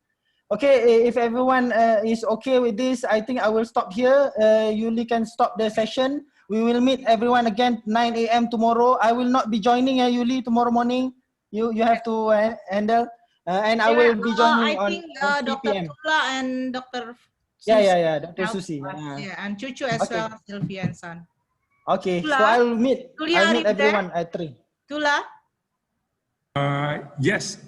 Okay, if everyone is okay with this, I think I will stop here. Yuli can stop the session. We will meet everyone again 9 a.m. tomorrow. I will not be joining Yuli tomorrow morning. You have to handle. And I will be joining I think Dr. Tula and Dr. Susi. Yeah, Dr. Susi. Yeah, and Cucu as well, Sylvia and Son. Okay, Tula, so I'll meet everyone there? at 3. Tula? Yes.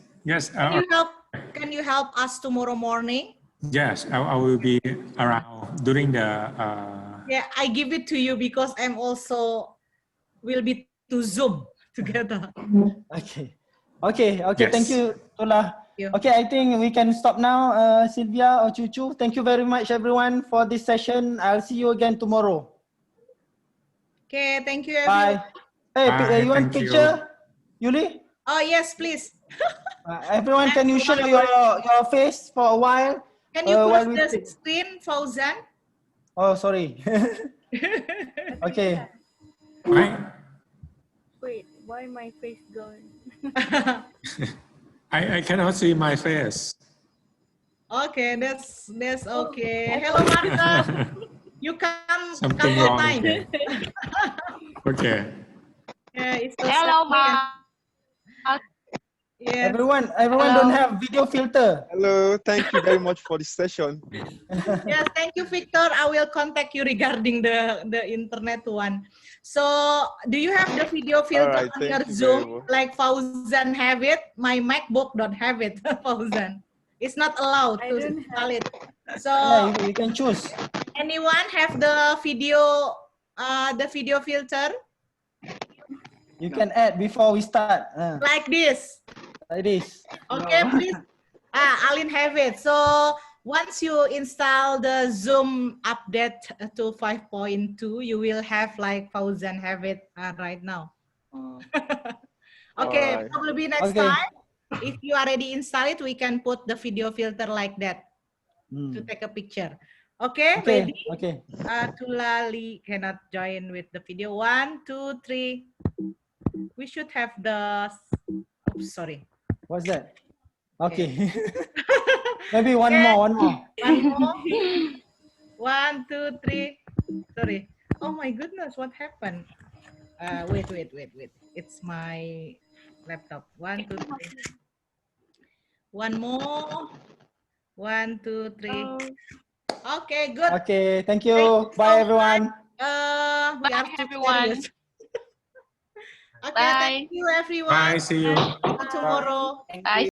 Can you help us tomorrow morning? Yes, I will be around during the... Yeah, I give it to you because I'm also will be to Zoom together. Okay, yes. Thank you, Tula. Okay, I think we can stop now, Sylvia or Cucu. Thank you very much, everyone, for this session. I'll see you again tomorrow. Okay, thank you, everyone. Bye. Hey, you want picture, Yuli? Oh, yes, please. Everyone, can you show your face for a while? Can you close the screen, Fauzan? Oh, sorry. Okay. Wait, why my face going? I cannot see my face. Okay, that's okay. Hello, Martha. You come Something couple wrong. time. Okay. Yeah, it's Hello, Ma. Yes. Everyone don't have video filter. Hello, thank you very much for this session. Yes, thank you, Victor. I will contact you regarding the internet one. So, do you have the video filter on your Zoom like Fauzan have it? My MacBook don't have it, Fauzan. It's not allowed to install it. So you can choose. Anyone have the video filter? You can add before we start. Like this. Like this. Okay, please. Alin have it. So once you install the Zoom update to 5.2, you will have like Fauzan have it right now. Okay, right. probably next time, if you already install it, we can put the video filter like that to take a picture. Okay, ready? Okay. Tulali cannot join with the video. 1, 2, 3. We should have the. Oops, sorry. What's that? Okay. Maybe one more. 1 more. 1, 2, 3. Sorry. Oh my goodness, what happened? Wait. It's my laptop. 1, 2, 3. One more. 1, 2, 3. Okay, good. Okay, thank you. Bye, everyone. We are everyone. Okay, Bye. thank you, everyone. Bye, see you. See you tomorrow. Bye.